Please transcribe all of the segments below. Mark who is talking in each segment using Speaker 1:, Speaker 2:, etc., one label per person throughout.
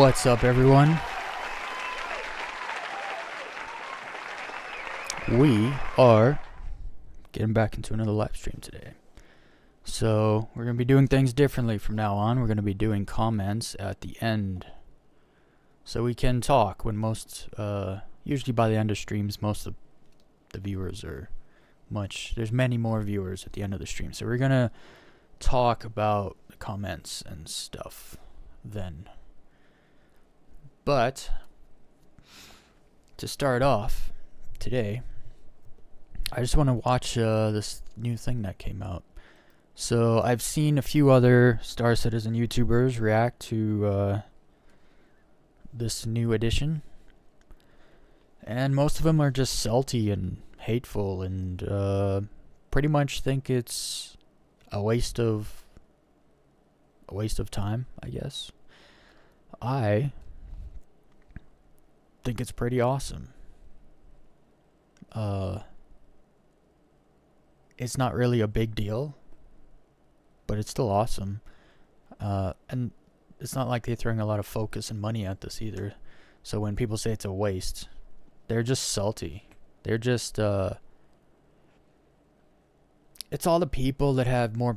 Speaker 1: What's up, everyone? We are getting back into another live stream today. So, we're going to be doing things differently from now on. We're going to be doing comments at the end. So we can talk when usually by the end of streams, most of the viewers there's many more viewers at the end of the stream. So we're going to talk about the comments and stuff then. But to start off today, I just want to watch this new thing that came out. So I've seen a few other Star Citizen YouTubers react to this new edition, and most of them are just salty and hateful and pretty much think it's a waste of time, I guess. I think it's pretty awesome. It's not really a big deal, but it's still awesome. And it's not like they're throwing a lot of focus and money at this either. So when people say it's a waste, they're just salty. They're just it's all the people that have more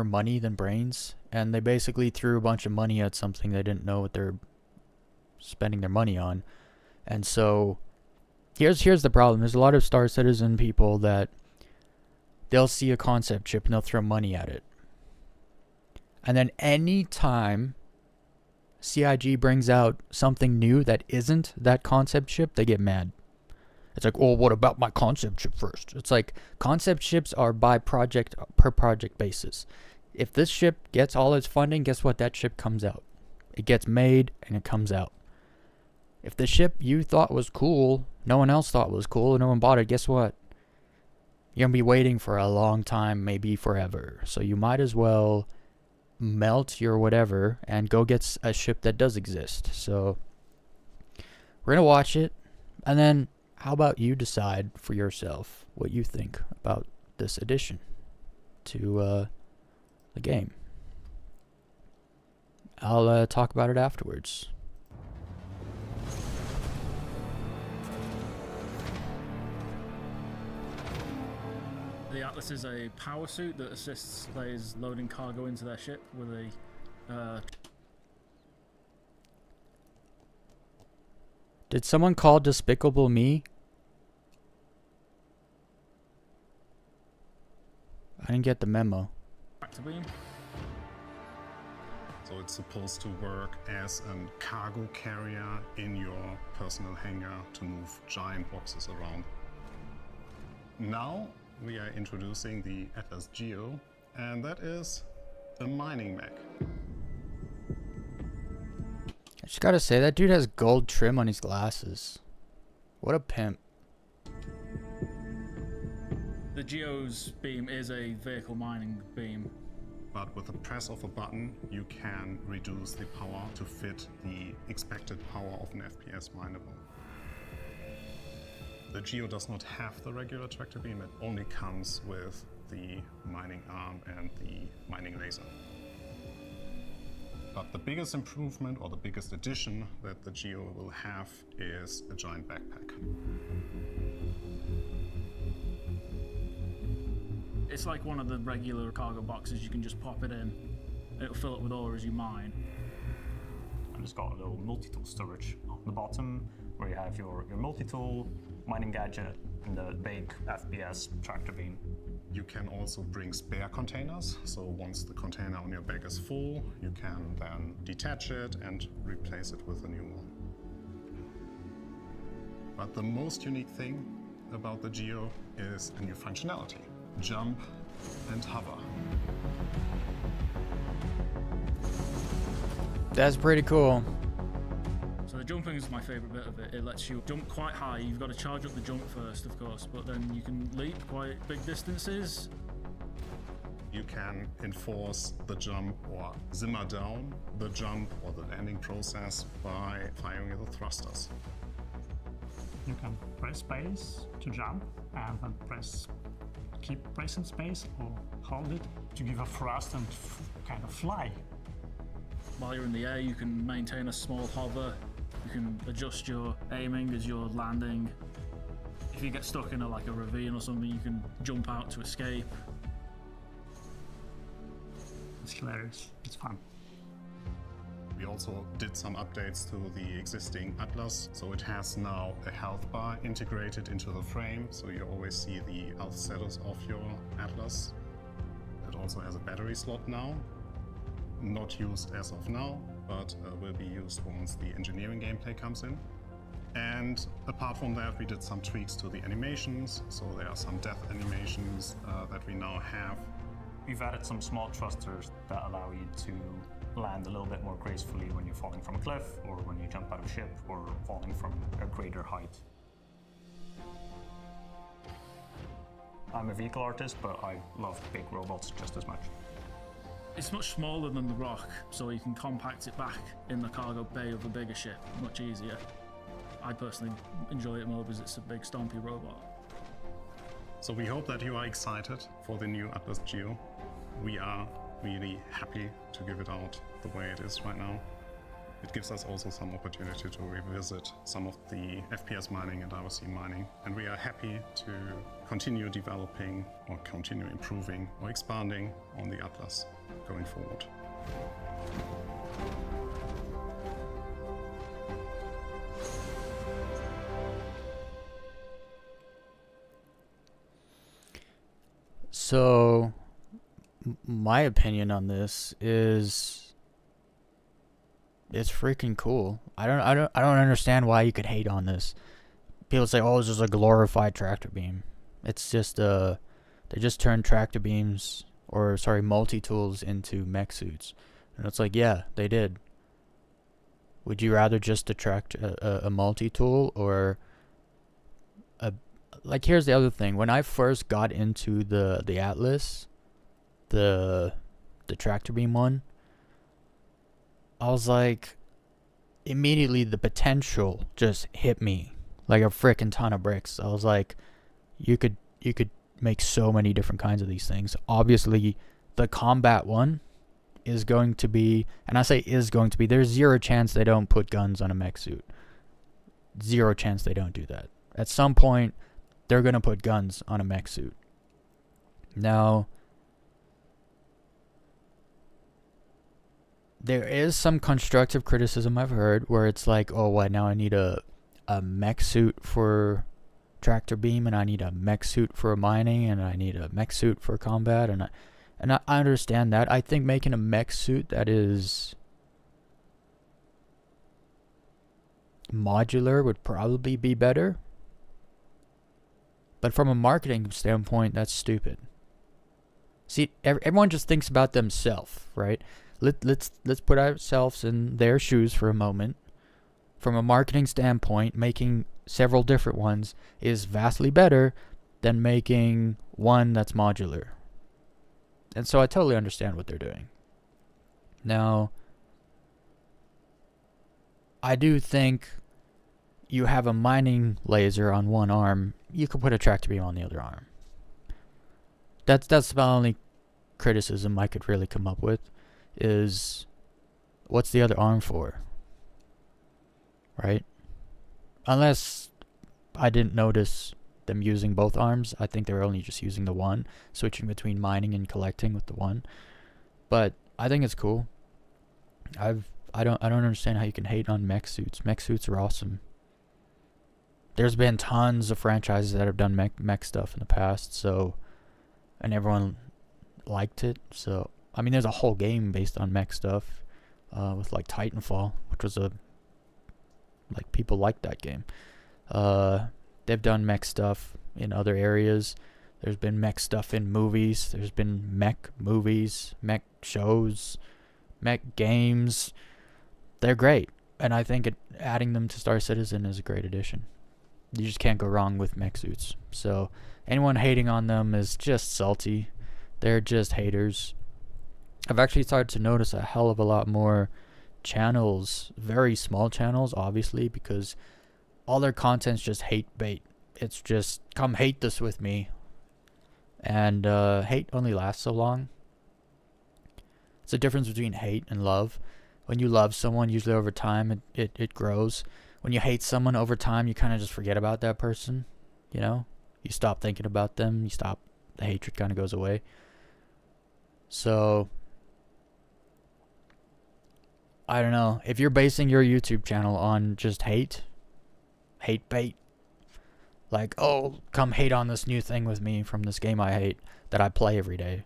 Speaker 1: money than brains, and they basically threw a bunch of money at something they didn't know what they're spending their money on. And so here's the problem. There's a lot of Star Citizen people that they'll see a concept chip and they'll throw money at it. And then any time CIG brings out something new that isn't that concept chip, they get mad. It's like, oh, what about my concept chip first? It's like, concept chips are by project, per project basis. If this chip gets all its funding, guess what? That chip comes out. It gets made and it comes out. If the chip you thought was cool, no one else thought was cool, and no one bought it, guess what? You're going to be waiting for a long time, maybe forever. So you might as well melt your whatever and go get a ship that does exist. So we're going to watch it, and then how about you decide for yourself what you think about this addition to the game. I'll talk about it afterwards.
Speaker 2: The Atlas is a power suit that assists players loading cargo into their ship with a...
Speaker 1: Did someone call Despicable Me? I didn't get the memo.
Speaker 2: Tractor beam.
Speaker 3: So it's supposed to work as a cargo carrier in your personal hangar to move giant boxes around. Now we are introducing the Atlas Geo, and that is a mining mech.
Speaker 1: I just gotta say, that dude has gold trim on his glasses. What a pimp.
Speaker 2: The Geo's beam is a vehicle mining beam.
Speaker 3: But with the press of a button, you can reduce the power to fit the expected power of an FPS mineable. The Geo does not have the regular tractor beam, it only comes with the mining arm and the mining laser. But the biggest improvement, or the biggest addition that the Geo will have, is a giant backpack.
Speaker 2: It's like one of the regular cargo boxes. You can just pop it in. It'll fill it with ore as you mine.
Speaker 4: And it's got a little multi-tool storage on the bottom, where you have your multi-tool, mining gadget, and the big FPS tractor beam.
Speaker 3: You can also bring spare containers, so once the container on your back is full, you can then detach it and replace it with a new one. But the most unique thing about the Geo is a new functionality: jump and hover.
Speaker 1: That's pretty cool.
Speaker 2: So the jumping is my favorite bit of it. It lets you jump quite high. You've got to charge up the jump first, of course, but then you can leap quite big distances.
Speaker 3: You can enforce the jump or simmer down the jump or the landing process by firing the thrusters.
Speaker 5: You can press space to jump and then keep pressing space or hold it to give a thrust and kind of fly.
Speaker 2: while you're in the air, you can maintain a small hover. You can adjust your aiming as you're landing. If you get stuck in a ravine or something, you can jump out to escape.
Speaker 5: It's hilarious. It's fun.
Speaker 3: We also did some updates to the existing Atlas, so it has now a health bar integrated into the frame, so you always see the health status of your Atlas. It also has a battery slot now, not used as of now, but will be used once the engineering gameplay comes in. And apart from that, we did some tweaks to the animations, so there are some death animations that we now have.
Speaker 4: We've added some small thrusters that allow you to land a little bit more gracefully when you're falling from a cliff, or when you jump out of a ship, or falling from a greater height. I'm a vehicle artist, but I love big robots just as much.
Speaker 2: It's much smaller than the Rock, so you can compact it back in the cargo bay of a bigger ship much easier. I personally enjoy it more because it's a big stompy robot.
Speaker 3: So we hope that you are excited for the new Atlas Geo. We are really happy to give it out the way it is right now. It gives us also some opportunity to revisit some of the FPS mining and RC mining, and we are happy to continue developing or continue improving or expanding on the Atlas going forward.
Speaker 1: So, my opinion on this is it's freaking cool. I don't understand why you could hate on this. People say, "Oh, it's just a glorified tractor beam." It's just they just turned tractor beams, or sorry, multi-tools into mech suits. And it's like, yeah, they did. Would you rather just attract a multi-tool, or like, here's the other thing. When I first got into the Atlas, the tractor beam one, I was like, immediately the potential just hit me like a frickin' ton of bricks. I was like, you could make so many different kinds of these things. Obviously, the combat one is going to be, and I say is going to be, there's zero chance they don't put guns on a mech suit. Zero chance they don't do that. At some point, they're going to put guns on a mech suit. Now, there is some constructive criticism I've heard where it's like, oh, what, now I need a mech suit for tractor beam, and I need a mech suit for mining, and I need a mech suit for combat, and I understand that. I think making a mech suit that is modular would probably be better. But from a marketing standpoint, that's stupid. See, everyone just thinks about themselves, right? Let's put ourselves in their shoes for a moment. From a marketing standpoint, making several different ones is vastly better than making one that's modular. And so I totally understand what they're doing. Now, I do think you have a mining laser on one arm, you could put a tractor beam on the other arm. That's the only criticism I could really come up with, is what's the other arm for? Right? Unless I didn't notice them using both arms. I think they were only just using the one, switching between mining and collecting with the one. But I think it's cool. I don't understand how you can hate on mech suits. Mech suits are awesome. There's been tons of franchises that have done mech stuff in the past, so, and everyone liked it. So, I mean, there's a whole game based on mech stuff, with like Titanfall, which was like, people liked that game. They've done mech stuff in other areas. There's been mech stuff in movies. There's been mech movies, mech shows, mech games. They're great, and I think adding them to Star Citizen is a great addition. You just can't go wrong with mech suits. So anyone hating on them is just salty. They're just haters. I've actually started to notice a hell of a lot more channels, very small channels, obviously, because all their content's just hate bait. It's just, come hate this with me. And hate only lasts so long. It's a difference between hate and love. When you love someone, usually over time, it grows. When you hate someone over time, you kind of just forget about that person, you know? You stop thinking about them, the hatred kind of goes away. So, I don't know. If you're basing your YouTube channel on just hate bait, like, oh, come hate on this new thing with me from this game I hate that I play every day.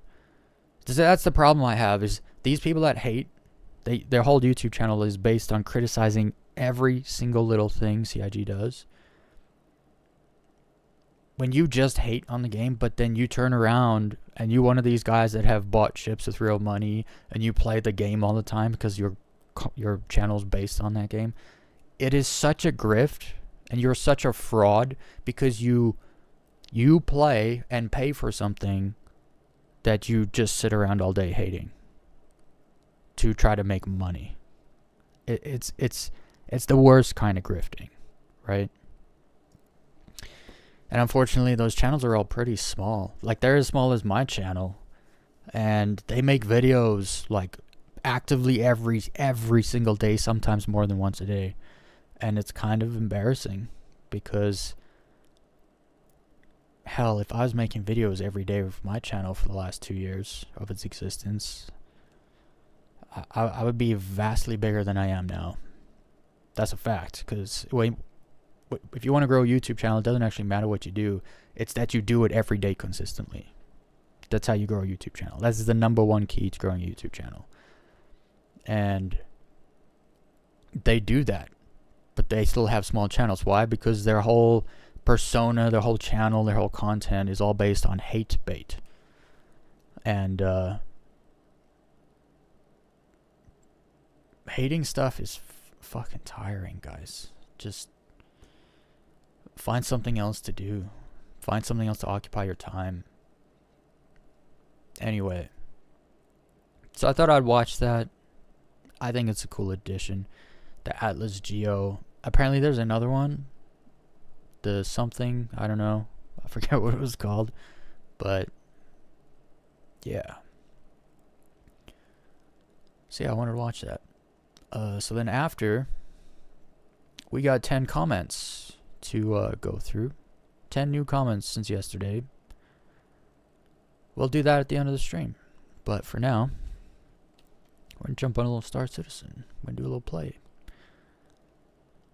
Speaker 1: That's the problem I have, is these people that hate, their whole YouTube channel is based on criticizing every single little thing CIG does. When you just hate on the game, but then you turn around and you one of these guys that have bought ships with real money and you play the game all the time because your channel's based on that game, it is such a grift and you're such a fraud because you play and pay for something that you just sit around all day hating to try to make money. It's the worst kind of grifting, right? And unfortunately, those channels are all pretty small. Like, they're as small as my channel, and they make videos like actively every single day, sometimes more than once a day. And it's kind of embarrassing because, hell, if I was making videos every day with my channel for the last 2 years of its existence, I would be vastly bigger than I am now. That's a fact, because if you want to grow a YouTube channel, it doesn't actually matter what you do. It's that you do it every day consistently. That's how you grow a YouTube channel. That's the number one key to growing a YouTube channel. And they do that, but they still have small channels. Why? Because their whole persona, their whole channel, their whole content is all based on hate bait. And hating stuff is fucking tiring, guys. Just find something else to do. Find something else to occupy your time. Anyway, so I thought I'd watch that. I think it's a cool addition. The Atlas Geo. Apparently there's another one. The something, I don't know. I forget what it was called. But yeah. So yeah, I wanted to watch that. So then after, we got 10 comments to go through. 10 new comments since yesterday. We'll do that at the end of the stream. But for now, we're going to jump on a little Star Citizen. We're going to do a little play.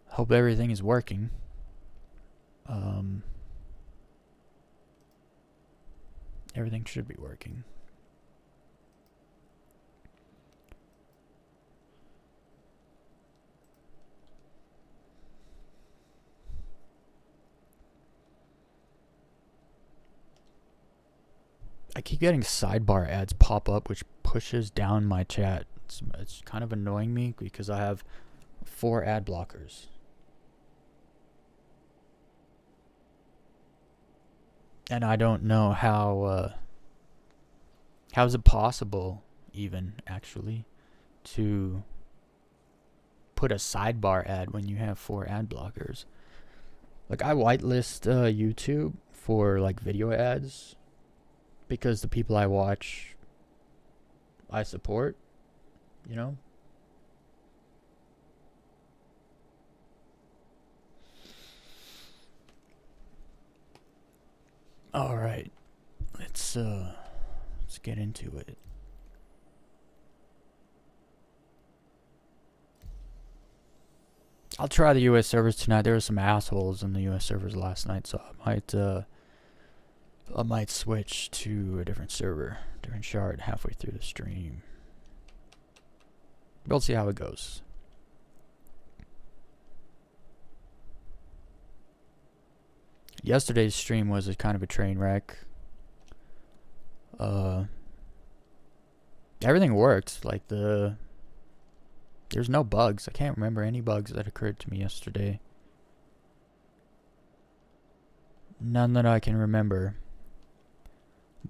Speaker 1: Hope everything is working. Everything should be working. I keep getting sidebar ads pop up, which pushes down my chat. It's kind of annoying me because I have 4 ad blockers. And I don't know how is it possible even actually to put a sidebar ad when you have 4 ad blockers. Like, I whitelist YouTube for like video ads because the people I watch I support, you know? All right. Let's get into it. I'll try the US servers tonight. There were some assholes in the US servers last night, so I might switch to a different server, different shard halfway through the stream. We'll see how it goes. Yesterday's stream was a kind of a train wreck. Everything worked. Like, there's no bugs. I can't remember any bugs that occurred to me yesterday. None that I can remember.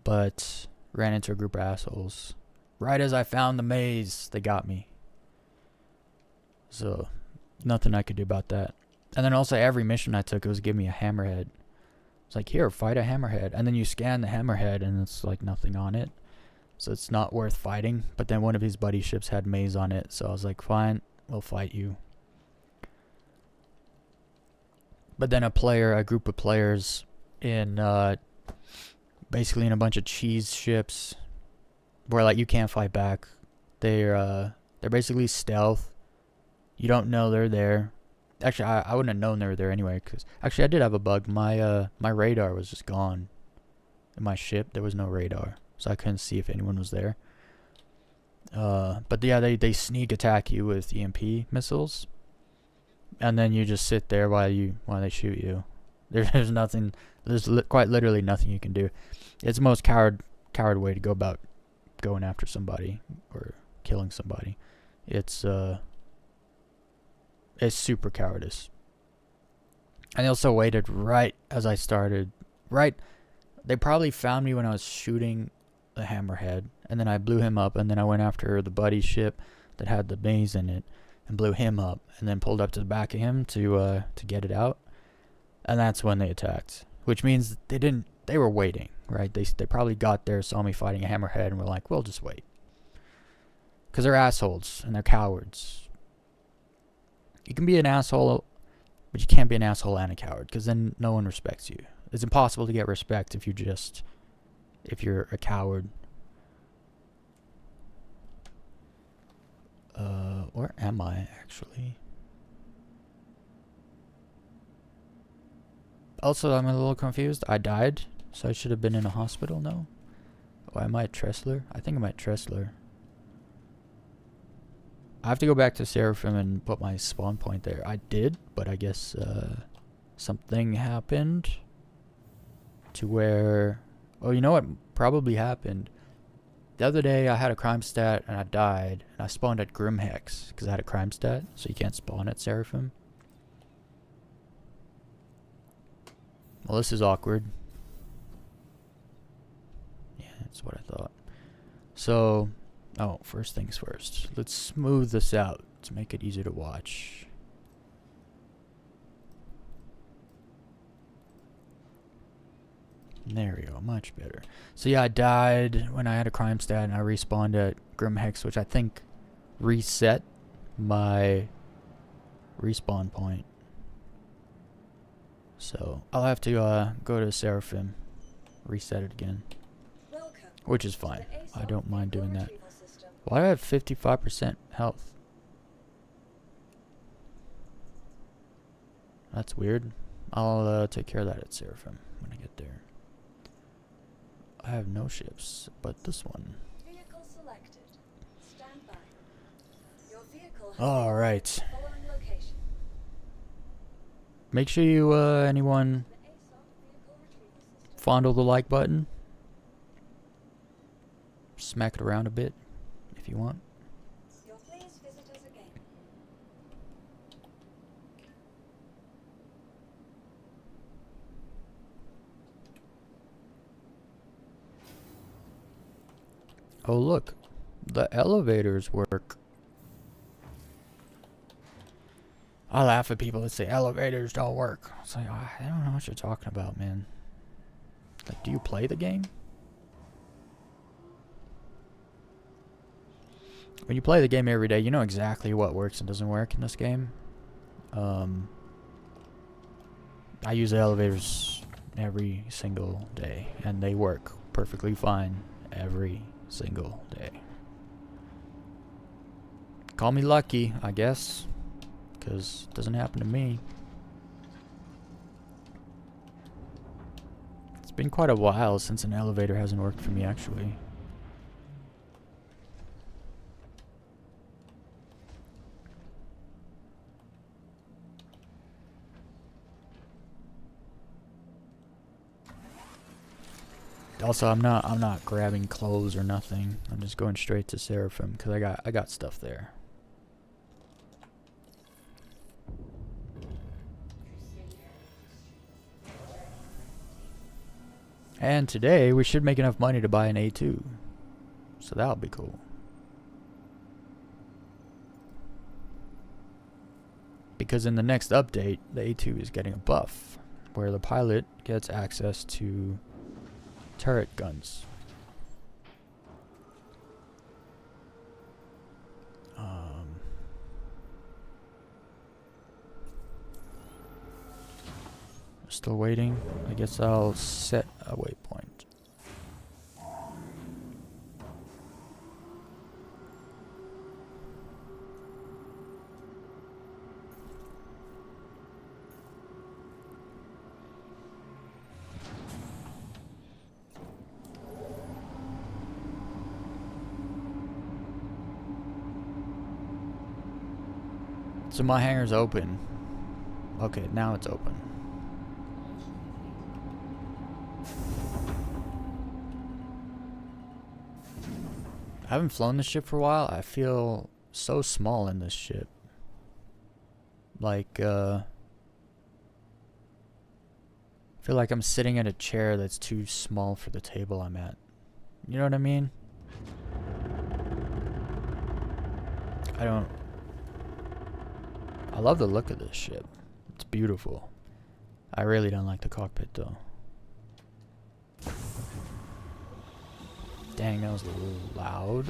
Speaker 1: But ran into a group of assholes. Right as I found the maze, they got me. So, nothing I could do about that. And then also every mission I took, it was give me a hammerhead. It's like, here, fight a hammerhead. And then you scan the hammerhead and it's like nothing on it. so it's not worth fighting. But then one of his buddy ships had maze on it, so I was like, fine, we'll fight you. But then a group of players in basically in a bunch of cheese ships where like you can't fight back. They're basically stealth. You don't know they're there. Actually, I wouldn't have known they were there anyway, because actually I did have a bug. My radar was just gone. In my ship, there was no radar, so I couldn't see if anyone was there. But yeah, they sneak attack you with EMP missiles, and then you just sit there while they shoot you. There's nothing. There's quite literally nothing you can do. It's the most coward way to go about going after somebody or killing somebody. It's super cowardice. And they also waited right as I started. Right, they probably found me when I was shooting the hammerhead, and then I blew him up, and then I went after the buddy ship that had the maze in it and blew him up, and then pulled up to the back of him to get it out. And that's when they attacked, which means they were waiting, right? They probably got there, saw me fighting a hammerhead, and were like, we'll just wait. Because they're assholes, and they're cowards. You can be an asshole, but you can't be an asshole and a coward, because then no one respects you. It's impossible to get respect if you're a coward. Where am I, actually? Also, I'm a little confused. I died, so I should have been in a hospital, no? Or am I at Tressler? I think I'm at Tressler. I have to go back to Seraphim and put my spawn point there. I did, but I guess something happened to where... Oh, you know what probably happened? The other day I had a crime stat and I died, and I spawned at Grimhex because I had a crime stat, so you can't spawn at Seraphim. Well, this is awkward. Yeah, that's what I thought. So, oh, first things first. Let's smooth this out to make it easier to watch. There we go, much better. So yeah, I died when I had a crime stat, and I respawned at Grimhex, which I think reset my respawn point. So I'll have to go to Seraphim, reset it again, which is fine. I don't mind doing that. Why do I have 55% health? That's weird. I'll take care of that at Seraphim when I get there. I have no ships, but this one.
Speaker 6: Vehicle selected. Stand by. Your vehicle has
Speaker 1: All right.
Speaker 6: the following location.
Speaker 1: Make sure you, anyone,
Speaker 6: The ASOC vehicle retrieval system.
Speaker 1: fondle the like button. Smack it around a bit if you want.
Speaker 6: You'll please visit us again.
Speaker 1: Oh, look. The elevators work. I laugh at people that say elevators don't work. It's like, I don't know what you're talking about, man. Like, do you play the game? When you play the game every day, you know exactly what works and doesn't work in this game. I use the elevators every single day, and they work perfectly fine every single day. Call me lucky, I guess, because it doesn't happen to me. It's been quite a while since an elevator hasn't worked for me, actually. Also, I'm not grabbing clothes or nothing. I'm just going straight to Seraphim because I got stuff there. And today we should make enough money to buy an A2, so that'll be cool. Because in the next update, the A2 is getting a buff where the pilot gets access to turret guns. Still waiting. I guess I'll set a waypoint. So my hangar's open. Okay, now it's open. I haven't flown this ship for a while. I feel so small in this ship. Like, I feel like I'm sitting at a chair that's too small for the table I'm at. You know what I mean? I love the look of this ship. It's beautiful. I really don't like the cockpit though. Dang, that was a little loud.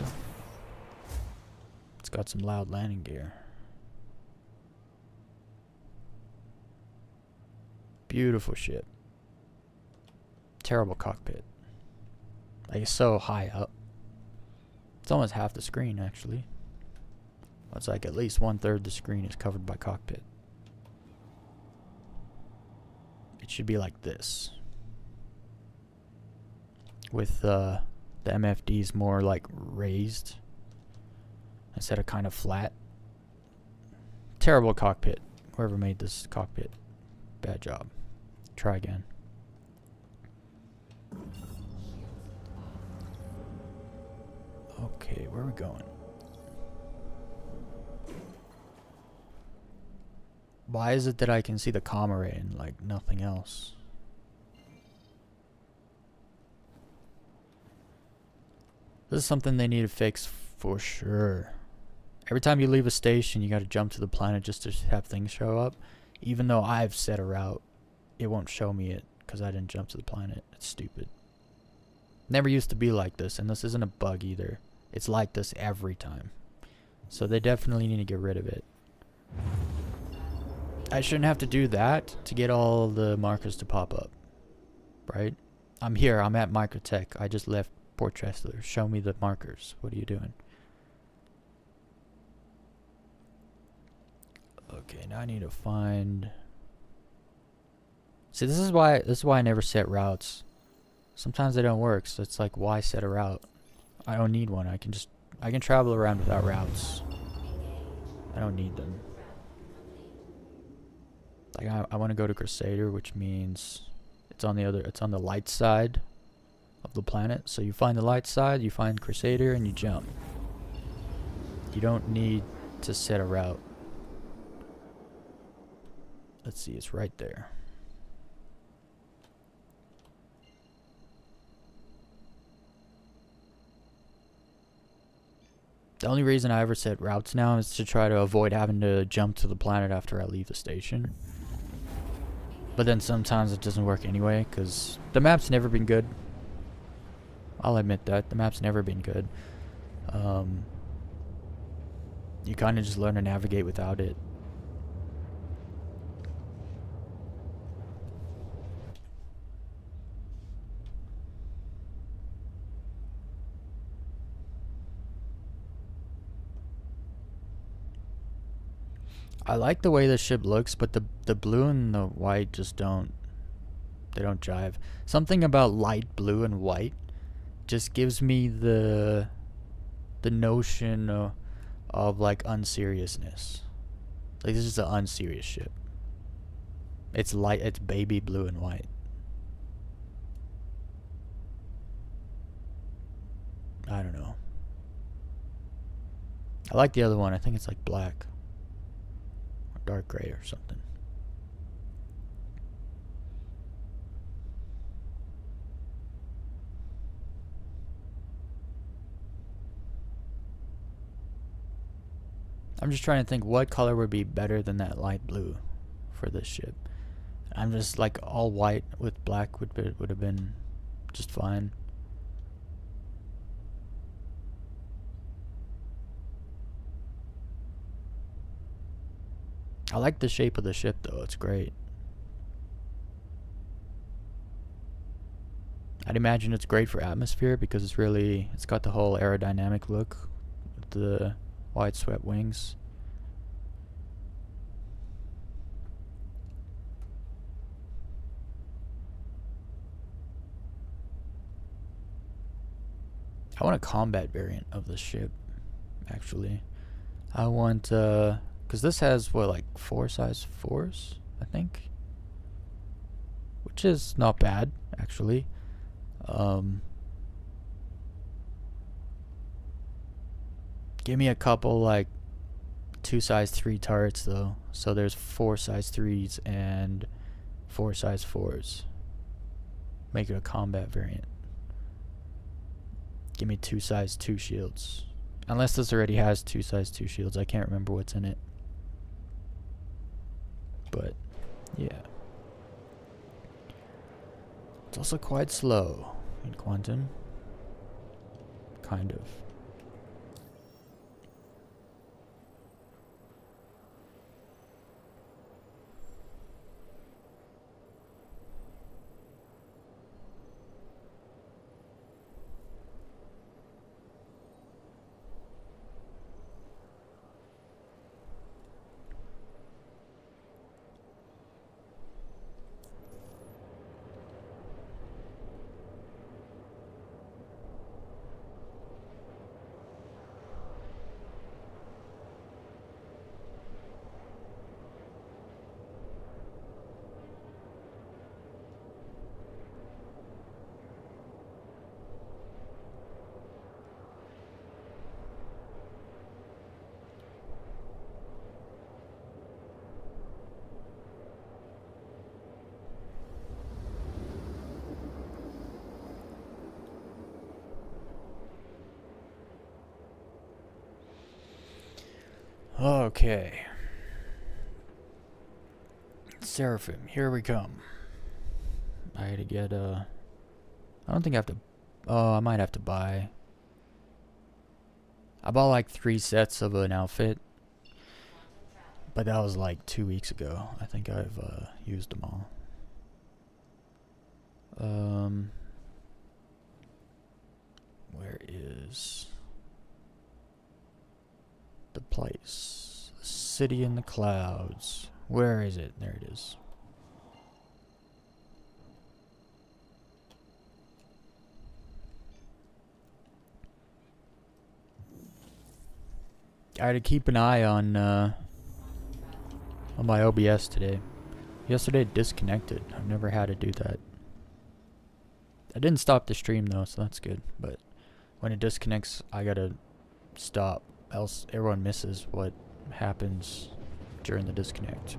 Speaker 1: It's got some loud landing gear. Beautiful ship. Terrible cockpit. Like, it's so high up. It's almost half the screen, actually. It's like at least 1/3 the screen is covered by cockpit. It should be like this. With the MFDs more like raised instead of kind of flat. Terrible cockpit. Whoever made this cockpit. Bad job. Try again. Okay, where are we going? Why is it that I can see the comm array and like nothing else? This is something they need to fix for sure. Every time you leave a station, you gotta jump to the planet just to have things show up. Even though I've set a route, it won't show me it because I didn't jump to the planet. It's stupid. Never used to be like this, and this isn't a bug either. It's like this every time. So they definitely need to get rid of it. I shouldn't have to do that to get all the markers to pop up. Right? I'm here. I'm at Microtech. I just left Port Tressler. Show me the markers. What are you doing? Okay, now I need to find... See, this is why I never set routes. Sometimes they don't work, so it's like, why set a route? I don't need one. I can travel around without routes. I don't need them. Like, I want to go to Crusader, which means it's on the light side of the planet. So you find the light side, you find Crusader, and you jump. You don't need to set a route. Let's see, it's right there. The only reason I ever set routes now is to try to avoid having to jump to the planet after I leave the station. But then sometimes it doesn't work anyway, because the map's never been good. I'll admit that. The map's never been good. You kind of just learn to navigate without it. I like the way the ship looks, but the blue and the white just don't jive. Something about light blue and white just gives me the notion of like unseriousness. Like, this is an unserious ship. It's baby blue and white. I don't know. I like the other one. I think it's like black. Dark gray or something. I'm just trying to think what color would be better than that light blue for this ship. I'm just like all white with black would have been just fine. I like the shape of the ship though, it's great. I'd imagine it's great for atmosphere because it's got the whole aerodynamic look with the wide swept wings. I want a combat variant of this ship, actually. I want, because this has, what, like 4 size 4s, I think? Which is not bad, actually. Give me a couple, like, 2 size 3 turrets, though. So there's 4 size 3s and 4 size 4s. Make it a combat variant. Give me 2 size 2 shields. Unless this already has 2 size 2 shields. I can't remember what's in it. But, yeah. It's also quite slow in Quantum. Kind of. Okay. Seraphim, here we come. I had to get I don't think I have to. Oh, I might have to buy. I bought like 3 sets of an outfit, but that was like 2 weeks ago. I think I've used them all. Where is the place? The city in the clouds. Where is it? There it is. I had to keep an eye on my OBS today. Yesterday it disconnected. I've never had to do that. I didn't stop the stream though, so that's good. But when it disconnects, I gotta stop. Else everyone misses what happens during the disconnect.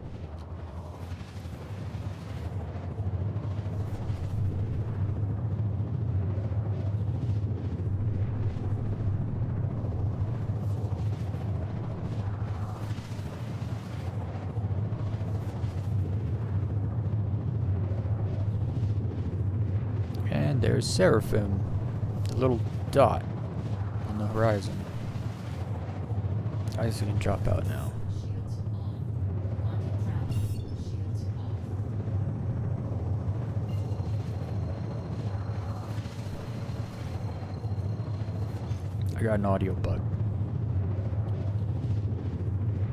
Speaker 1: And there's Seraphim, the little dot on the horizon. I guess I can drop out now. I got an audio bug.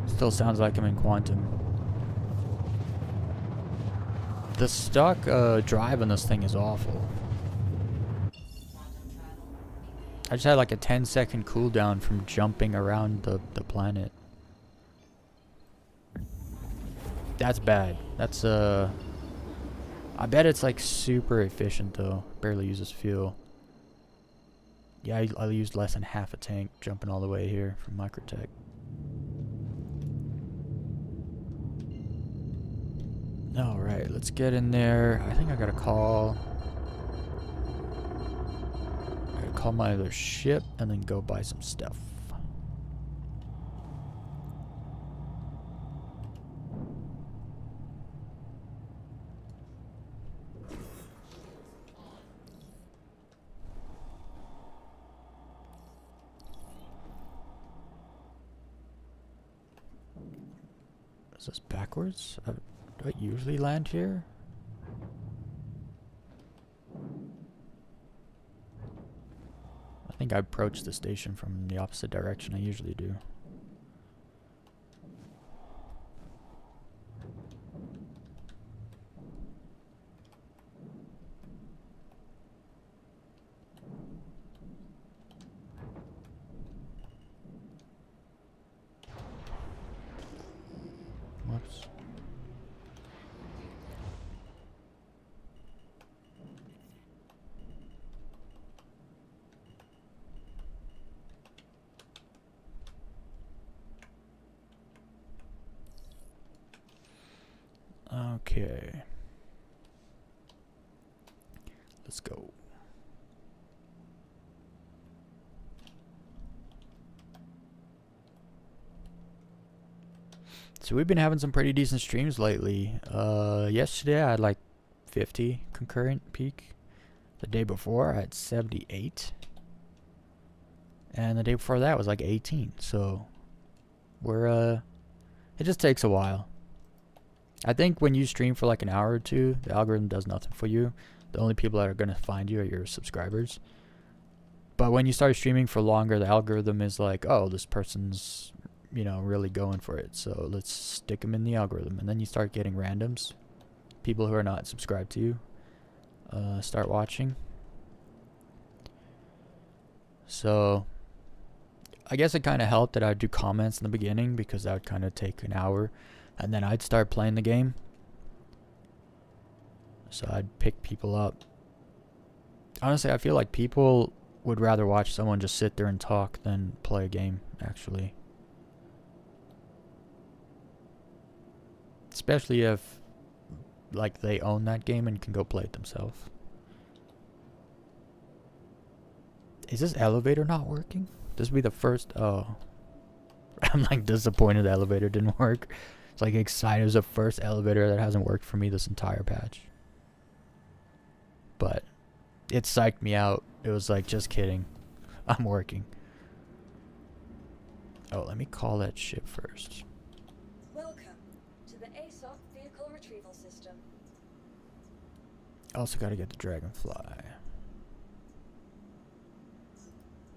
Speaker 1: Still sounds like I'm in Quantum. The stock drive on this thing is awful. I just had like a 10-second cooldown from jumping around the planet. That's bad. That's I bet it's like super efficient though. Barely uses fuel. Yeah, I used less than half a tank jumping all the way here from Microtech. Alright, let's get in there. I think I got a call. I gotta call my other ship and then go buy some stuff. this backwards? Do I usually land here? I think I approach the station from the opposite direction I usually do. Whoops. Okay. Let's go. So we've been having some pretty decent streams lately. Yesterday I had like 50 concurrent peak. The day before I had 78. And the day before that was like 18. So we're it just takes a while. I think when you stream for like an hour or two, the algorithm does nothing for you. The only people that are going to find you are your subscribers. But when you start streaming for longer, the algorithm is like, oh, this person's, you know, really going for it. So let's stick them in the algorithm. And then you start getting randoms. People who are not subscribed to you start watching. So I guess it kind of helped that I'd do comments in the beginning because that would kind of take an hour. And then I'd start playing the game. So I'd pick people up. Honestly, I feel like people would rather watch someone just sit there and talk than play a game, actually. Especially if, like, they own that game and can go play it themselves. Is this elevator not working? This would be the first... Oh. I'm, like, disappointed the elevator didn't work. It's, like, excited. It was the first elevator that hasn't worked for me this entire patch. But it psyched me out. It was like, just kidding. I'm working. Oh, let me call that ship first.
Speaker 6: Welcome to the ASOC vehicle retrieval system.
Speaker 1: Also got to get the dragonfly.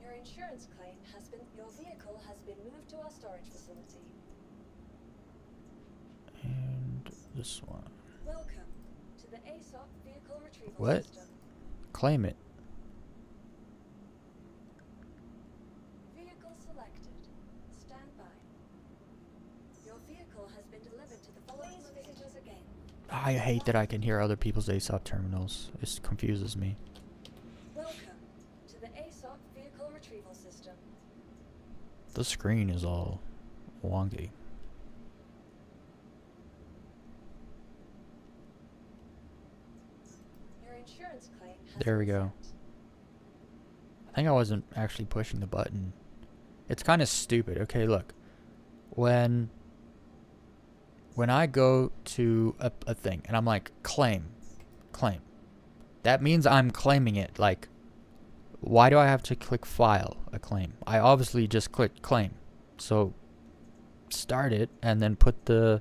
Speaker 6: Your insurance claim has been. Your vehicle has been moved to our storage facility.
Speaker 1: And this one.
Speaker 6: Welcome to the ASOC vehicle retrieval
Speaker 1: What?
Speaker 6: system.
Speaker 1: Claim it.
Speaker 6: Vehicle selected. Stand by. Your vehicle has been delivered to the following visitors again.
Speaker 1: I hate that I can hear other people's ASOP terminals. It confuses me.
Speaker 6: Welcome to the ASOC vehicle retrieval system.
Speaker 1: The screen is all wonky.
Speaker 6: Your insurance claim has
Speaker 1: There we
Speaker 6: been
Speaker 1: go.
Speaker 6: sent.
Speaker 1: I think I wasn't actually pushing the button. It's kind of stupid. Okay, look. When I go to a thing and I'm like, claim. That means I'm claiming it. Like, why do I have to click file a claim? I obviously just clicked claim. So start it and then put the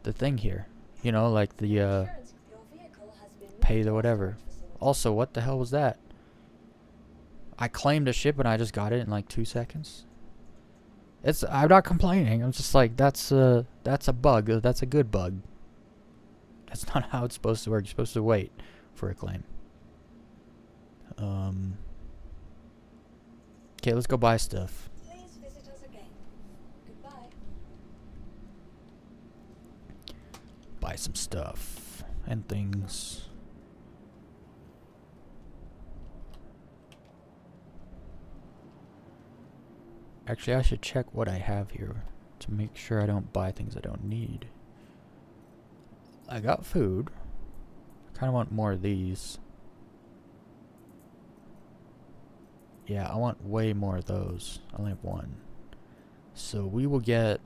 Speaker 1: thing here. You know, like the
Speaker 6: Your vehicle has been moved
Speaker 1: pay
Speaker 6: to
Speaker 1: the
Speaker 6: our
Speaker 1: whatever.
Speaker 6: storage facility.
Speaker 1: Also, what the hell was that? I claimed a ship and I just got it in like 2 seconds. I'm not complaining. I'm just like, that's a bug. That's a good bug. That's not how it's supposed to work. You're supposed to wait for a claim. Okay, let's go buy stuff.
Speaker 6: Please visit us again. Goodbye.
Speaker 1: Buy some stuff and things. Actually, I should check what I have here to make sure I don't buy things I don't need. I got food. I kind of want more of these. Yeah, I want way more of those. I only have one. So we will get...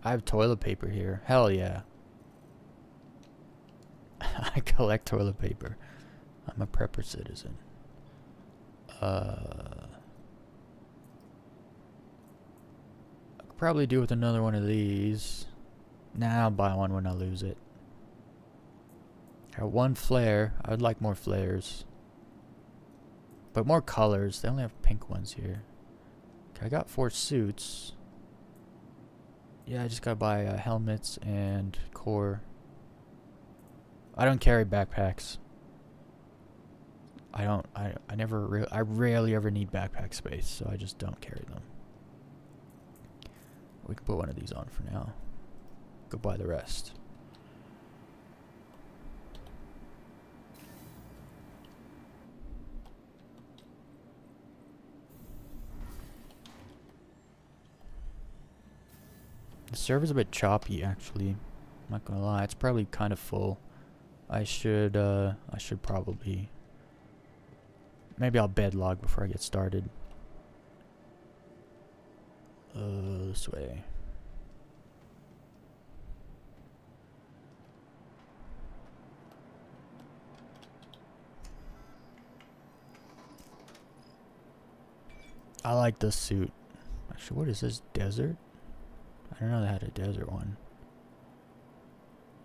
Speaker 1: I have toilet paper here. Hell yeah. I collect toilet paper. I'm a prepper citizen. Probably do with another one of these. Nah, I'll buy one when I lose it. Got one flare. I would like more flares. But more colors. They only have pink ones here. Okay, I got 4 suits. Yeah, I just gotta buy helmets and core. I don't carry backpacks. I rarely ever need backpack space, so I just don't carry them. We can put one of these on for now. Go buy the rest. The server's a bit choppy, actually. I'm not gonna lie, it's probably kind of full. I should probably... Maybe I'll bed log before I get started. This way. I like this suit. Actually, what is this? Desert? I don't know they had a desert one.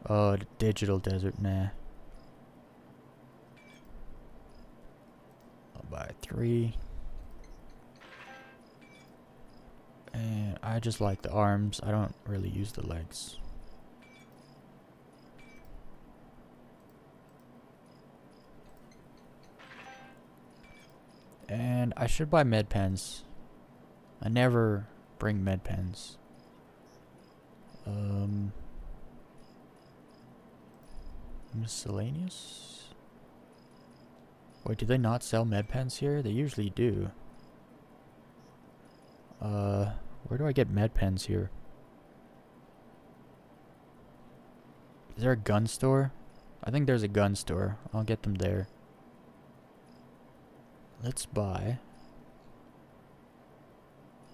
Speaker 1: Oh, the digital desert, nah. I'll buy 3. And I just like the arms. I don't really use the legs. And I should buy med pens. I never bring med pens. Miscellaneous? Wait, do they not sell med pens here? They usually do. Where do I get med pens here? Is there a gun store? I think there's a gun store. I'll get them there. Let's buy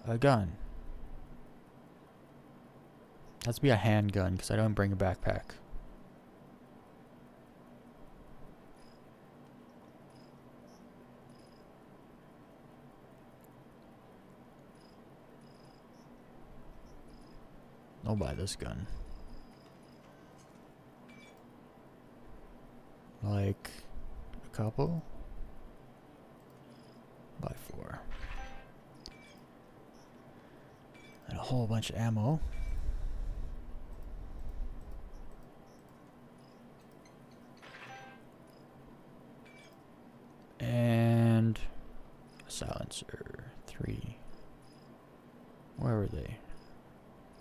Speaker 1: a gun. Let's be a handgun because I don't bring a backpack. I'll buy this gun. Like a couple? Buy 4. And a whole bunch of ammo. And a silencer. 3. Where were they?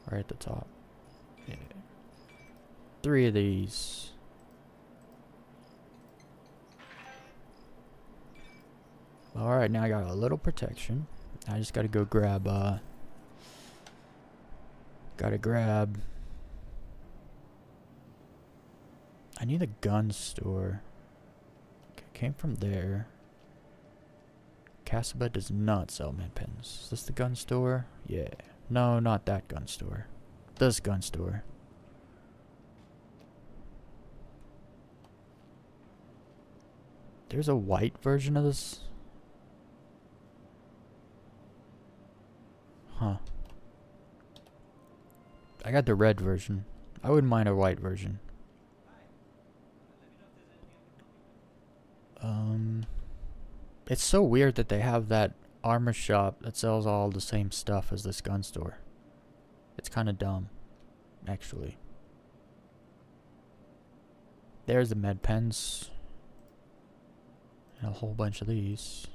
Speaker 1: Right at the top. Yeah. 3 of these. Alright, now I got a little protection. I just gotta go grab, I need a gun store. Okay, came from there. Casaba does not sell med pens. Is this the gun store? Yeah. No, not that gun store. This gun store. There's a white version of this? Huh. I got the red version. I wouldn't mind a white version. It's so weird that they have that armor shop that sells all the same stuff as this gun store. It's kind of dumb, actually. There's the med pens. And a whole bunch of these.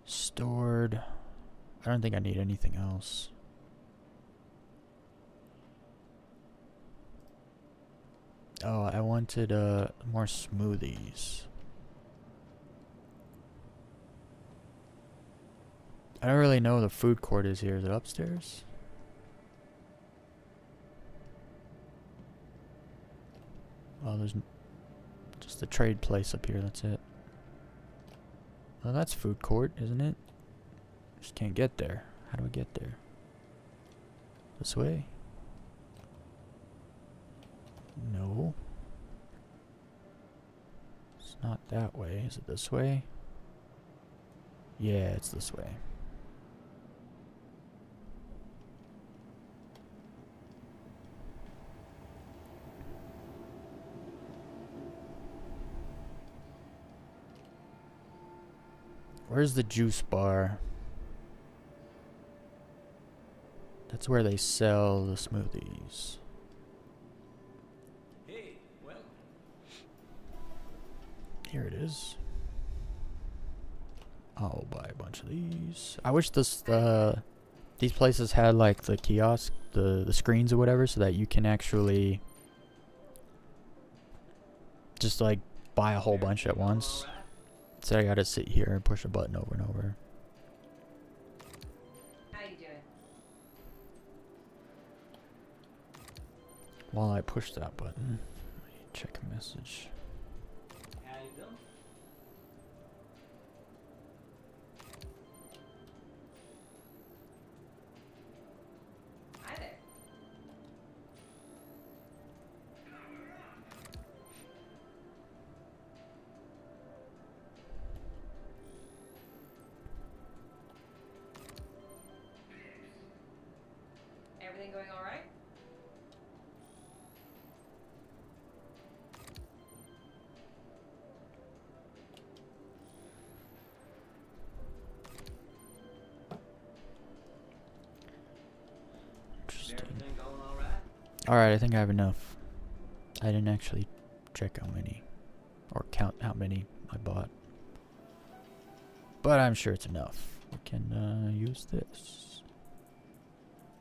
Speaker 1: Stored. I don't think I need anything else. Oh, I wanted more smoothies. I don't really know where the food court is here. Is it upstairs? Oh, there's just the trade place up here. That's it. Oh, that's food court, isn't it? Just can't get there. How do I get there? This way? No. It's not that way. Is it this way? Yeah, it's this way. Where's the juice bar? That's where they sell the smoothies.
Speaker 7: Hey, well,
Speaker 1: Here it is. I'll buy a bunch of these. I wish these places had like the kiosk, the screens or whatever, so that you can actually just like buy a whole bunch at once. So I gotta sit here and push a button over and over.
Speaker 8: How you doing?
Speaker 1: While I push that button, check a message.
Speaker 7: how you doing?
Speaker 8: Hi there. Everything going all right?
Speaker 1: Interesting.
Speaker 7: Everything going all right?
Speaker 1: Alright, I think I have enough. I didn't actually check how many, or count how many I bought. But I'm sure it's enough. We can use this.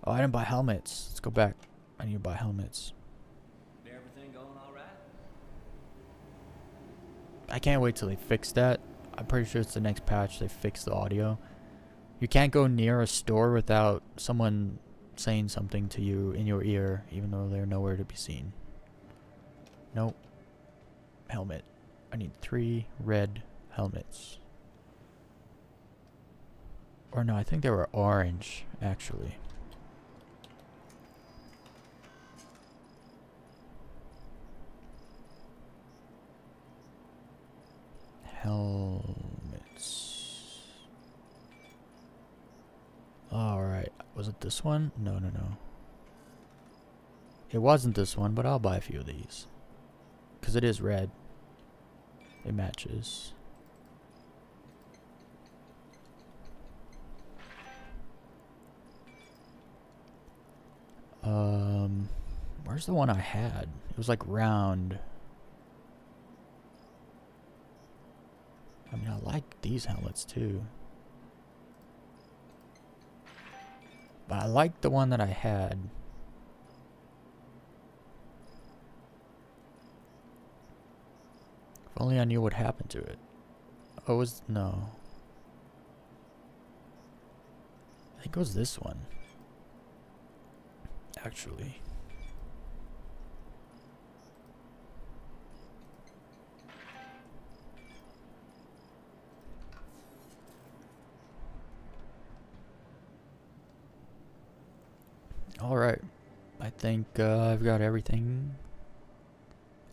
Speaker 1: Oh, I didn't buy helmets. Let's go back. I need to buy helmets.
Speaker 7: Everything going all right?
Speaker 1: I can't wait till they fix that. I'm pretty sure it's the next patch they fix the audio. You can't go near a store without someone saying something to you in your ear, even though they're nowhere to be seen. Nope. Helmet. I need 3 red helmets. Or no, I think they were orange, actually. Helmets. Alright. Was it this one? No, no, no. It wasn't this one, but I'll buy a few of these. Because it is red. It matches. Where's the one I had? It was like round. I mean, I like these helmets too. But I like the one that I had. If only I knew what happened to it. Oh, it was... no. I think it was this one. Actually. Alright. I think I've got everything.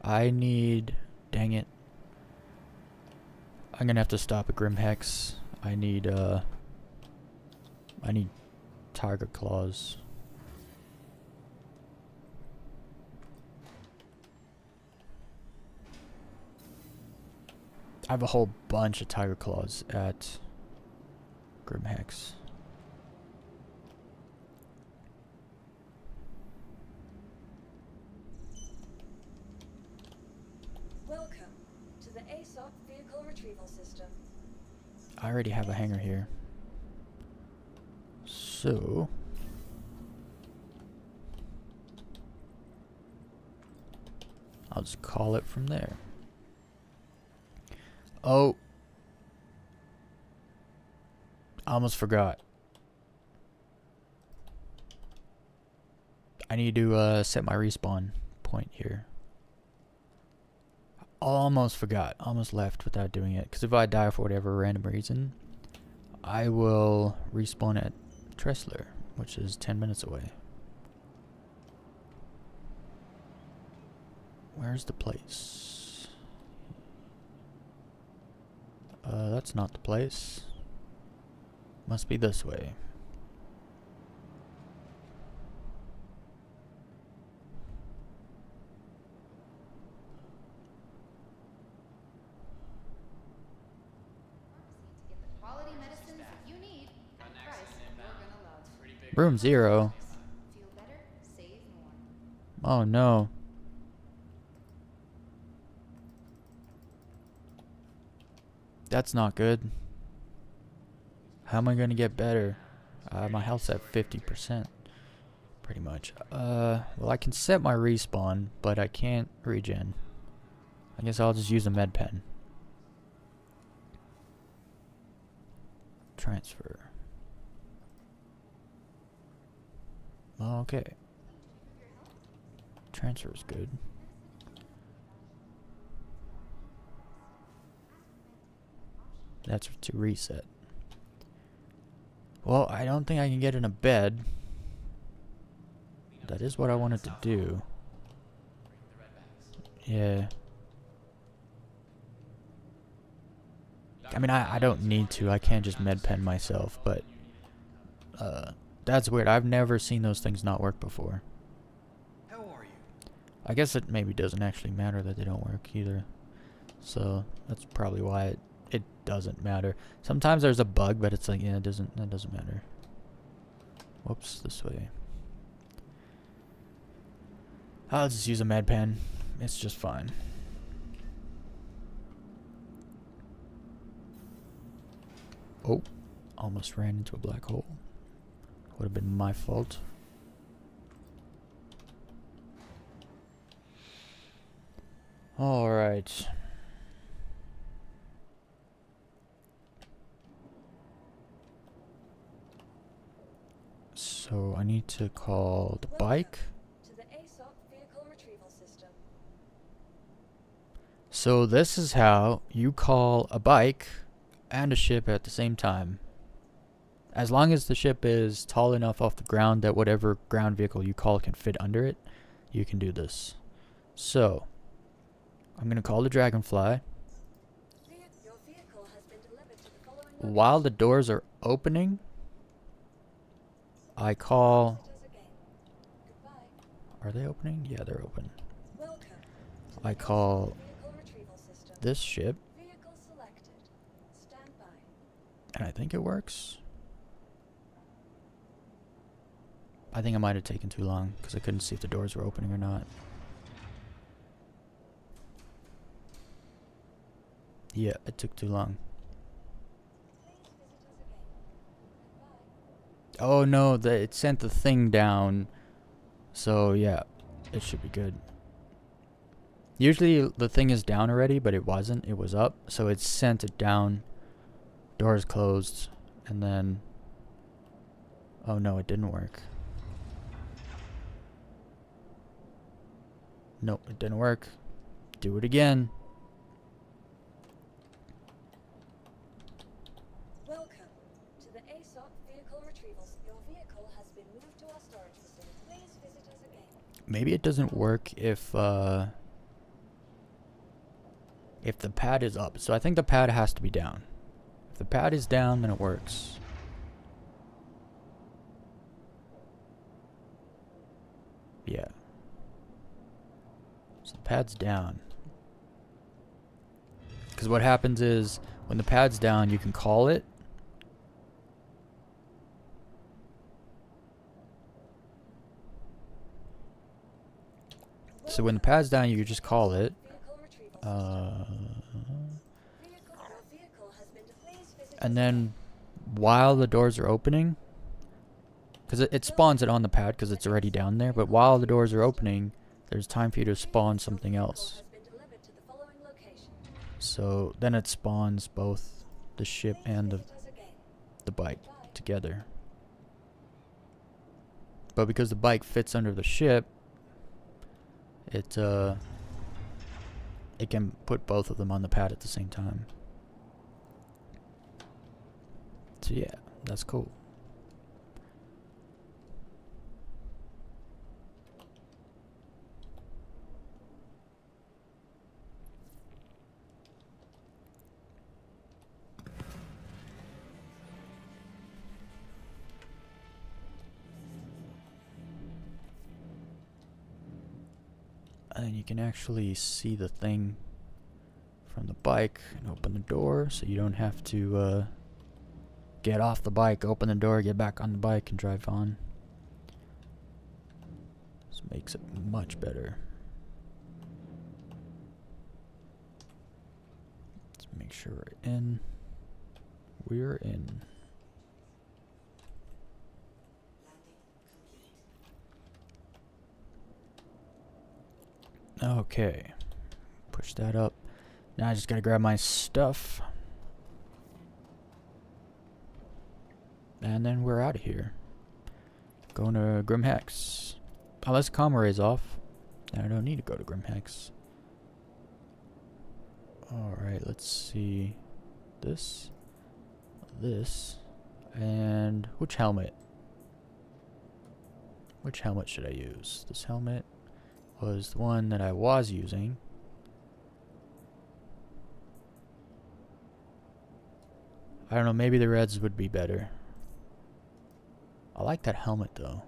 Speaker 1: I need... dang it. I'm gonna have to stop at Grim Hex. I need tiger claws. I have a whole bunch of tiger claws at Grim Hex.
Speaker 6: Welcome to the ASOP vehicle retrieval system.
Speaker 1: I already have a hanger here. So... I'll just call it from there. Oh. I almost forgot. I need to set my respawn point here. Almost forgot. Almost left without doing it. Because if I die for whatever random reason, I will respawn at Tressler, which is 10 minutes away. Where's the place? That's not the place. Must be this way.
Speaker 9: To get the quality medicines that you need at a price you're gonna love.
Speaker 1: Room 0.
Speaker 9: Feel better, save more.
Speaker 1: Oh no. That's not good. How am I gonna get better? My health's at 50%. Pretty much. Well, I can set my respawn, but I can't regen. I guess I'll just use a med pen. Transfer. Okay. Transfer is good. That's to reset. Well, I don't think I can get in a bed. That is what I wanted to do. Yeah. I mean, I don't need to. I can't just med pen myself, but that's weird. I've never seen those things not work before.
Speaker 10: How are you?
Speaker 1: I guess it maybe doesn't actually matter that they don't work either. So that's probably why it doesn't matter. Sometimes there's a bug, but it's like, yeah, that doesn't matter. Whoops, this way. I'll just use a med pen. It's just fine. Oh, almost ran into a black hole. Would have been my fault. All right. So I need to call the bike.
Speaker 6: To the ASOP vehicle retrieval system.
Speaker 1: So this is how you call a bike and a ship at the same time. As long as the ship is tall enough off the ground that whatever ground vehicle you call can fit under it, you can do this. So I'm going to call the Dragonfly.
Speaker 6: Your vehicle has been delivered to the following
Speaker 1: While the doors are opening, I call...
Speaker 6: visitors again. Goodbye.
Speaker 1: Are they opening? Yeah, they're open.
Speaker 6: Welcome to the
Speaker 1: I call
Speaker 6: vehicle retrieval system.
Speaker 1: this ship,
Speaker 6: Vehicle selected. Stand by.
Speaker 1: and I think it works. I think I might have taken too long because I couldn't see if the doors were opening or not. Yeah, it took too long.
Speaker 6: Please visit us again. Goodbye.
Speaker 1: Oh no, it sent the thing down. So yeah, it should be good. Usually the thing is down already, but it wasn't. It was up, so it sent it down. Doors closed, and then... Oh no, it didn't work. Nope, it didn't work. Do it again.
Speaker 6: Welcome to the ASOP vehicle retrieval. Your vehicle has been moved to our storage facility. Please visit us again.
Speaker 1: Maybe it doesn't work if the pad is up. So I think the pad has to be down. If the pad is down, then it works. Yeah. So the pad's down. Because what happens is, when the pad's down, you can call it. So when the pad's down, you just call it.
Speaker 6: Vehicle retrieval
Speaker 1: And then while the doors are opening, because it spawns it on the pad because it's already down there, but while the doors are opening, there's time for you to spawn something else. So then it spawns both the ship and the bike together. But because the bike fits under the ship, it can put both of them on the pad at the same time. So yeah, that's cool. And then you can actually see the thing from the bike and open the door, so you don't have to get off the bike, open the door, get back on the bike, and drive on. This makes it much better. Let's make sure we're in. We're in. Okay. Push that up. Now I just gotta grab my stuff. And then we're out of here. Going to Grim Hex. Unless comm array's off. Then I don't need to go to Grim Hex. Alright, let's see. This. And which helmet? Which helmet should I use? This helmet was the one that I was using. I don't know, maybe the reds would be better. I like that helmet though.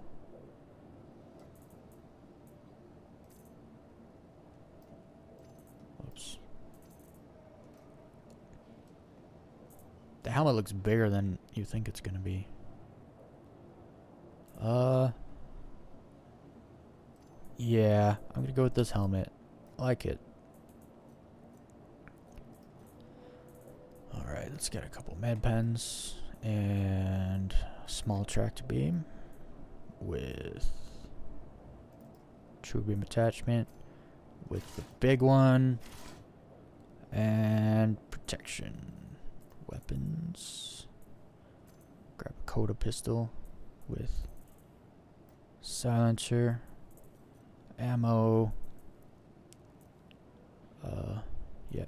Speaker 1: Oops. The helmet looks bigger than you think it's gonna be. Yeah, I'm gonna go with this helmet. I like it. Alright, let's get a couple med pens and a small tractor beam with true beam attachment with the big one and protection. Weapons. Grab a Coda pistol with silencer, ammo. Yeah.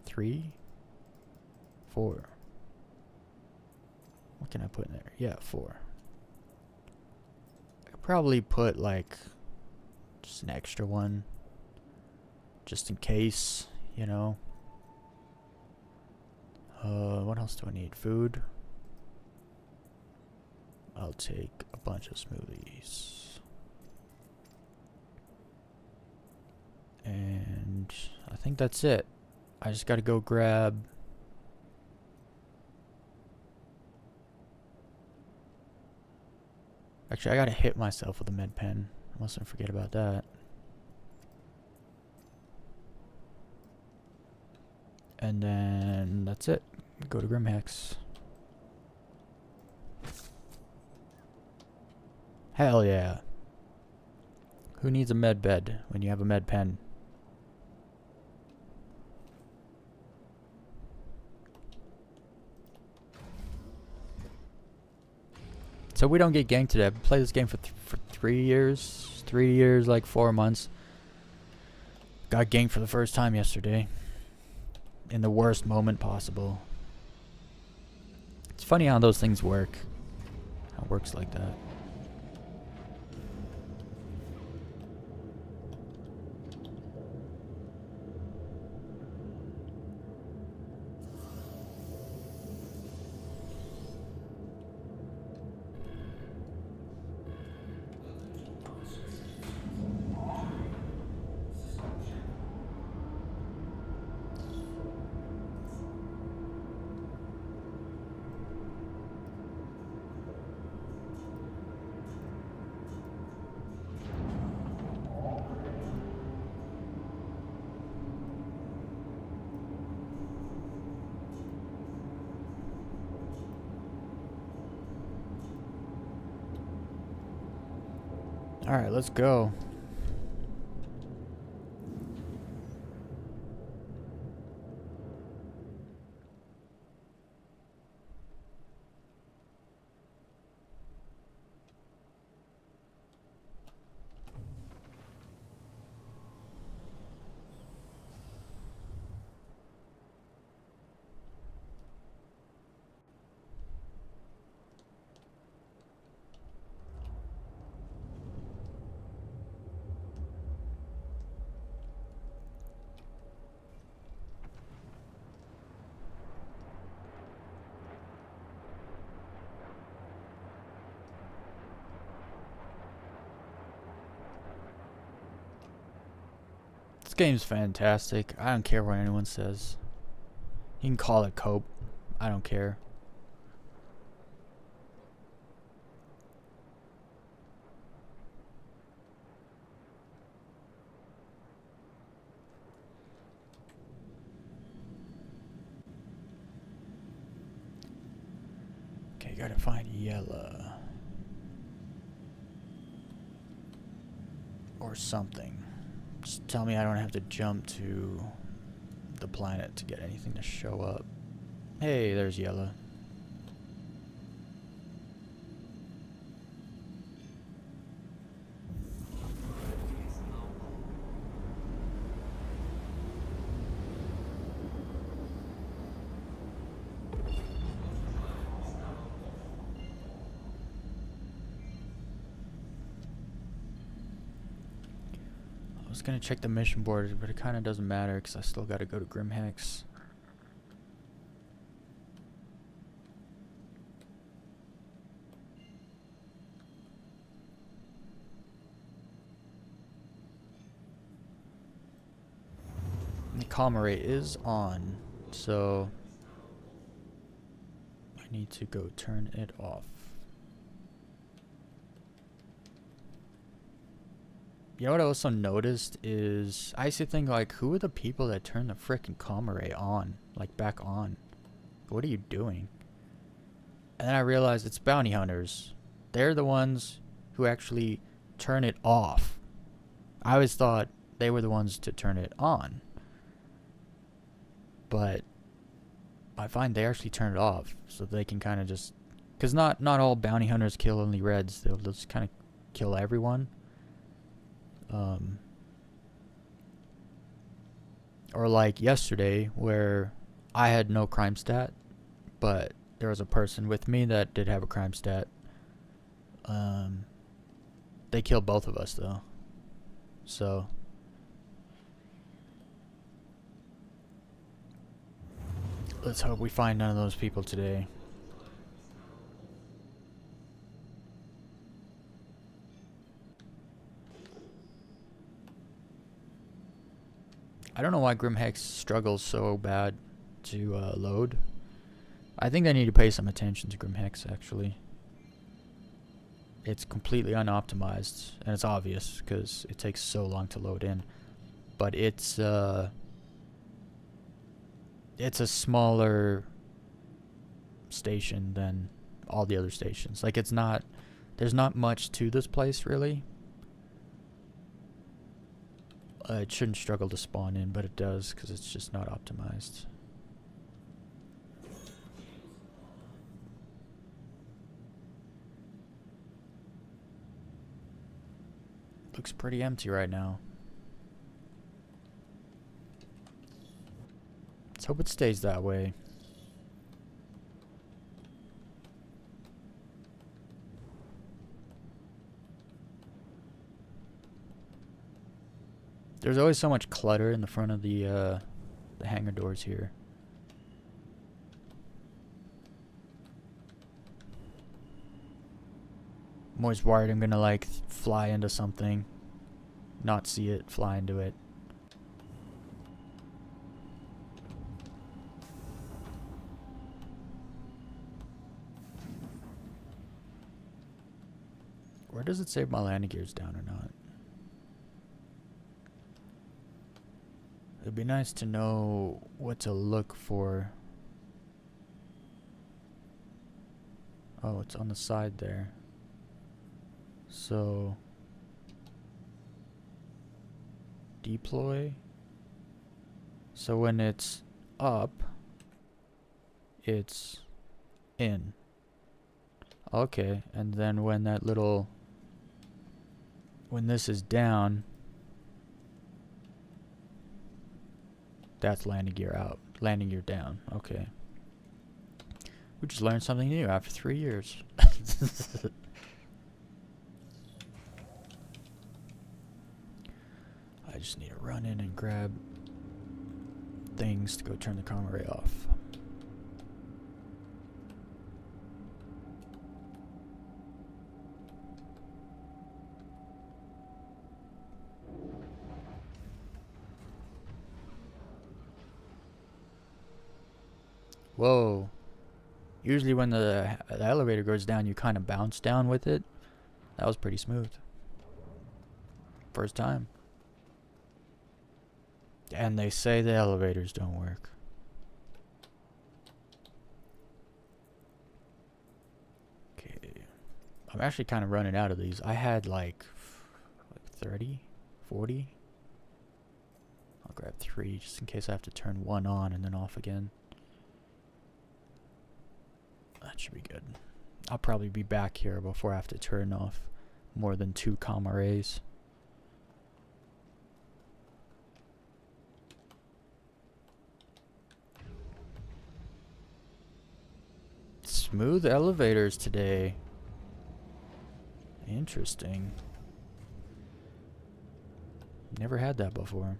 Speaker 1: 3, 4. What can I put in there? Yeah, 4. I could probably put like just an extra one, just in case, you know. What else do I need? Food. I'll take a bunch of smoothies. And I think that's it. I just gotta go grab... Actually, I gotta hit myself with a med pen. I mustn't forget about that. And then that's it. Go to Grim Hex. Hell yeah. Who needs a med bed when you have a med pen? So we don't get ganked today. I've played this game for 3 years. 3 years, like 4 months. Got ganked for the first time yesterday. In the worst moment possible. It's funny how those things work. How it works like that. Alright, let's go. This game's fantastic. I don't care what anyone says. You can call it cope. I don't care. Okay, gotta find yellow. Or something. Just tell me I don't have to jump to the planet to get anything to show up. Hey, there's yellow. I was gonna check the mission board, but it kind of doesn't matter because I still gotta go to Grimhex. The comma rate is on, so I need to go turn it off. You know what I also noticed is I used to think like, who are the people that turn the frickin' comma ray on, like back on? What are you doing? And then I realized it's bounty hunters. They're the ones who actually turn it off. I always thought they were the ones to turn it on. But I find they actually turn it off so they can kind of just... Because not all bounty hunters kill only reds. They'll just kind of kill everyone. Or like yesterday where I had no crime stat, but there was a person with me that did have a crime stat. They killed both of us though. So let's hope we find none of those people today. I don't know why Grimhex struggles so bad to load. I think they need to pay some attention to Grimhex, actually. It's completely unoptimized, and it's obvious because it takes so long to load in. But it's a smaller station than all the other stations. Like, it's not... There's not much to this place, really. It shouldn't struggle to spawn in, but it does because it's just not optimized. Looks pretty empty right now. Let's hope it stays that way. There's always so much clutter in the front of the hangar doors here. I'm always worried I'm gonna like fly into something, not see it, fly into it. Where does it say if my landing gear's down or not? It'd be nice to know what to look for. Oh, it's on the side there. So, deploy. So when it's up, it's in. Okay, and then when that little... When this is down... That's landing gear out. Landing gear down. Okay. We just learned something new after 3 years. I just need to run in and grab things to go turn the camera ray off. Whoa. Usually when the elevator goes down, you kind of bounce down with it. That was pretty smooth. First time. And they say the elevators don't work. Okay. I'm actually kind of running out of these. I had like 30, 40. I'll grab 3 just in case I have to turn 1 on and then off again. That should be good. I'll probably be back here before I have to turn off more than 2 comma rays. Smooth elevators today. Interesting. Never had that before.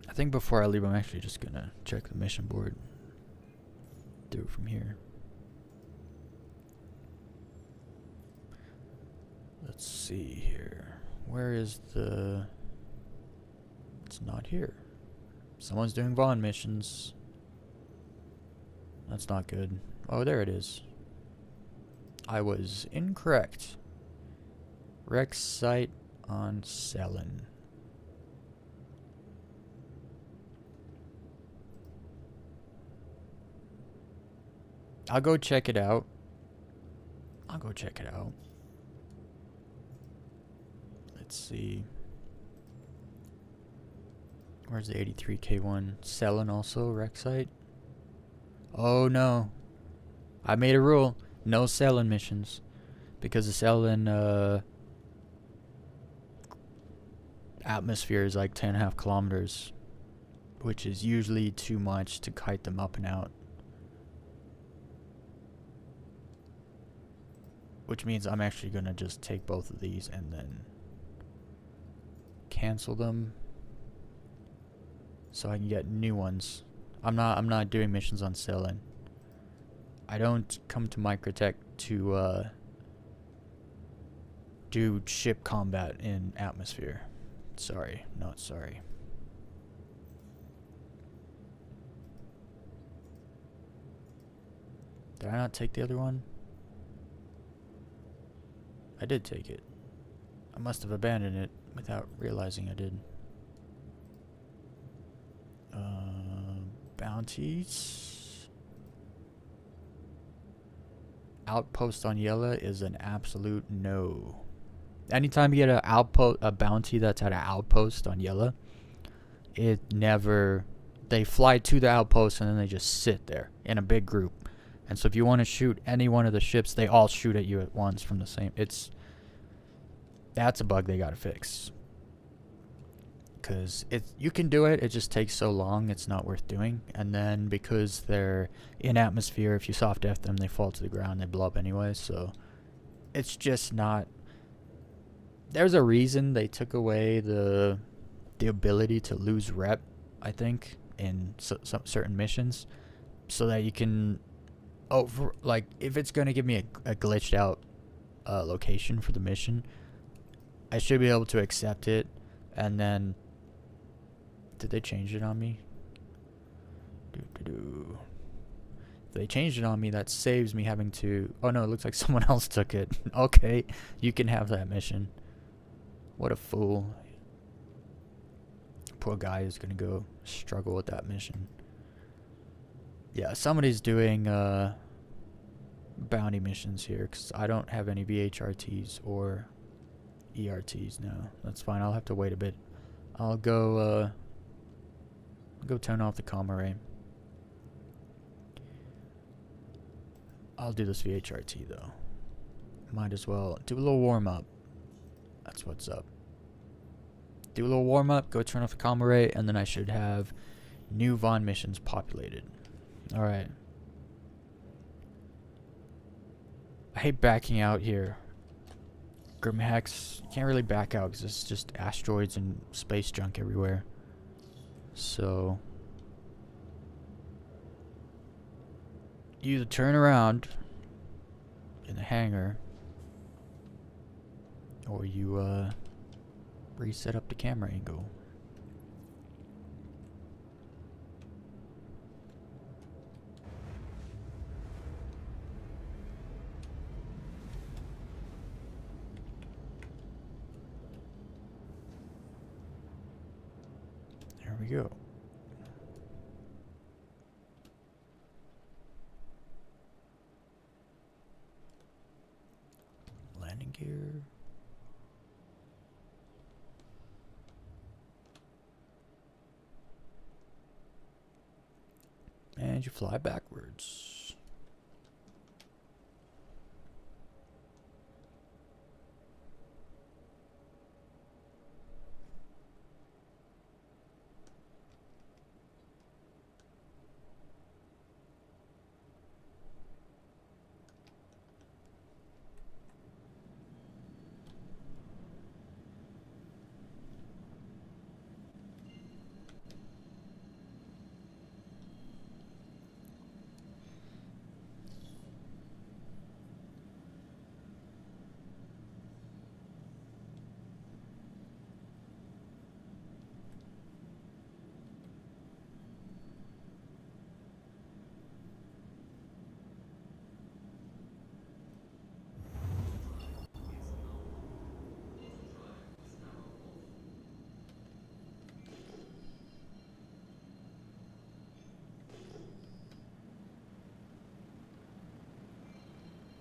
Speaker 1: I think before I leave, I'm actually just gonna check the mission board. Do it from here. Let's see here. Where is the... It's not here. Someone's doing Vaughn missions. That's not good. Oh, there it is. I was incorrect. Rex site on Selin. I'll go check it out. Let's see. Where's the 83K1? Selling also, rec site? Oh no. I made a rule. No selling missions. Because the selling atmosphere is like 10.5 kilometers. Which is usually too much to kite them up and out. Which means I'm actually gonna just take both of these and then cancel them so I can get new ones. I'm not doing missions on Selin. I don't come to Microtech to do ship combat in atmosphere. Sorry, not sorry. Did I not take the other one? I did take it. I must have abandoned it without realizing I did. Bounties. Outpost on Yella is an absolute no. Anytime you get a bounty that's at an outpost on Yella, it never... They fly to the outpost and then they just sit there in a big group. And so if you want to shoot any one of the ships, they all shoot at you at once from the same... That's a bug they gotta fix. Because you can do it, it just takes so long, it's not worth doing. And then because they're in atmosphere, if you soft F them, they fall to the ground, they blow up anyway. So it's just not... There's a reason they took away the ability to lose rep, I think, in some certain missions. So that you can... like, if it's going to give me a glitched out location for the mission, I should be able to accept it. And then... Did they change it on me? If they changed it on me, that saves me having to... Oh no, it looks like someone else took it. Okay, you can have that mission. What a fool. Poor guy is going to go struggle with that mission. Yeah, somebody's doing bounty missions here, because I don't have any VHRTs or ERTs now. That's fine, I'll have to wait a bit. I'll go turn off the comm array. I'll do this VHRT though. Might as well do a little warm up. That's what's up. Do a little warm up, go turn off the comm array, and then I should have new Vaughn missions populated. Alright. I hate backing out here. Grimhex, you can't really back out because it's just asteroids and space junk everywhere. So you either turn around in the hangar or you reset up the camera angle. There we go. Landing gear. And you fly backwards.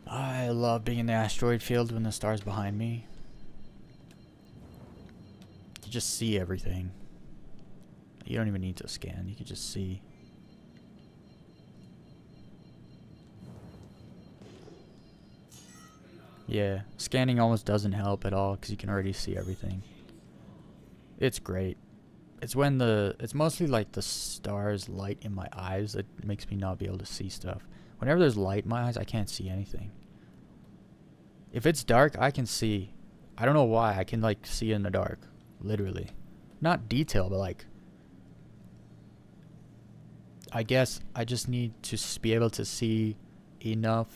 Speaker 1: I love being in the asteroid field when the star's behind me. You just see everything. You don't even need to scan, you can just see. Yeah, scanning almost doesn't help at all because you can already see everything. It's great. It's mostly like the stars light in my eyes that makes me not be able to see stuff. Whenever there's light in my eyes, I can't see anything. If it's dark, I can see. I don't know why, I can like see in the dark. Literally. Not detail, but like, I guess I just need to be able to see enough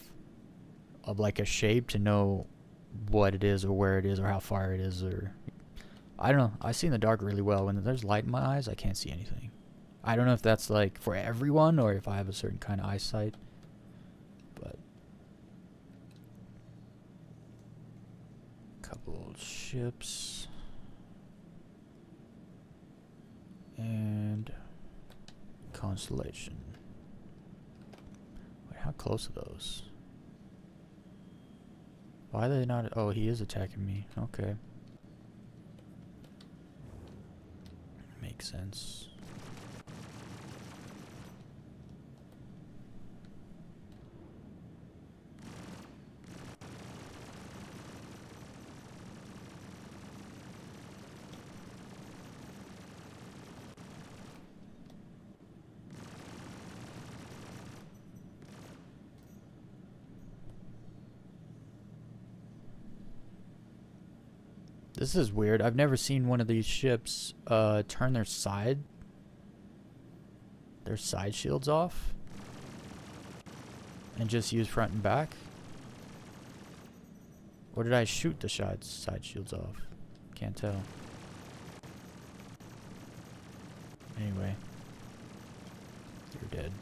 Speaker 1: of like a shape to know what it is or where it is or how far it is, or I don't know. I see in the dark really well. When there's light in my eyes, I can't see anything. I don't know if that's like for everyone or if I have a certain kind of eyesight, but couple ships and constellation. Wait, how close are those? Why are they not? Oh, he is attacking me. Okay. Makes sense. This is weird. I've never seen one of these ships turn their side shields off and just use front and back. Or did I shoot the side shields off? Can't tell. Anyway, you're dead.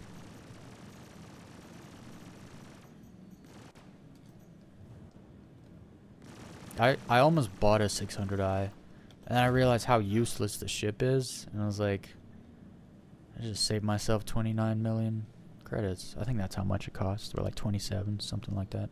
Speaker 1: I almost bought a 600i, and then I realized how useless the ship is, and I was like, I just saved myself 29 million credits. I think that's how much it cost, or like 27, something like that.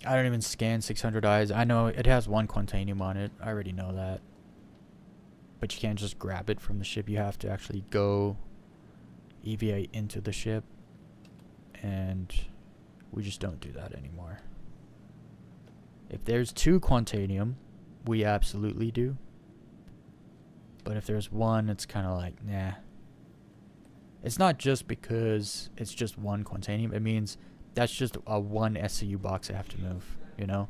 Speaker 1: I don't even scan 600i's. I know it has one Quantanium on it. I already know that. But you can't just grab it from the ship. You have to actually go EVA into the ship, and we just don't do that anymore. If there's 2 Quantanium, we absolutely do. But if there's 1, it's kind of like, nah, It's not just because it's just one Quantanium. It means that's just a one SCU box I have to move, you know?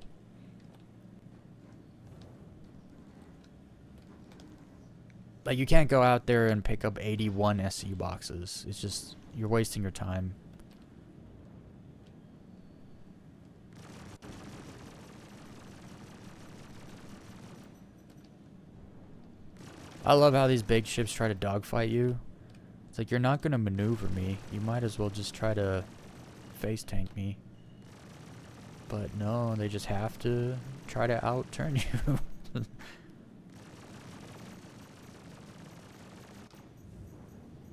Speaker 1: Like, you can't go out there and pick up 81 SCU boxes. It's just, you're wasting your time. I love how these big ships try to dogfight you. It's like, you're not going to maneuver me. You might as well just try to face tank me. But no, they just have to try to outturn you.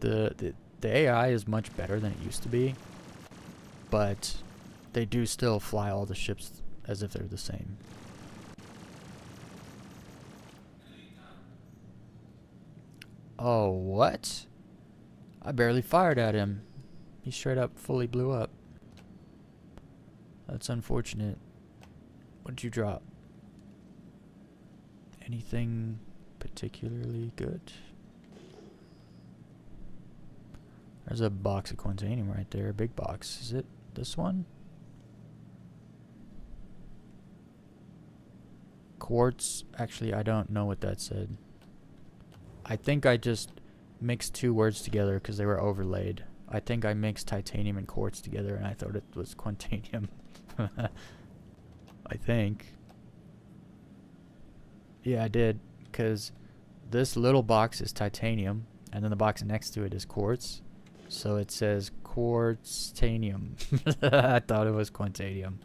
Speaker 1: The AI is much better than it used to be, but they do still fly all the ships as if they're the same. Oh, what? I barely fired at him. He straight up fully blew up. That's unfortunate. What did you drop? Anything particularly good? There's a box of Quantanium right there, a big box. Is it this one? Quartz? Actually, I don't know what that said. I think I just mixed two words together because they were overlaid. I think I mixed titanium and quartz together and I thought it was Quantanium. I think. Yeah, I did, because this little box is titanium and then the box next to it is quartz. So it says quartzanium. I thought it was Quantanium.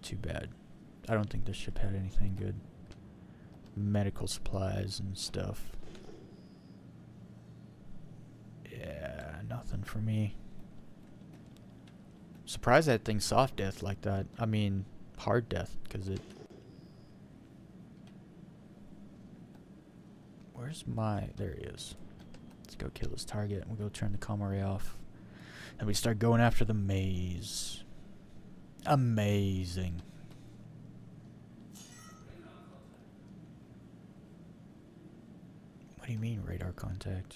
Speaker 1: Too bad. I don't think this ship had anything good. Medical supplies and stuff. Yeah, nothing for me. Surprised that thing's soft death like that. I mean, hard death, because it... Where's my... There he is. Let's go kill this target and we'll go turn the comm array off. And we start going after the maze. Amazing. What do you mean, radar contact?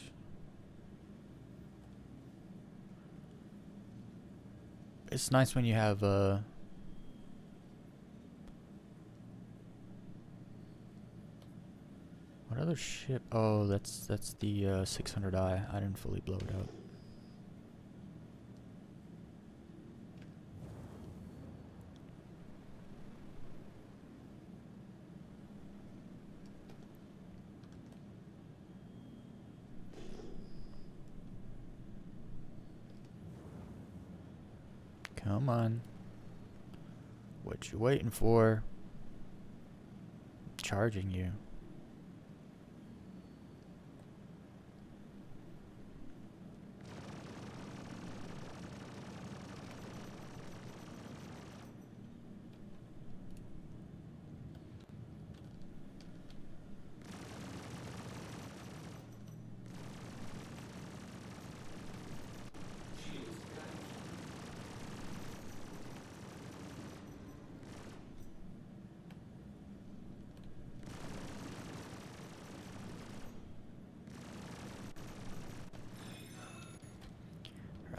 Speaker 1: It's nice when you have what other ship? Oh, that's the 600i. I didn't fully blow it out. Come on. What you waiting for? Charging you.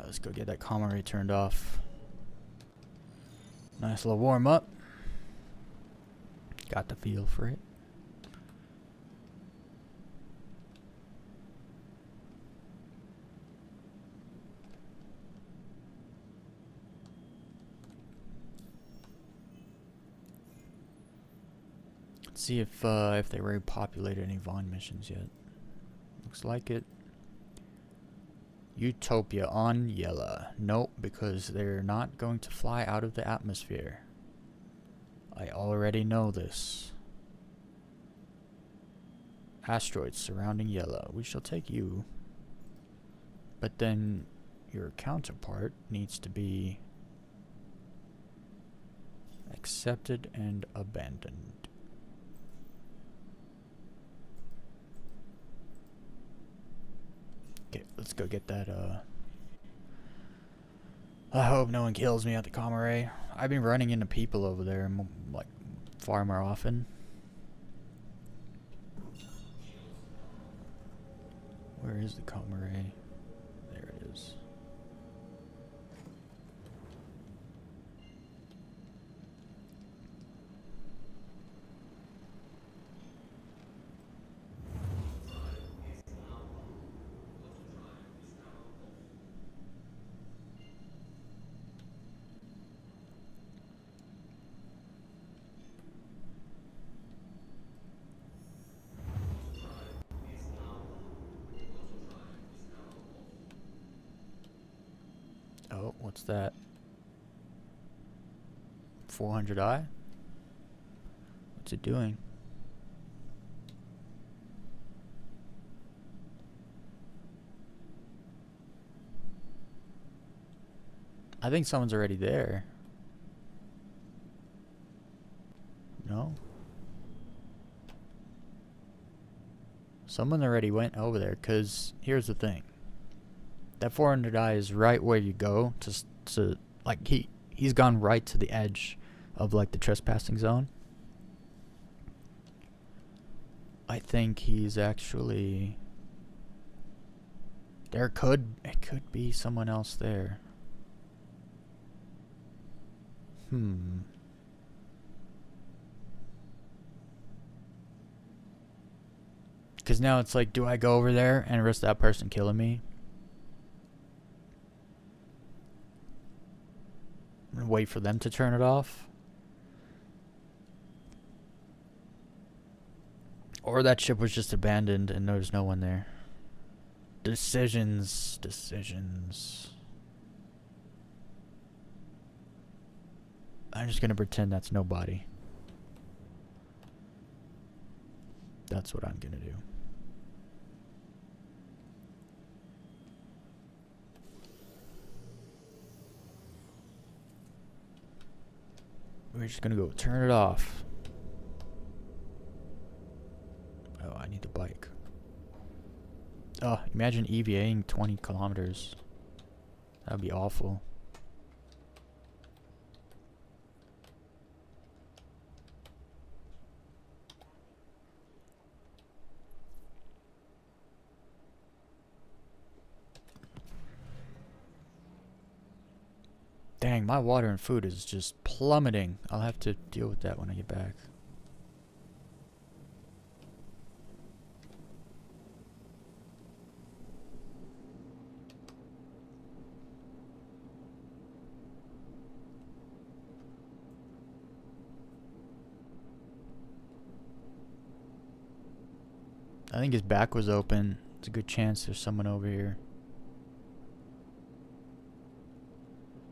Speaker 1: Let's go get that comm array turned off. Nice little warm up. Got the feel for it. Let's see if they repopulated any Vaughn missions yet. Looks like it. Utopia on Yella. Nope, because they're not going to fly out of the atmosphere. I already know this. Asteroids surrounding Yella. We shall take you. But then your counterpart needs to be accepted and abandoned. Okay, let's go get that, I hope no one kills me at the comm array. I've been running into people over there, like, far more often. Where is the coma ray? There it is. Oh, what's that? 400i? What's it doing? I think someone's already there. No? Someone already went over there, because here's the thing. That 400i is right where you go to like, he's gone right to the edge of, like, the trespassing zone. I think he's actually... It could be someone else there. Because now it's like, do I go over there and risk that person killing me? And wait for them to turn it off? Or that ship was just abandoned and there's no one there. Decisions. I'm just gonna pretend that's nobody. That's what I'm gonna do. We're just gonna go turn it off. Oh, I need the bike. Oh, imagine EVAing 20 kilometers. That would be awful. Dang, my water and food is just plummeting. I'll have to deal with that when I get back. I think his back was open. It's a good chance there's someone over here.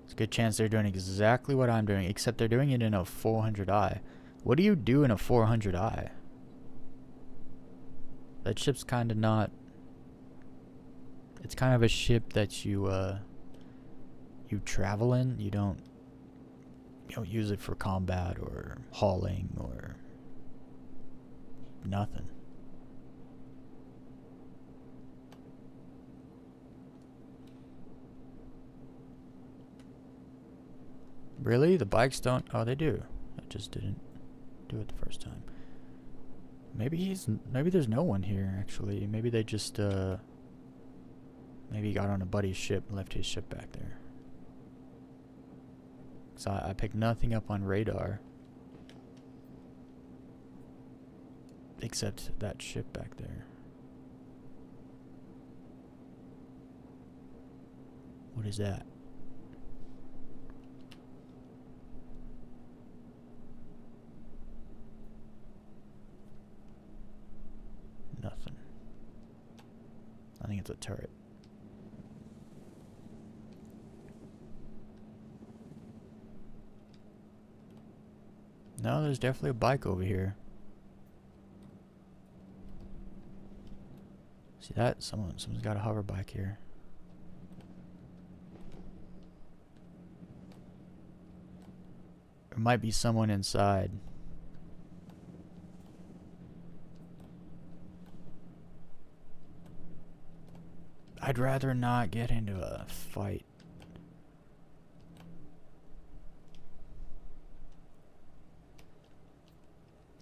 Speaker 1: It's a good chance they're doing exactly what I'm doing, except they're doing it in a 400i. What do you do in a 400i? That ship's kind of not... It's kind of a ship that you travel in. You don't use it for combat or hauling or nothing. Really? The bikes don't? Oh, they do. I just didn't do it the first time. Maybe there's no one here, actually. Maybe they just, maybe he got on a buddy's ship and left his ship back there. So I picked nothing up on radar. Except that ship back there. What is that? Nothing. I think it's a turret. No, there's definitely a bike over here. See that? Someone's got a hover bike here. There might be someone inside. I'd rather not get into a fight.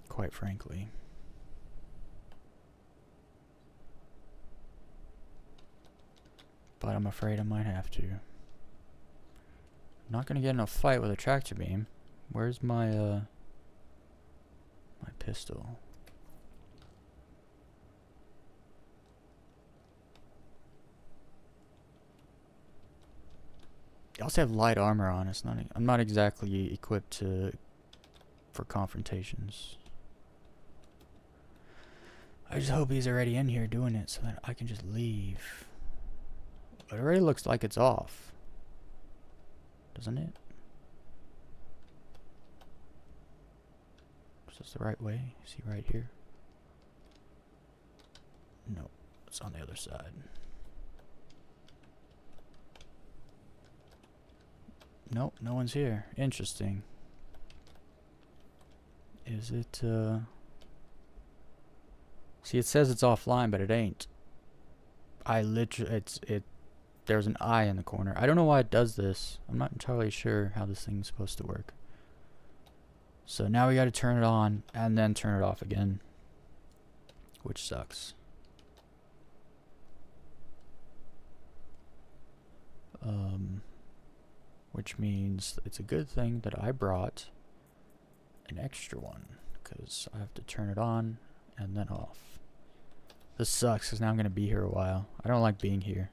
Speaker 1: Quite frankly. but I'm afraid I might have to. I'm not gonna get in a fight with a tractor beam. Where's my my pistol? I also have light armor on. It's not. I'm not exactly equipped for confrontations. I just hope he's already in here doing it so that I can just leave. But it already looks like it's off, doesn't it? Is this the right way? See right here? No, it's on the other side. Nope, no one's here. Interesting. Is it, See, it says it's offline, but it ain't. There's an eye in the corner. I don't know why it does this. I'm not entirely sure how this thing's supposed to work. So now we gotta turn it on, and then turn it off again. Which sucks. Which means it's a good thing that I brought an extra one, because I have to turn it on and then off. This sucks, because now I'm going to be here a while. I don't like being here.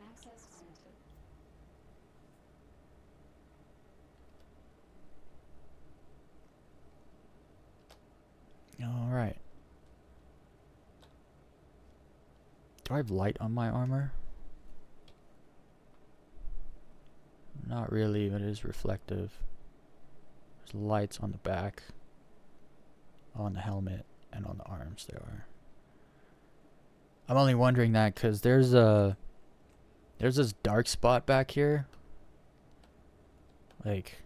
Speaker 9: Access granted.
Speaker 1: Alright. Do I have light on my armor? Not really, but it is reflective. There's lights on the back, on the helmet, and on the arms there are. I'm only wondering that because there's this dark spot back here. Like,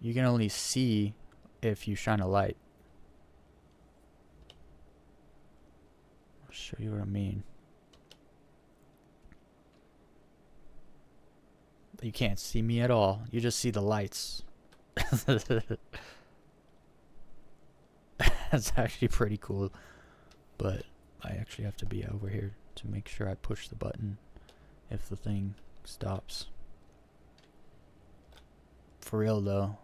Speaker 1: you can only see if you shine a light. I'll show you what I mean. You can't see me at all. You just see the lights. That's actually pretty cool. But I actually have to be over here to make sure I push the button if the thing stops. For real though,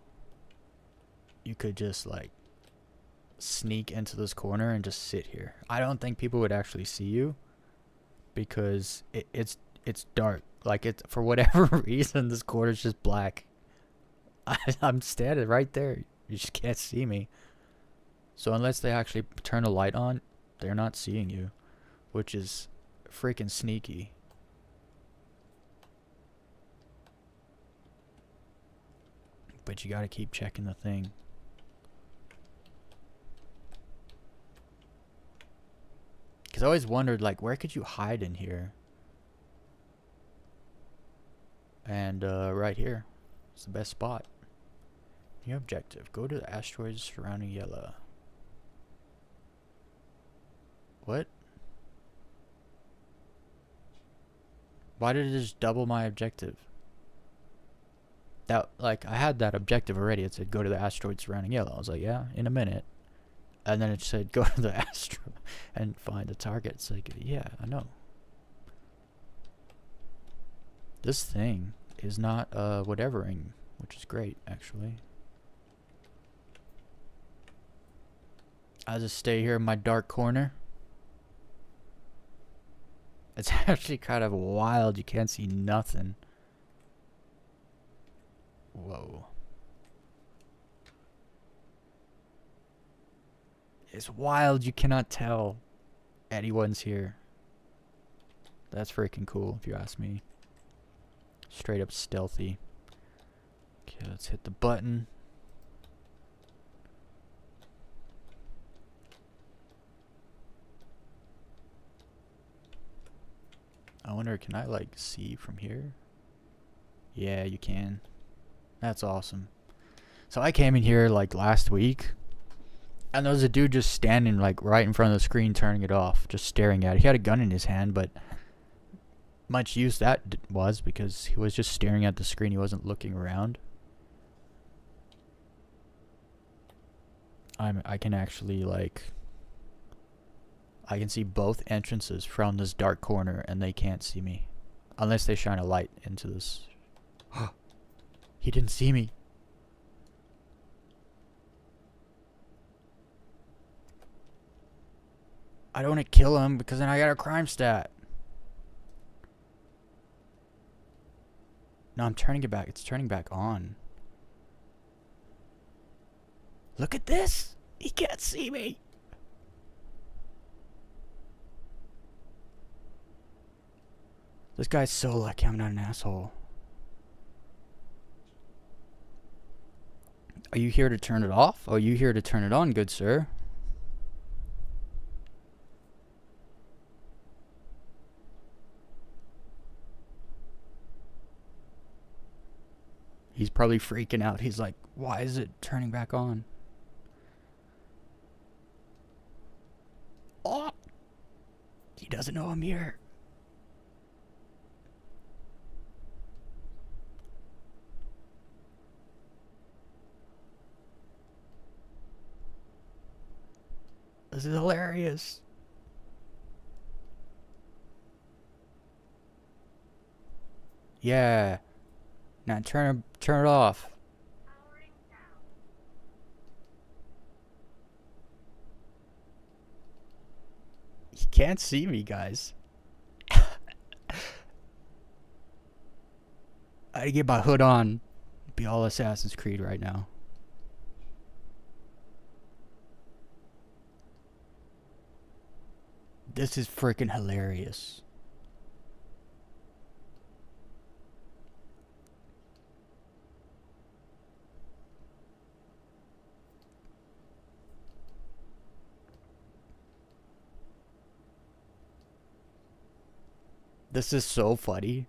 Speaker 1: you could just like sneak into this corner and just sit here. I don't think people would actually see you because it's dark. Like, it's for whatever reason, this corner's just black. I'm standing right there. You just can't see me. So unless they actually turn a light on, they're not seeing you, which is freaking sneaky. But you gotta keep checking the thing. Because I always wondered, like, where could you hide in here? And right here, it's the best spot. New objective: go to the asteroids surrounding Yellow. What? Why did it just double my objective? That, like, I had that objective already. It said go to the asteroids surrounding Yellow. I was like, yeah, in a minute. And then it said go to the asteroid and find the target. It's like, yeah, I know. This thing is not whatevering, which is great, actually. I'll just stay here in my dark corner. It's actually kind of wild. You can't see nothing. Whoa. It's wild. You cannot tell anyone's here. That's freaking cool, if you ask me. Straight up stealthy. Okay, let's hit the button. I wonder, can I like see from here? Yeah, you can. That's awesome. So I came in here like last week, and there was a dude just standing like right in front of the screen turning it off, just staring at it. He had a gun in his hand, but much use that was because he was just staring at the screen. He wasn't looking around. I can actually like I can see both entrances from this dark corner and they can't see me unless they shine a light into this. He didn't see me. I don't want to kill him because then I got a crime stat. No, I'm turning it back. It's turning back on. Look at this. He can't see me. This guy's so lucky I'm not an asshole. Are you here to turn it off? Or are you here to turn it on, good sir? He's probably freaking out. He's like, why is it turning back on? Oh! He doesn't know I'm here. This is hilarious. Yeah. Now turn it off. He can't see me, guys. I get my hood on. Be all Assassin's Creed right now. This is freaking hilarious. This is so funny.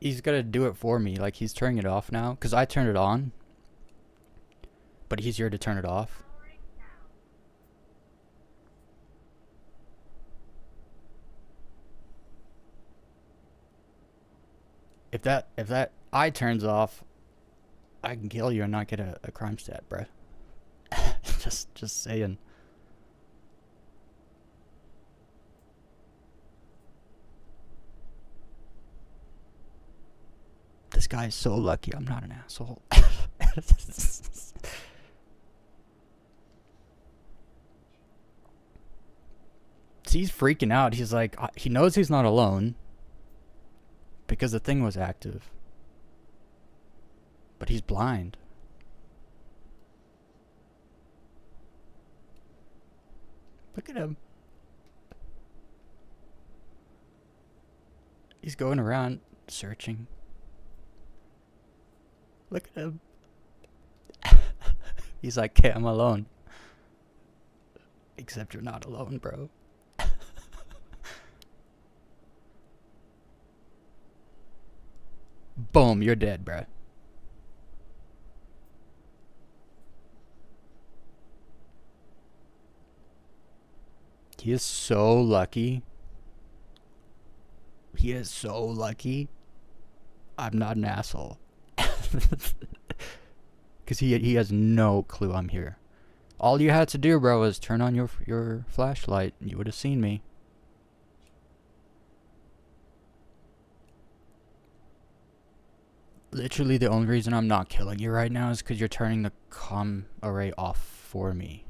Speaker 1: He's gonna do it for me. Like, he's turning it off now. Because I turned it on. But he's here to turn it off. If that eye turns off, I can kill you and not get a crime stat, bruh. just saying. This guy is so lucky I'm not an asshole. See, he's freaking out. He's like, he knows he's not alone because the thing was active. But he's blind. Look at him. He's going around searching. Look at him. He's like, okay, I'm alone. Except you're not alone, bro. Boom, you're dead, bro. He is so lucky. He is so lucky. I'm not an asshole. Because he has no clue I'm here. All you had to do, bro, was turn on your flashlight and you would have seen me. Literally the only reason I'm not killing you right now is because you're turning the comm array off for me.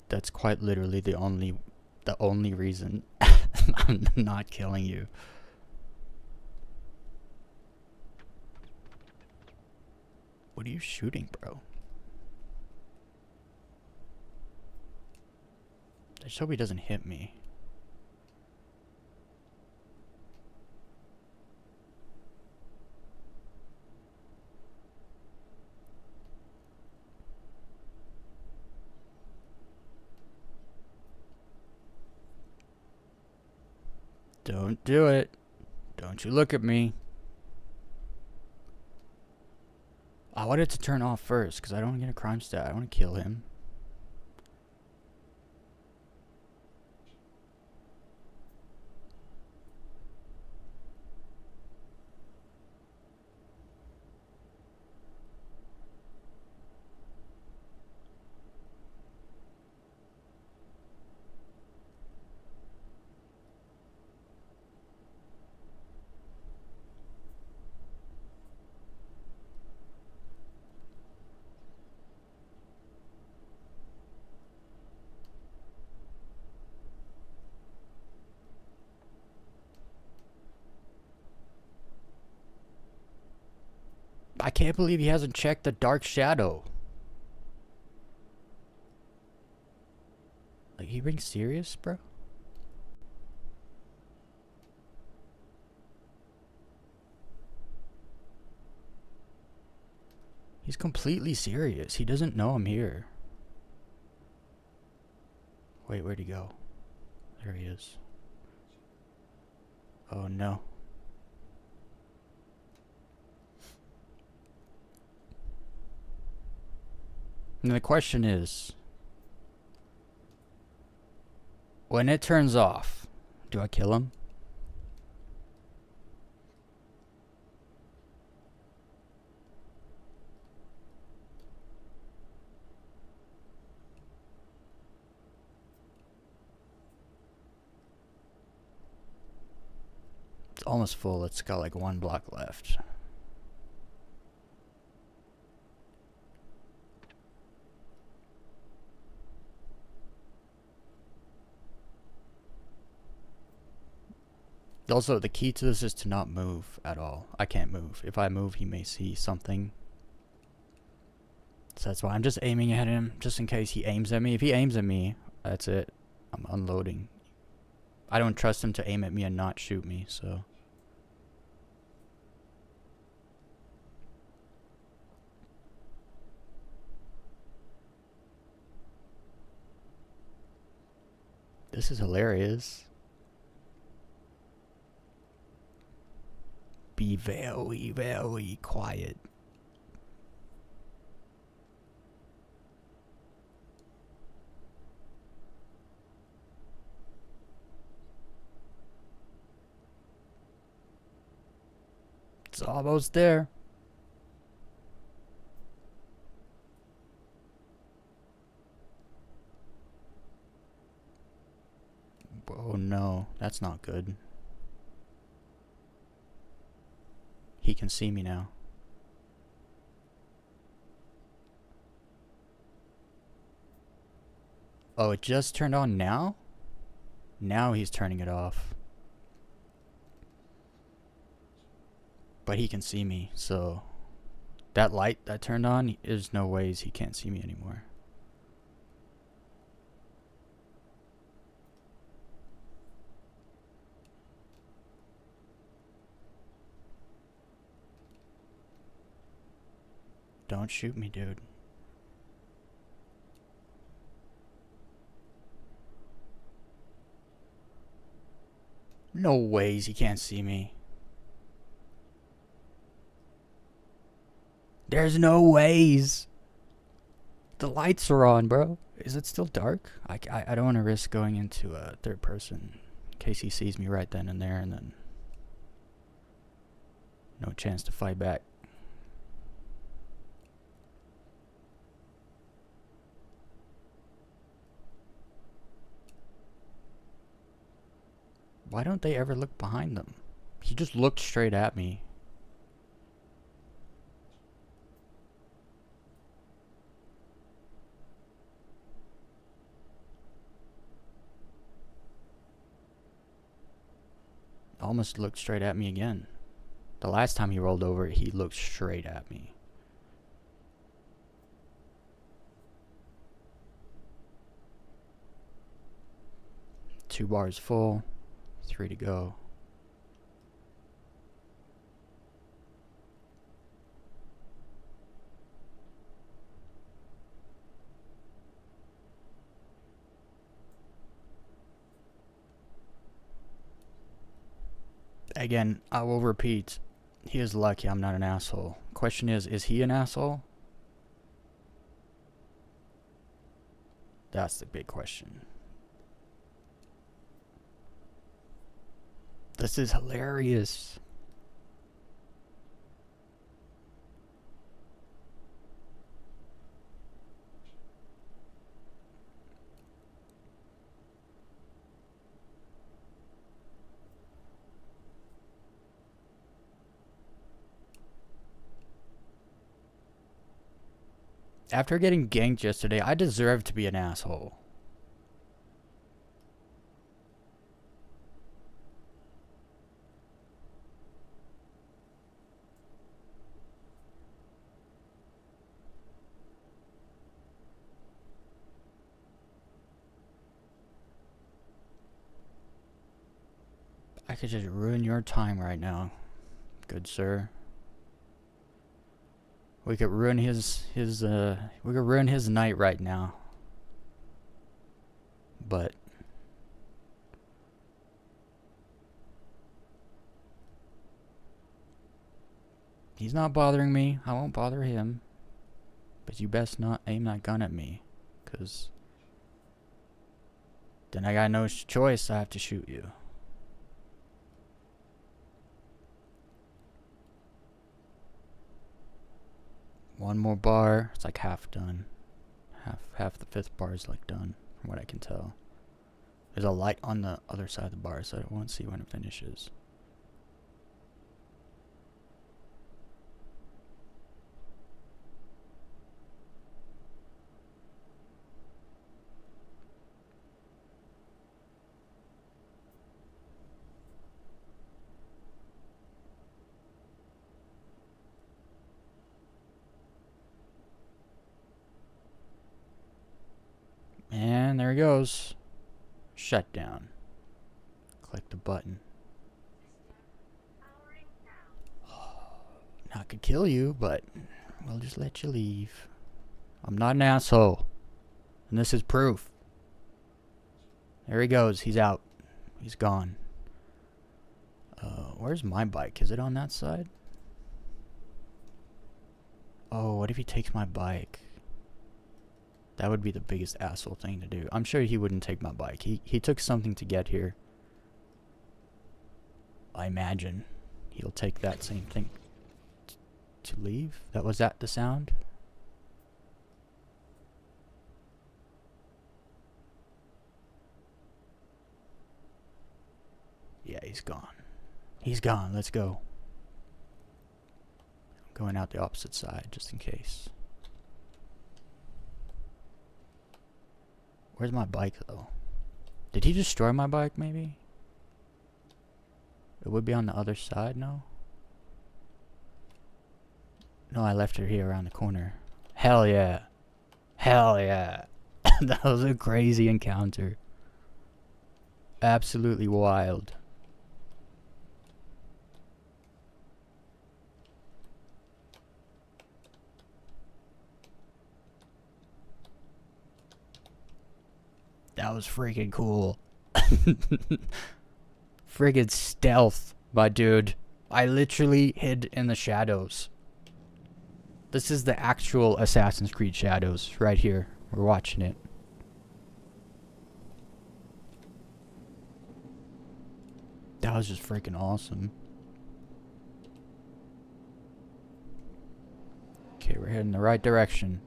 Speaker 1: That's quite literally the only reason I'm not killing you. What are you shooting, bro? I just hope he doesn't hit me. Don't do it. Don't you look at me. I wanted to turn off first because I don't want to get a crime stat. I want to kill him. I can't believe he hasn't checked the Dark Shadow. Like, he being serious, bro? He's completely serious. He doesn't know I'm here. Wait, where'd he go? There he is. Oh no. And the question is, when it turns off, do I kill him? It's almost full. It's got like 1 block left. Also, the key to this is to not move at all. I can't move. If I move, he may see something. So that's why I'm just aiming at him, just in case he aims at me. If he aims at me, that's it. I'm unloading. I don't trust him to aim at me and not shoot me, so... This is hilarious. Be very, very quiet. It's almost there. Oh no, that's not good. He can see me now. Oh, it just turned on now? Now he's turning it off. But he can see me, so... That light that turned on, there's no ways he can't see me anymore. Don't shoot me, dude. No ways he can't see me. There's no ways. The lights are on, bro. Is it still dark? I don't want to risk going into a third person in case he sees me right then and there, and then no chance to fight back. Why don't they ever look behind them? He just looked straight at me. Almost looked straight at me again. The last time he rolled over, he looked straight at me. Two bars full. 3 to go. Again, I will repeat. He is lucky I'm not an asshole. Question is he an asshole? That's the big question. This is hilarious. After getting ganked yesterday, I deserve to be an asshole. I could just ruin your time right now, good sir. We could ruin his night right now. But he's not bothering me. I won't bother him. But you best not aim that gun at me, 'cause then I got no choice. I have to shoot you. One more bar. It's like half done. Half the 5th bar is like done, from what I can tell. There's a light on the other side of the bar, so I won't see when it finishes. And there he goes. Shut down. Click the button. Not gonna kill you, but we'll just let you leave. I'm not an asshole. And this is proof. There he goes. He's out. He's gone. Where's my bike? Is it on that side? Oh, what if he takes my bike? That would be the biggest asshole thing to do. I'm sure he wouldn't take my bike. He took something to get here. I imagine he'll take that same thing to leave. Was that the sound? Yeah, he's gone. He's gone. Let's go. I'm going out the opposite side just in case. Where's my bike, though? Did he destroy my bike, maybe? It would be on the other side, no? No, I left her here around the corner. Hell yeah. Hell yeah. That was a crazy encounter. Absolutely wild. That was freaking cool. Friggin' stealth, my dude. I literally hid in the shadows. This is the actual Assassin's Creed Shadows right here. We're watching it. That was just freaking awesome. Okay, we're heading the right direction.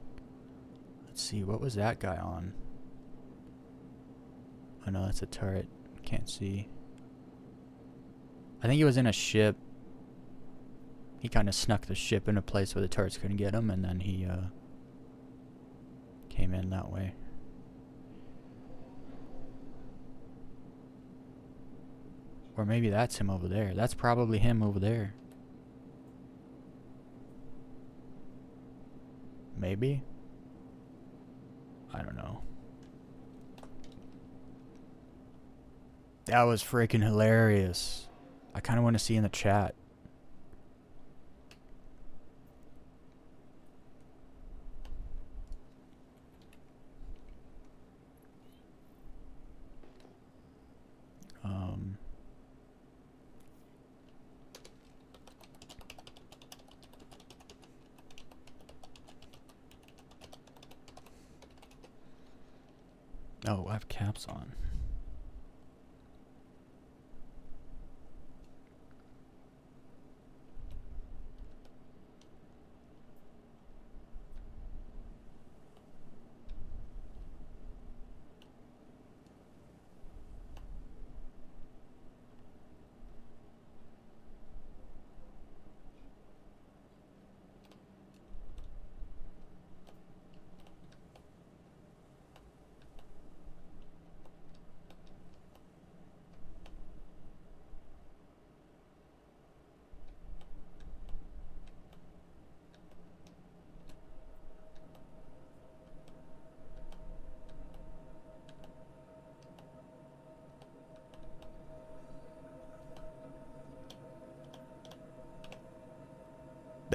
Speaker 1: Let's see, what was that guy on? Oh no, that's a turret. Can't see. I think he was in a ship. He kind of snuck the ship in a place where the turrets couldn't get him, and then he came in that way. Or maybe that's him over there. That's probably him over there. Maybe? I don't know. That was freaking hilarious. I kind of want to see in the chat. Oh, I have caps on.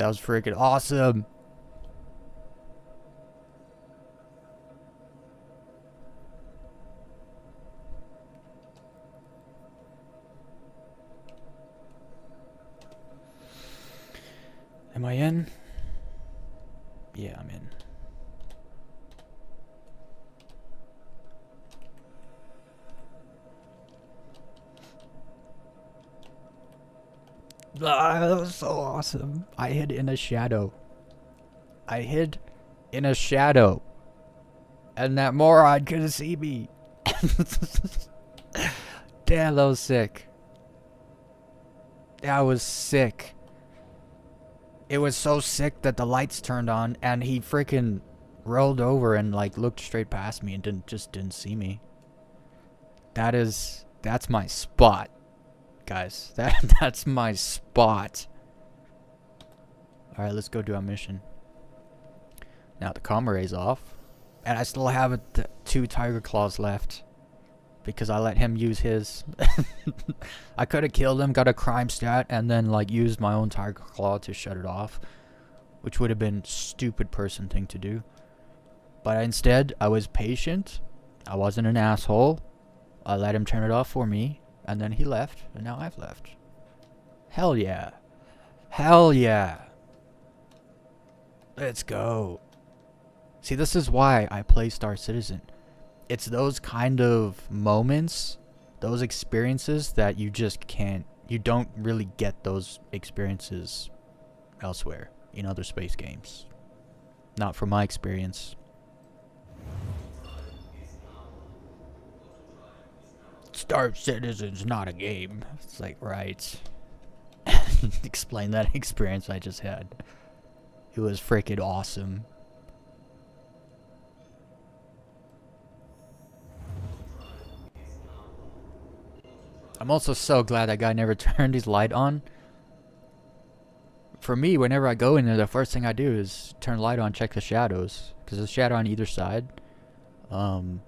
Speaker 1: That was freaking awesome. Am I in? Yeah, I'm in. Ah, that was so awesome. I hid in a shadow. I hid in a shadow. And that moron couldn't see me. Damn, that was sick. That was sick. It was so sick that the lights turned on and he freaking rolled over and like looked straight past me and didn't see me. That's my spot, guys. That's my spot. All right, let's go do our mission. Now the comm array's off, and I still have 2 tiger claws left because I let him use his. I could have killed him, got a crime stat, and then like used my own tiger claw to shut it off, which would have been stupid person thing to do. But instead, I was patient. I wasn't an asshole. I let him turn it off for me, and then he left, and now I've left. Hell yeah. Hell yeah. Let's go. See, this is why I play Star Citizen. It's those kind of moments, those experiences that you just can't, you don't really get those experiences elsewhere in other space games. Not from my experience. Star Citizen's not a game. It's like, right. Explain that experience I just had. It was freaking awesome. I'm also so glad that guy never turned his light on. For me, whenever I go in there, the first thing I do is turn the light on, check the shadows. Because there's a shadow on either side. And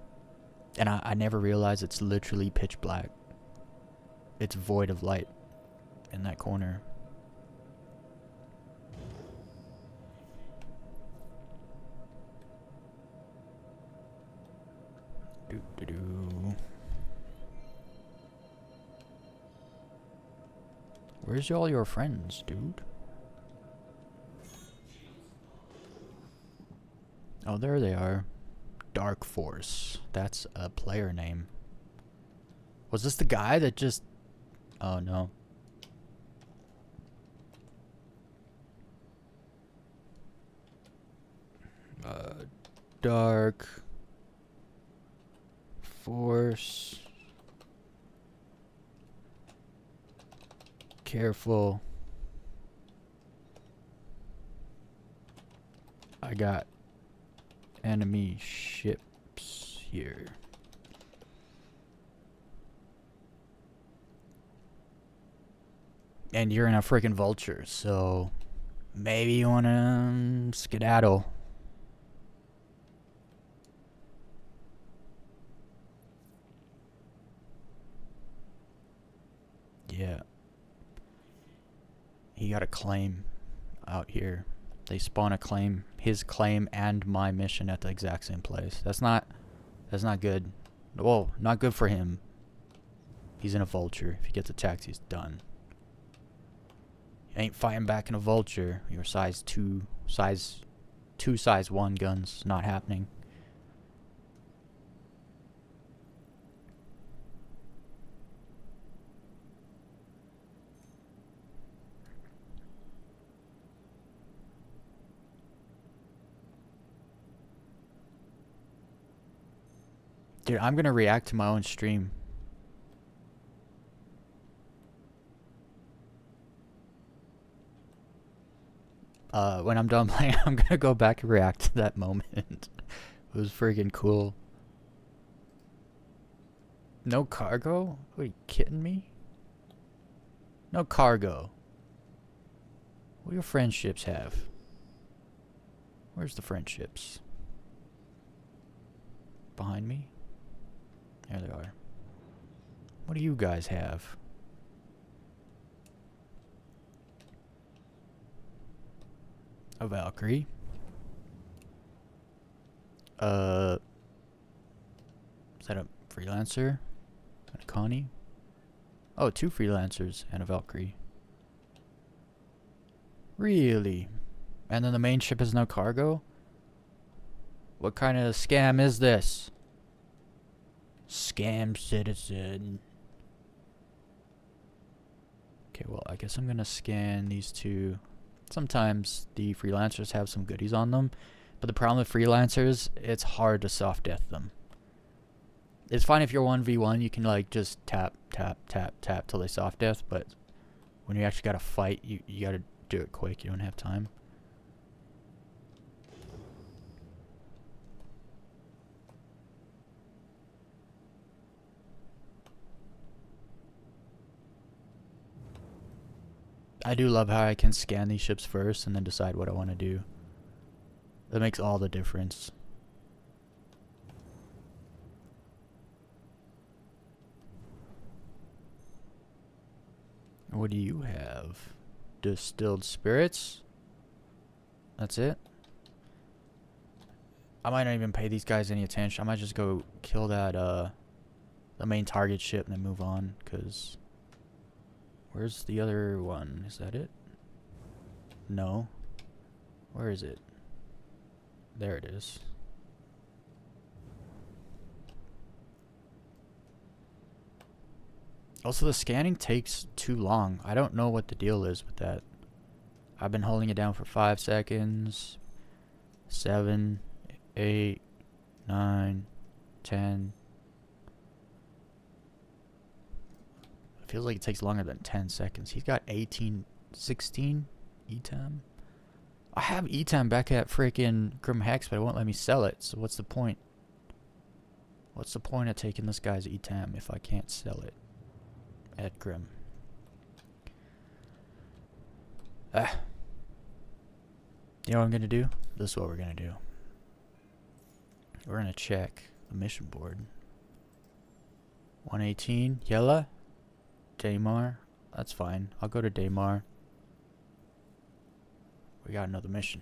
Speaker 1: I never realized it's literally pitch black. It's void of light in that corner. Doo-doo-doo. Where's all your friends, dude? Oh, there they are. Dark Force. That's a player name. Was this the guy that just... Oh, no. Dark Force. Careful. I got enemy ships here. And you're in a freaking vulture, so maybe you wanna skedaddle. Yeah. He got a claim out here. They spawn a claim, his claim and my mission at the exact same place. That's not good. Whoa, not good for him. He's in a vulture. If he gets attacked, he's done. You ain't fighting back in a vulture. Your size 2, size 1 guns, not happening. Dude, I'm gonna react to my own stream. When I'm done playing, I'm gonna go back and react to that moment. It was freaking cool. No cargo? Are you kidding me? No cargo. What do your friendships have? Where's the friendships? Behind me? There they are. What do you guys have? A Valkyrie. Is that a freelancer? And a Connie? Oh, 2 freelancers and a Valkyrie. Really? And then the main ship has no cargo? What kind of scam is this? Scam citizen. Okay, well, I guess I'm gonna scan these 2. Sometimes the freelancers have some goodies on them, but the problem with freelancers, it's hard to soft death them. It's fine if you're 1v1, you can like just tap, tap, tap, tap till they soft death, but when you actually gotta fight, you gotta do it quick, you don't have time. I do love how I can scan these ships first and then decide what I want to do. That makes all the difference. What do you have? Distilled spirits? That's it? I might not even pay these guys any attention. I might just go kill that, the main target ship and then move on, because... Where's the other one? Is that it? No. Where is it? There it is. Also, the scanning takes too long. I don't know what the deal is with that. I've been holding it down for 5 seconds. 7, 8, 9, 10. Feels like it takes longer than 10 seconds. He's got 18, 16 ETAM. I have ETAM back at freaking Grim Hex, but it won't let me sell it. So what's the point? What's the point of taking this guy's ETAM if I can't sell it at Grim? Ah. You know what I'm gonna do? This is what we're gonna do. We're gonna check the mission board. 118, Yella. Daymar. That's fine. I'll go to Daymar. We got another mission.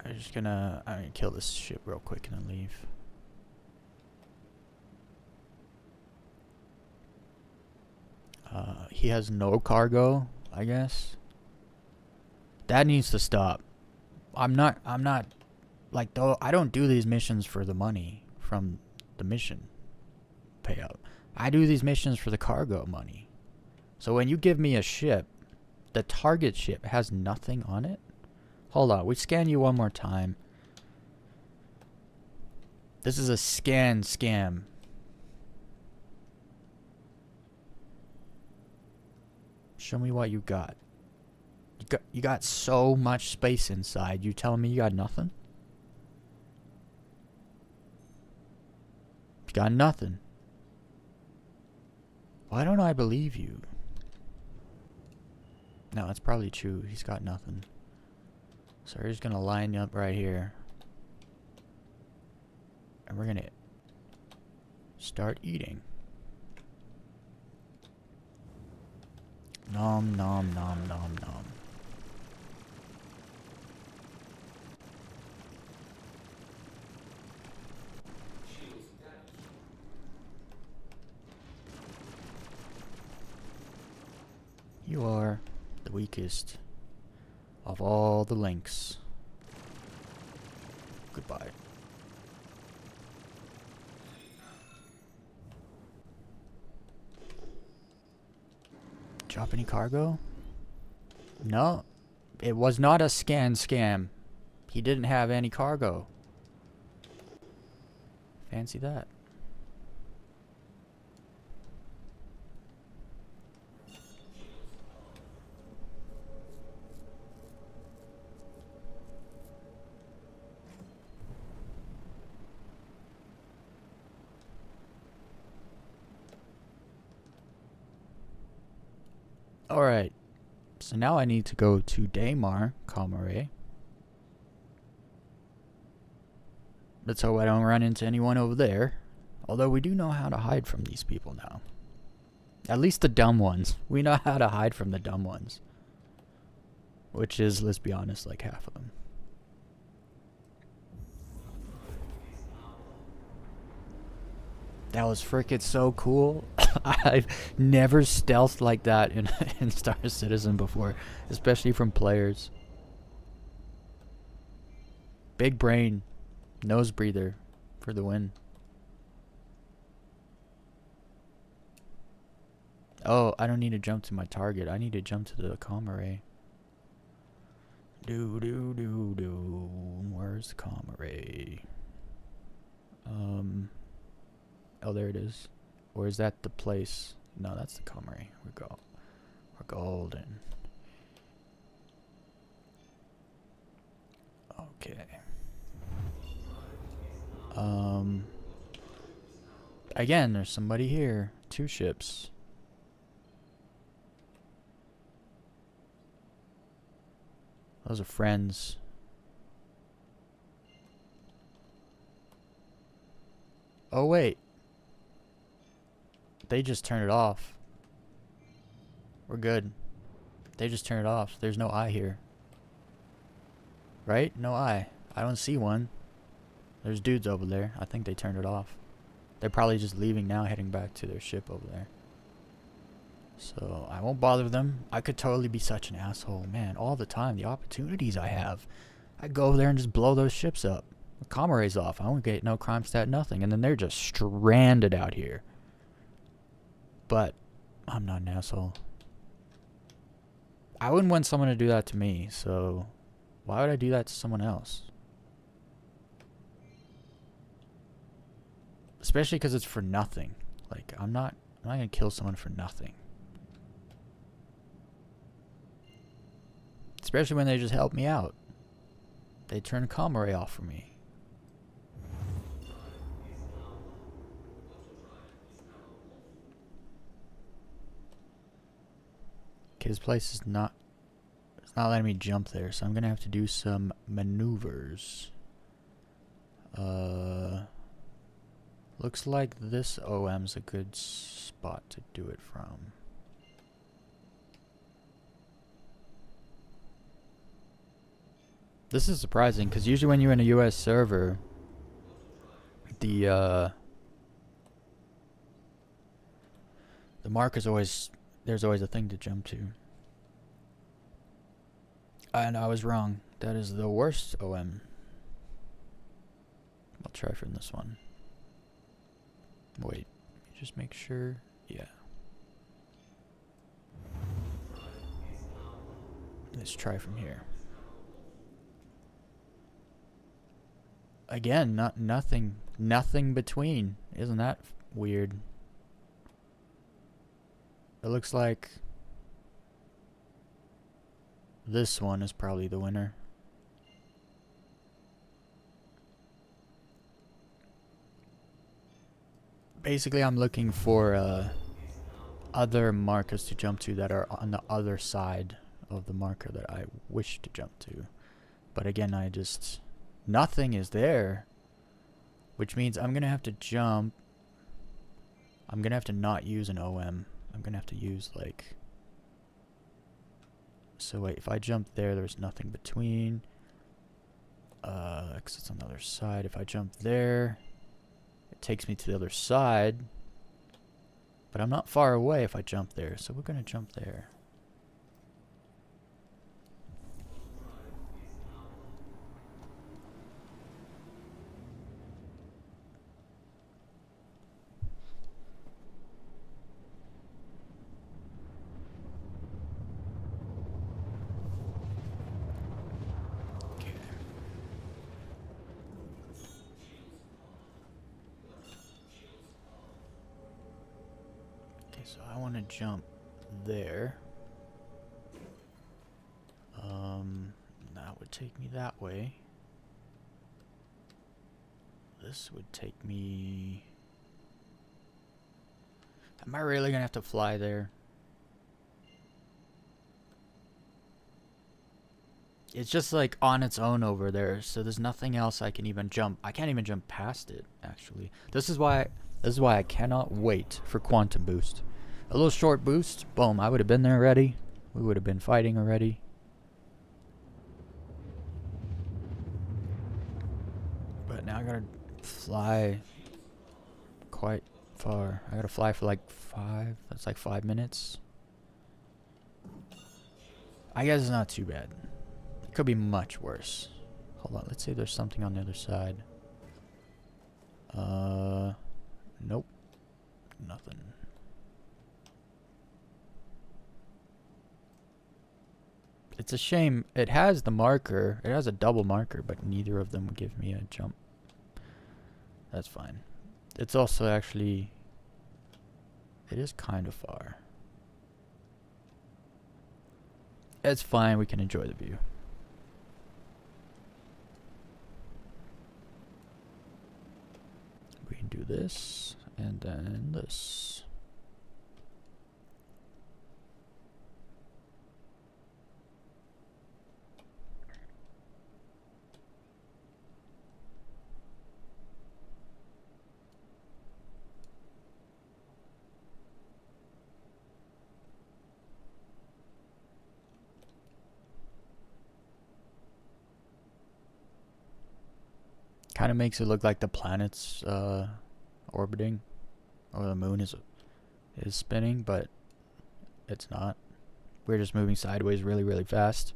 Speaker 1: I'm gonna kill this ship real quick and then leave. He has no cargo, I guess. That needs to stop. I'm not like, though, I don't do these missions for the money from the mission payout. I do these missions for the cargo money. So when you give me a ship, the target ship has nothing on it. Hold on, we scan you one more time. This is a scam. Show me what you got. You got so much space inside. You telling me you got nothing? You got nothing. Why don't I believe you? No, that's probably true. He's got nothing. So we're just gonna line you up right here. And we're gonna start eating. Nom nom nom nom nom. You are the weakest of all the links. Goodbye. Drop any cargo? No. It was not a scam. He didn't have any cargo. Fancy that. Alright, so now I need to go to Daymar, Comare. Let's hope I don't run into anyone over there. Although we do know how to hide from these people now. At least the dumb ones. We know how to hide from the dumb ones. Which is, let's be honest, like half of them. That was frickin' so cool. I've never stealthed like that in Star Citizen before. Especially from players. Big brain. Nose breather. For the win. Oh, I don't need to jump to my target. I need to jump to the comm array. Where's the comm array? Oh, there it is. Or is that the place? No, that's the comm array. We're golden. Okay. Again, there's somebody here. 2 ships. Those are friends. Oh, wait. They just turned it off. We're good. They just turned it off. There's no eye here. Right? No eye. I don't see one. There's dudes over there. I think they turned it off. They're probably just leaving now, heading back to their ship over there. So, I won't bother them. I could totally be such an asshole. Man, all the time, the opportunities I have. I go over there and just blow those ships up. The comm array's off. I won't get no crime stat, nothing. And then they're just stranded out here. But, I'm not an asshole. I wouldn't want someone to do that to me, so why would I do that to someone else? Especially because it's for nothing. Like, I'm not gonna kill someone for nothing. Especially when they just help me out. They turn comm array off for me. Okay, this place is not... It's not letting me jump there, so I'm gonna have to do some maneuvers. Looks like this OM's a good spot to do it from. This is surprising, because usually when you're in a US server, the mark is always... There's always a thing to jump to. And I was wrong. That is the worst OM. I'll try from this one. Wait, let me just make sure. Yeah. Let's try from here. Again, nothing between. Isn't that weird? It looks like this one is probably the winner. Basically, I'm looking for other markers to jump to that are on the other side of the marker that I wish to jump to. But again, nothing is there, which means I'm gonna have to jump. I'm gonna have to not use an OM. I'm gonna have to use like... So wait, if I jump there, there's nothing between. Because it's on the other side. If I jump there, it takes me to the other side. But I'm not far away if I jump there, so we're gonna jump there. So I want to jump there. That would take me that way. This would take me... Am I really gonna have to fly there? It's just like on its own over there, so there's nothing else I can even jump. I can't even jump past it, actually. This is why I cannot wait for Quantum Boost. A little short boost. Boom, I would have been there already. We would have been fighting already. But now I gotta fly quite far. I gotta fly for like 5 minutes. I guess it's not too bad. It could be much worse. Hold on, let's see if there's something on the other side. Nope. Nothing. It's a shame. It has the marker. It has a double marker, but neither of them give me a jump. That's fine. It's also actually... It is kind of far. It's fine. We can enjoy the view. We can do this, and then this. Kind of makes it look like the planet's orbiting, or the moon is spinning, but it's not. We're just moving sideways really, really fast.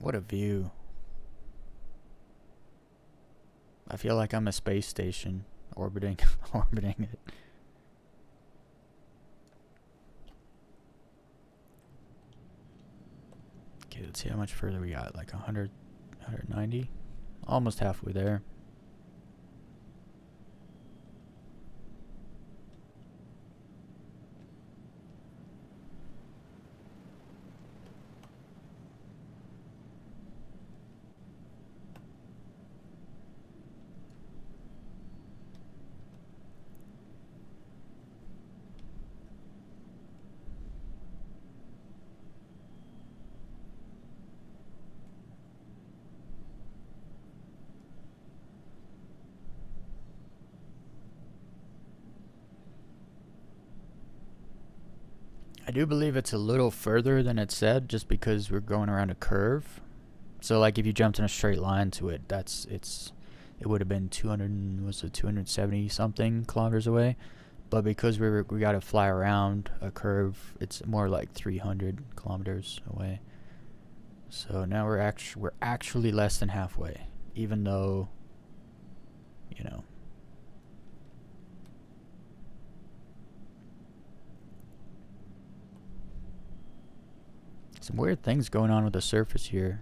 Speaker 1: What a view. I feel like I'm a space station orbiting orbiting it. Okay, let's see how much further we got. Like 100, 190? Almost halfway there. I do believe it's a little further than it said, just because we're going around a curve. So like if you jumped in a straight line to it, it would have been 270 something kilometers away. But because we got to fly around a curve, it's more like 300 kilometers away. So now we're actually less than halfway, even though, you know. Some weird things going on with the surface here.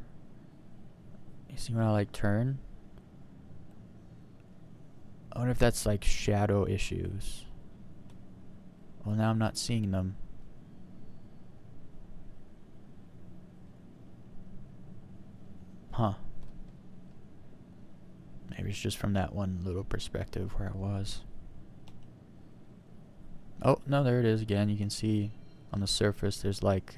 Speaker 1: You see when I like turn? I wonder if that's like shadow issues. Well, now I'm not seeing them. Huh. Maybe it's just from that one little perspective where I was. Oh, no, there it is again. You can see on the surface there's like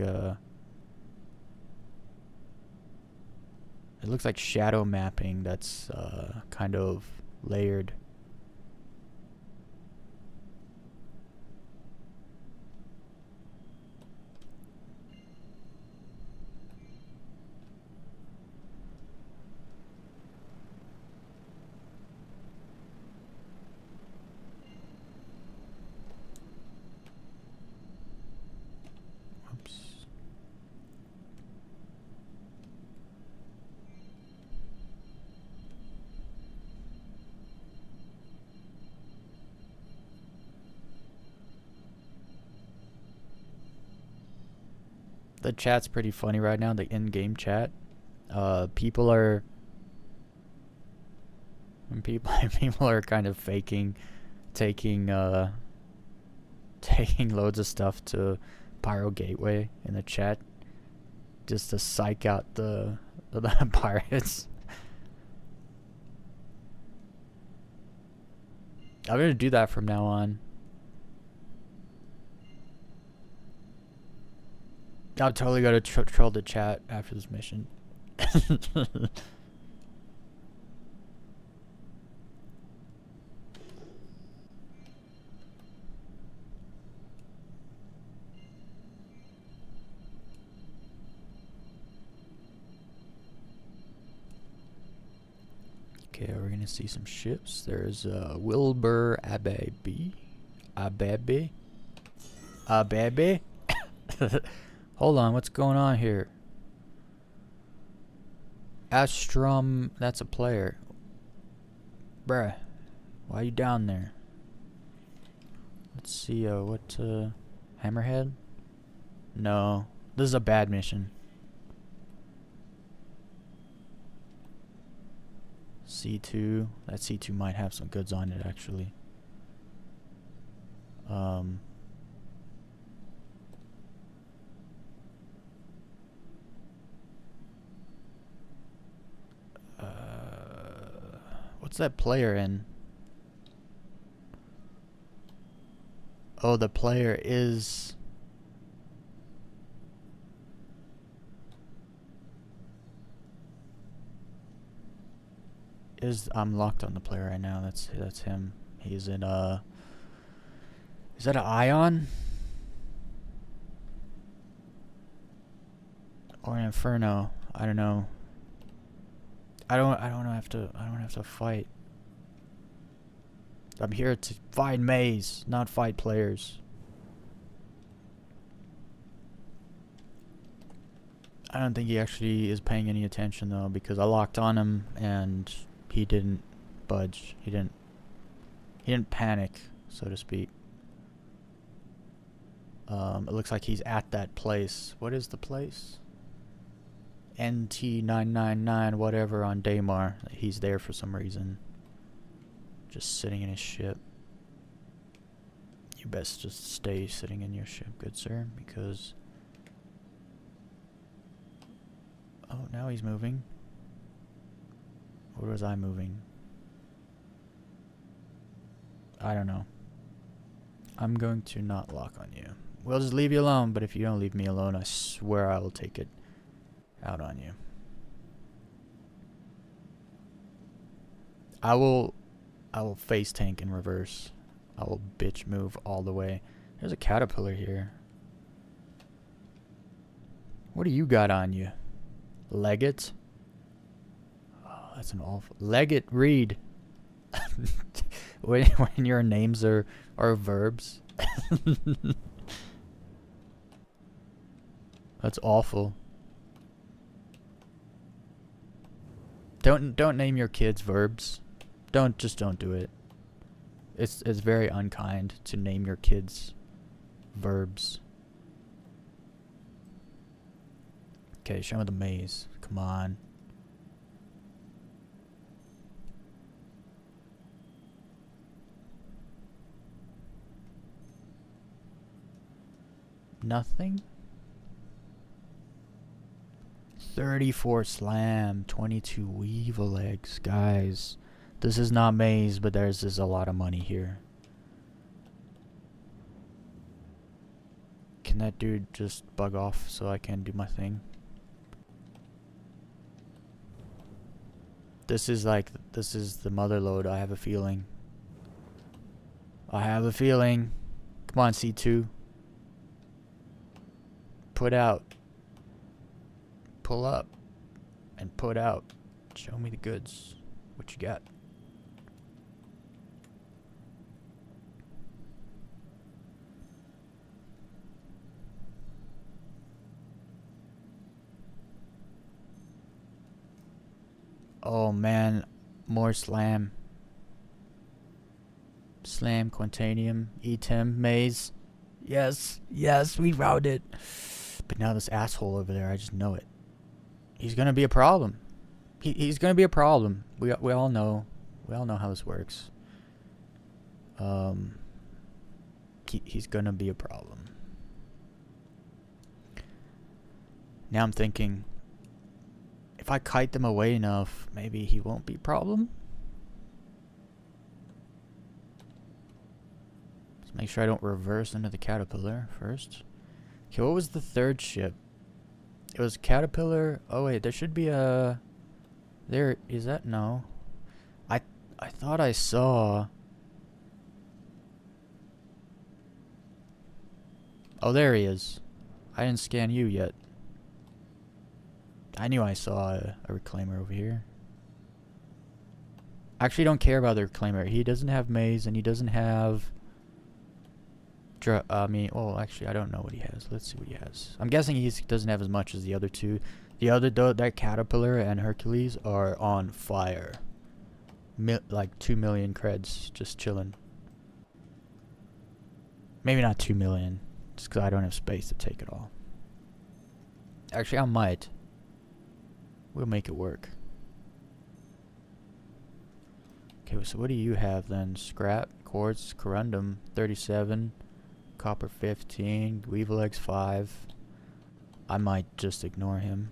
Speaker 1: it looks like shadow mapping that's kind of layered. Oops. The chat's pretty funny right now, the in-game chat. People are kind of faking taking loads of stuff to Pyro Gateway in the chat just to psych out the pirates. I'm gonna do that from now on. I'm totally gonna troll the chat after this mission. Okay, we're gonna see some ships. There's Wilbur Ababy. Ababy? Ababy? Hold on, what's going on here? Astrom, that's a player. Bruh, why are you down there? Let's see, what, Hammerhead? No, this is a bad mission. C2, that C2 might have some goods on it, actually. What's that player in? Oh, the player is... I'm locked on the player right now. That's him. He's in is that an Ion? Or an Inferno? I don't know. I don't have to fight. I'm here to find Maze, not fight players. I don't think he actually is paying any attention though, because I locked on him and he didn't budge. He didn't panic, so to speak. It looks like he's at that place. What is the place? NT999 whatever on Daymar. He's there for some reason. Just sitting in his ship. You best just stay sitting in your ship, good sir, because... Oh, now he's moving. Or was I moving? I don't know. I'm going to not lock on you. We'll just leave you alone, but if you don't leave me alone, I swear I will take it out on you. I will face tank in reverse. I will bitch move all the way. There's a caterpillar here. What do you got on you? Leggett? Oh, that's an awful... Leggett Reed. when your names are verbs. That's awful. Don't name your kids verbs. Don't do it. It's very unkind to name your kids verbs. Okay, show me the maze. Come on. Nothing? 34 slam, 22 weevil eggs. Guys, this is not maze, but there's a lot of money here. Can that dude just bug off so I can do my thing? This is the mother load, I have a feeling. I have a feeling. Come on, C2. Put out. Pull up. And put out. Show me the goods. What you got? Oh man, more slam. Slam, Quantanium, Etem, Maze. Yes, yes, we routed. But now this asshole over there, I just know it. He's gonna be a problem. He's gonna be a problem. We all know. We all know how this works. He's gonna be a problem. Now I'm thinking, if I kite them away enough, maybe he won't be a problem. Make sure I don't reverse into the caterpillar first. Okay, what was the third ship? It was caterpillar. Oh wait, there should be a. There is that no. I thought I saw. Oh, there he is. I didn't scan you yet. I knew I saw a reclaimer over here. I actually don't care about the reclaimer. He doesn't have maze and he doesn't have. Well, actually, I don't know what he has. Let's see what he has. I'm guessing he doesn't have as much as the other two. The other, that Caterpillar and Hercules are on fire. Like 2 million creds, just chilling. Maybe not 2 million, just because I don't have space to take it all. Actually, I might. We'll make it work. Okay, so what do you have then? Scrap, quartz, corundum, 37. Copper 15, Weevil X 5. I might just ignore him.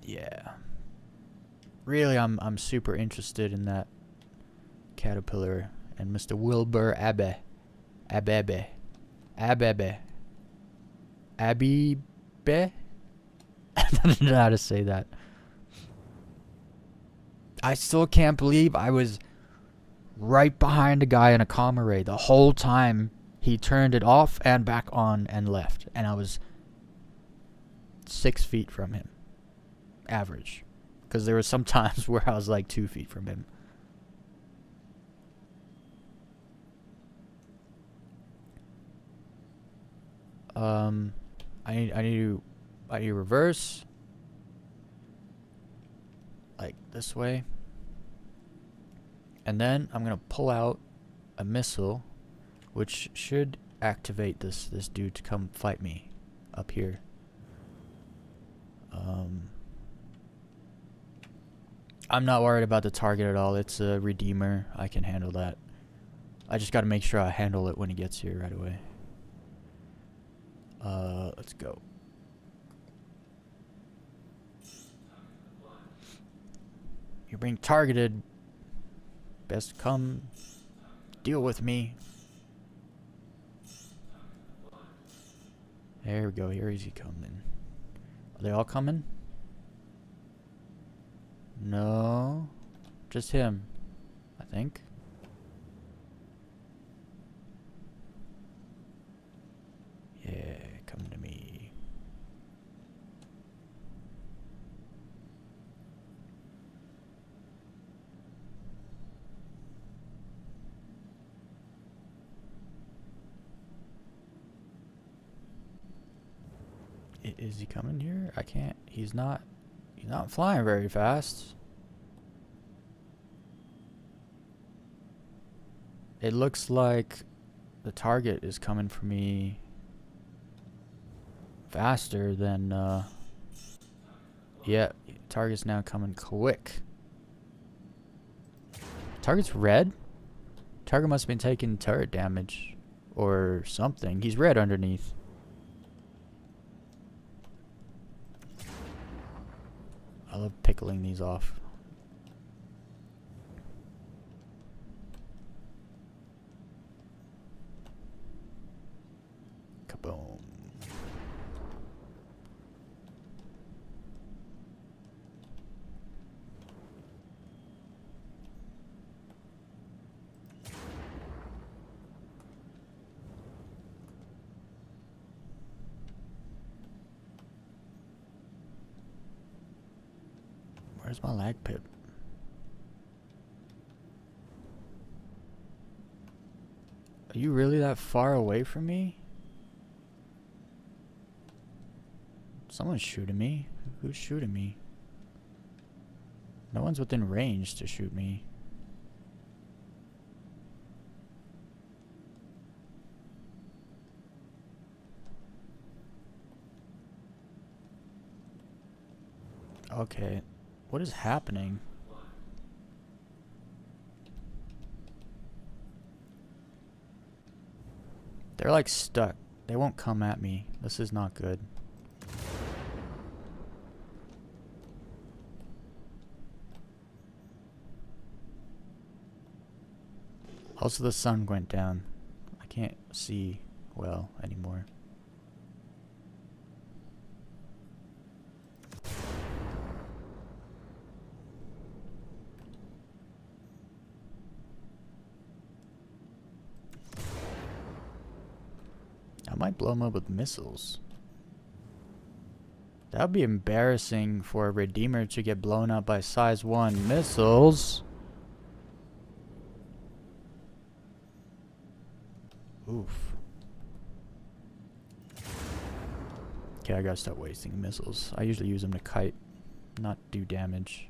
Speaker 1: Yeah. Really, I'm super interested in that caterpillar and Mr. Wilbur Abebe. Abebe. Abebe. Abibe? I don't know how to say that. I still can't believe I was right behind a guy in a comm array the whole time he turned it off and back on and left, and I was 6 feet from him average, because there were some times where I was like 2 feet from him. I need to reverse like this way. And then I'm gonna pull out a missile, which should activate this dude to come fight me up here. I'm not worried about the target at all. It's a Redeemer. I can handle that. I just gotta make sure I handle it when he gets here right away. Let's go. You're being targeted. Best come deal with me. There we go. Here is he coming. Are they all coming? No. Just him, I think. Yeah, come to me. Is he coming here? I can't. He's not flying very fast. It looks like the target is coming for me faster than yeah, target's now coming quick. Target's red? Target must have been taking turret damage or something. He's red underneath. I love pickling these off. Kaboom. Where's my lag pip? Are you really that far away from me? Someone's shooting me. Who's shooting me? No one's within range to shoot me. Okay. What is happening? They're like stuck. They won't come at me. This is not good. Also, the sun went down. I can't see well anymore. I might blow him up with missiles. That would be embarrassing for a Redeemer to get blown up by size 1 missiles. Oof. Okay, I gotta stop wasting missiles. I usually use them to kite, not do damage.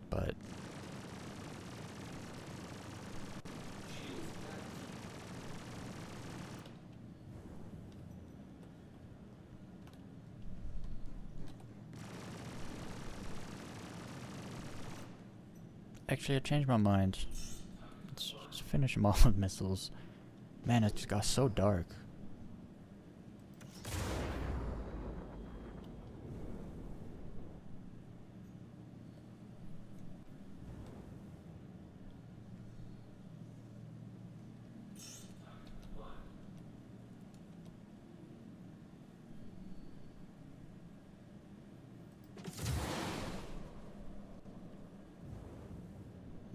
Speaker 1: But actually, I changed my mind. Let's just finish them off with missiles. Man, it just got so dark.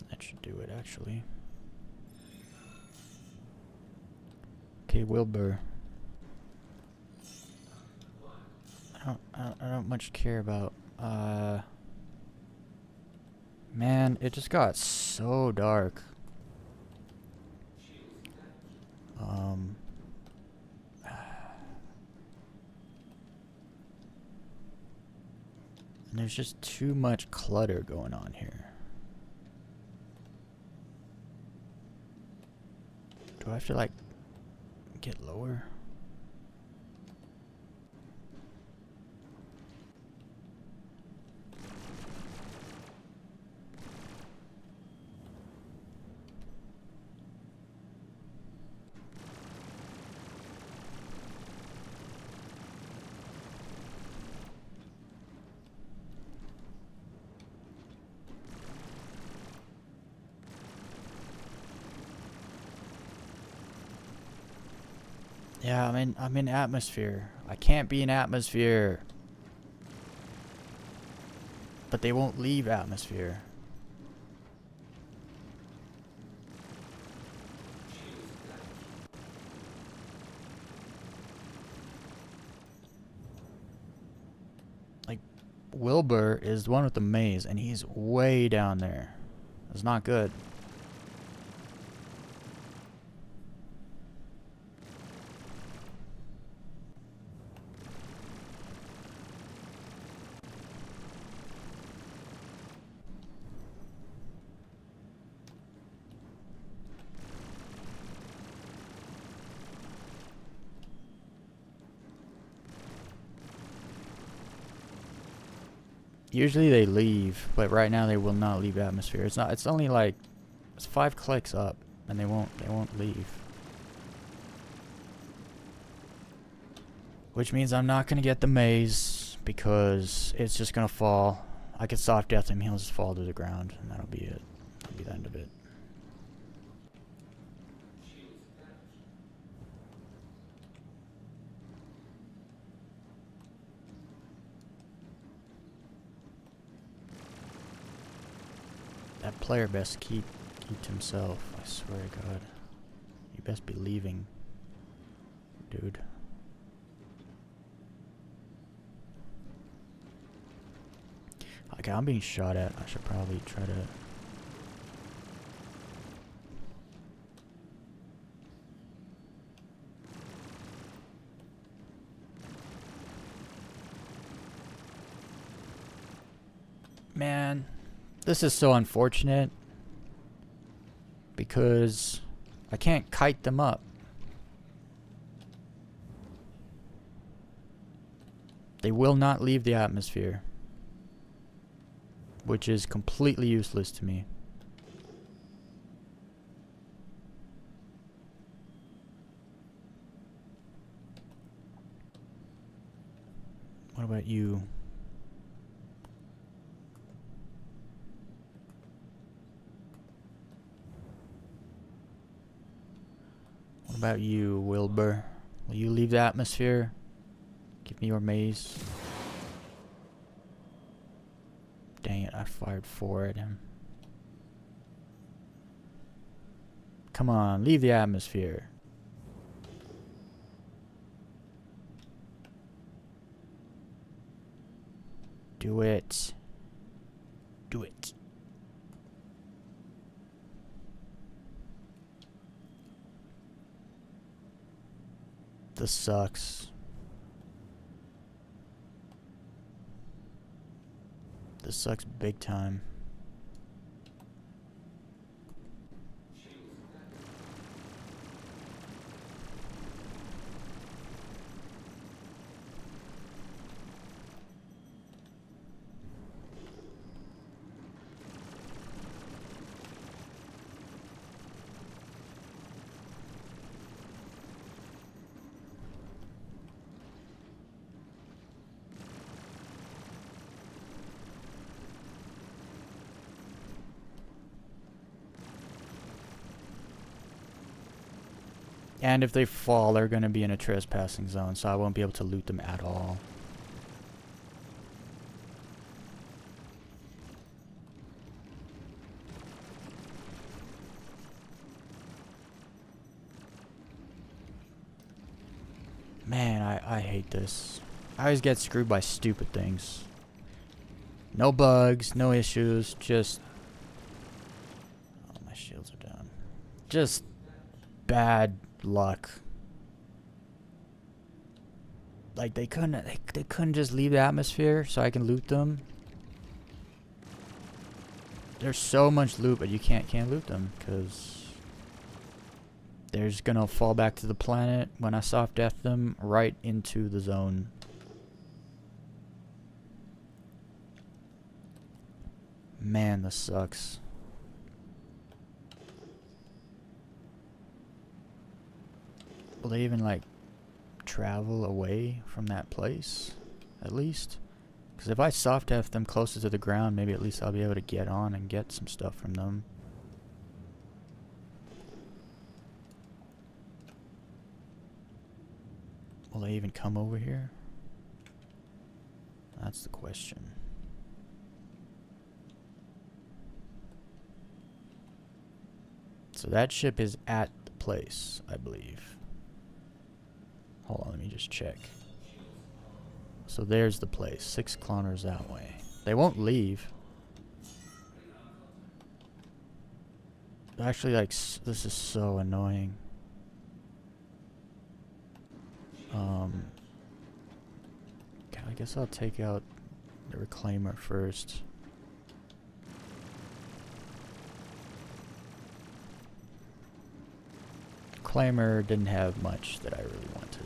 Speaker 1: That should do it, actually. Okay, Wilbur. I don't much care about. Man, it just got so dark. And there's just too much clutter going on here. Do I have to, like, get lower? Yeah, I'm in atmosphere. I can't be in atmosphere. But they won't leave atmosphere. Like, Wilbur is the one with the maze, and he's way down there. It's not good. Usually they leave, but right now they will not leave atmosphere. It's only like it's 5 clicks up and they won't leave. Which means I'm not gonna get the maze because it's just gonna fall. I could soft death him, he'll just fall to the ground, and that'll be it. That'll be the end of it. That player best keep to himself, I swear to God. You best be leaving, dude. Okay, I'm being shot at. I should probably try to... Man, this is so unfortunate. Because I can't kite them up. They will not leave the atmosphere. Which is completely useless to me. What about you? about you, Wilbur? Will you leave the atmosphere? Give me your maze. Dang it, I fired 4 at him. Come on, leave the atmosphere. Do it. Do it. This sucks. This sucks big time. And if they fall, they're going to be in a trespassing zone, so I won't be able to loot them at all. Man, I hate this. I always get screwed by stupid things. No bugs, no issues, just... Oh, my shields are down. Just bad luck. Like they couldn't just leave the atmosphere so I can loot them. There's so much loot, but you can't loot them because they're just gonna fall back to the planet when I soft death them right into the zone. Man, this sucks. Will they even, like, travel away from that place, at least? Because if I soft F them closer to the ground, maybe at least I'll be able to get on and get some stuff from them. Will they even come over here? That's the question. So that ship is at the place, I believe. Hold on, let me just check. So there's the place, 6 kilometers that way. They won't leave. Actually, like, this is so annoying. I guess I'll take out the reclaimer first. Reclaimer didn't have much that I really wanted.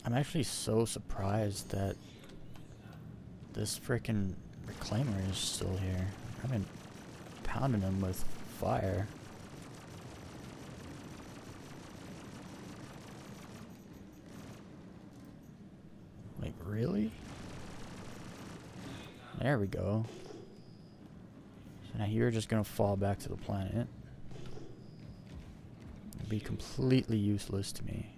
Speaker 1: I'm actually so surprised that this freaking reclaimer is still here. I've been pounding him with fire. Like, really? There we go. So now you're just gonna fall back to the planet. It'd be completely useless to me.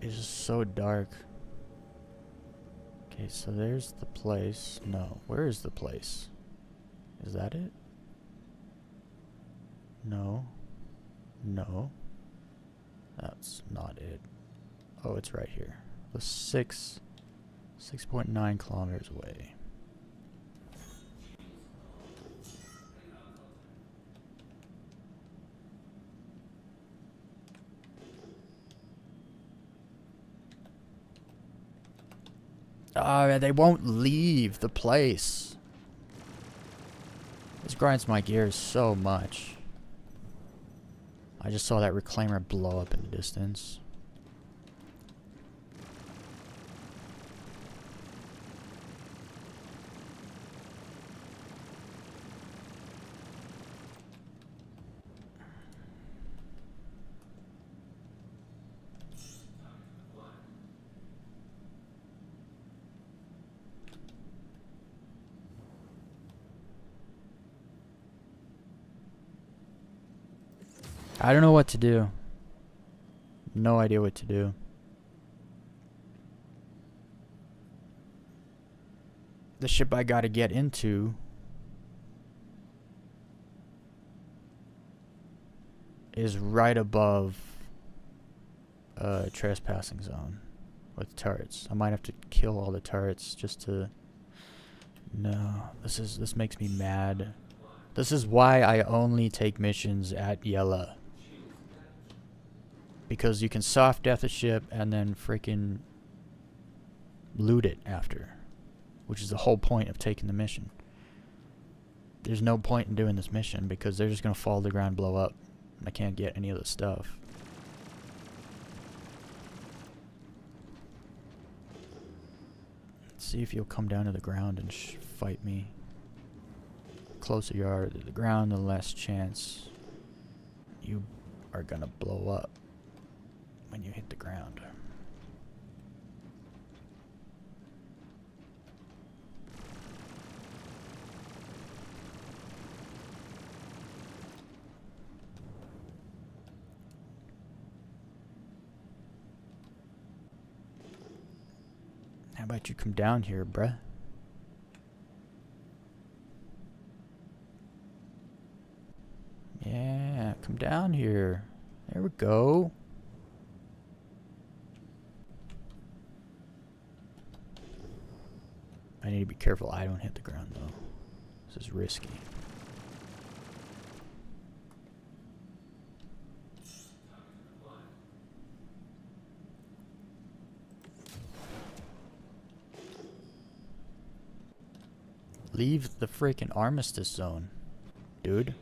Speaker 1: It's just so dark. Okay, so there's the place. No, where is the place? Is that it? No. No. That's not it. Oh, it's right here. The 6.9 kilometers away. Oh, they won't leave the place. This grinds my gears so much. I just saw that reclaimer blow up in the distance. I don't know what to do. No idea what to do. The ship I gotta get into is right above a trespassing zone with turrets. I might have to kill all the turrets just to... No, this makes me mad. This is why I only take missions at Yella. Because you can soft death a ship and then freaking loot it after. Which is the whole point of taking the mission. There's no point in doing this mission because they're just going to fall to the ground and blow up. And I can't get any of the stuff. Let's see if you'll come down to the ground and fight me. The closer you are to the ground, the less chance you are going to blow up when you hit the ground. How about you come down here, bruh? Yeah, come down here. There we go. I need to be careful I don't hit the ground though. This is risky. Leave the freaking armistice zone, dude.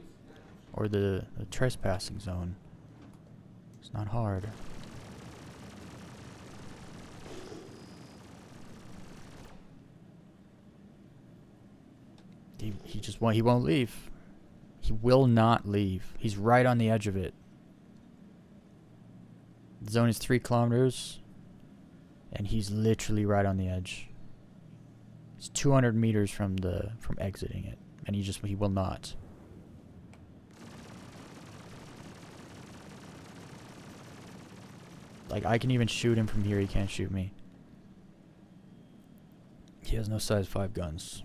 Speaker 1: Or the trespassing zone. It's not hard. He won't leave. He will not leave. He's right on the edge of it. The zone is 3 kilometers, and he's literally right on the edge. It's 200 meters from exiting it, and he will not. Like, I can even shoot him from here. He can't shoot me. He has no size 5 guns.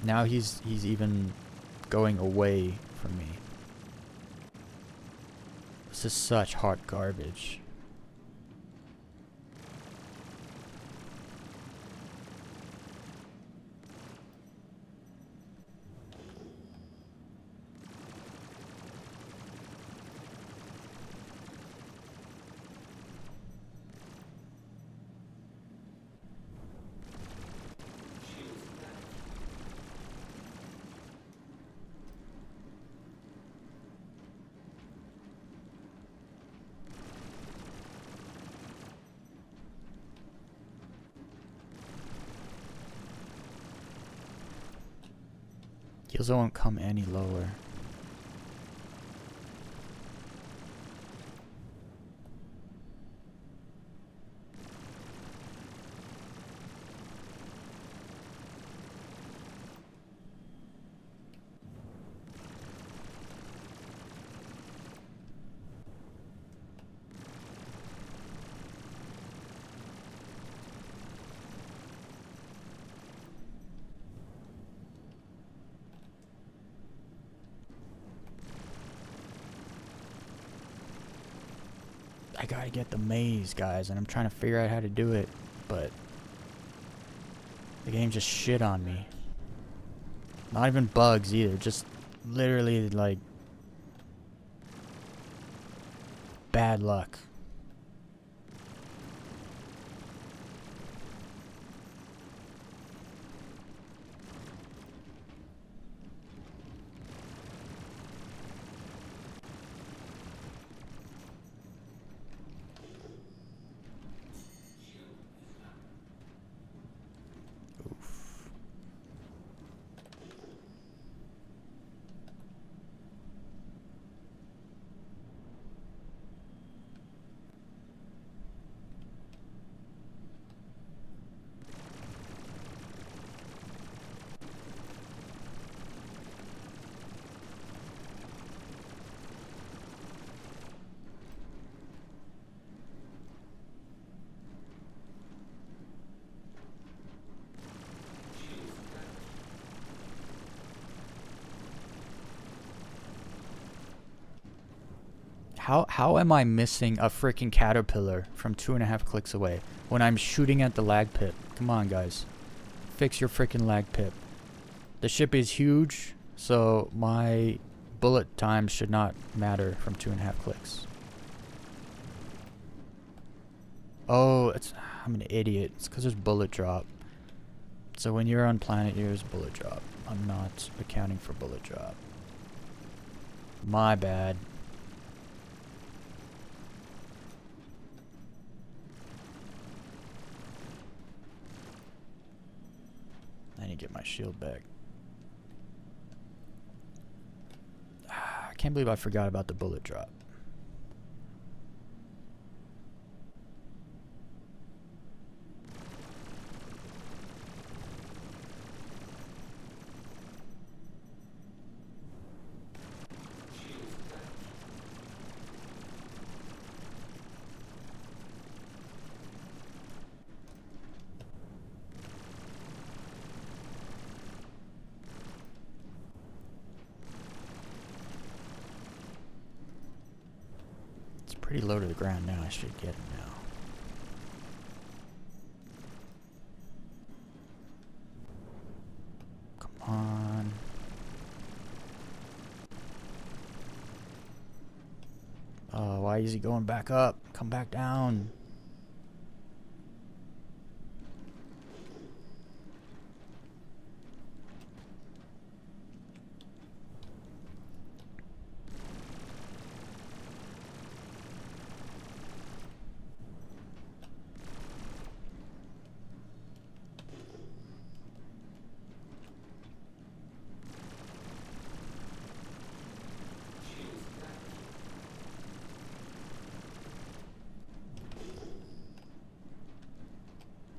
Speaker 1: Now he's even going away from me. This is such hot garbage. Heals won't come any lower. I gotta get the maze, guys, and I'm trying to figure out how to do it, but the game just shit on me. Not even bugs either, just literally like bad luck. How am I missing a freaking caterpillar from 2.5 clicks away when I'm shooting at the lag pit? Come on, guys. Fix your freaking lag pit. The ship is huge, so my bullet time should not matter from 2.5 clicks. Oh, I'm an idiot. It's because there's bullet drop. So when you're on planet, there's bullet drop. I'm not accounting for bullet drop. My bad. I need to get my shield back. I can't believe I forgot about the bullet drop. Pretty low to the ground now. I should get it now. Come on. Oh, why is he going back up? Come back down.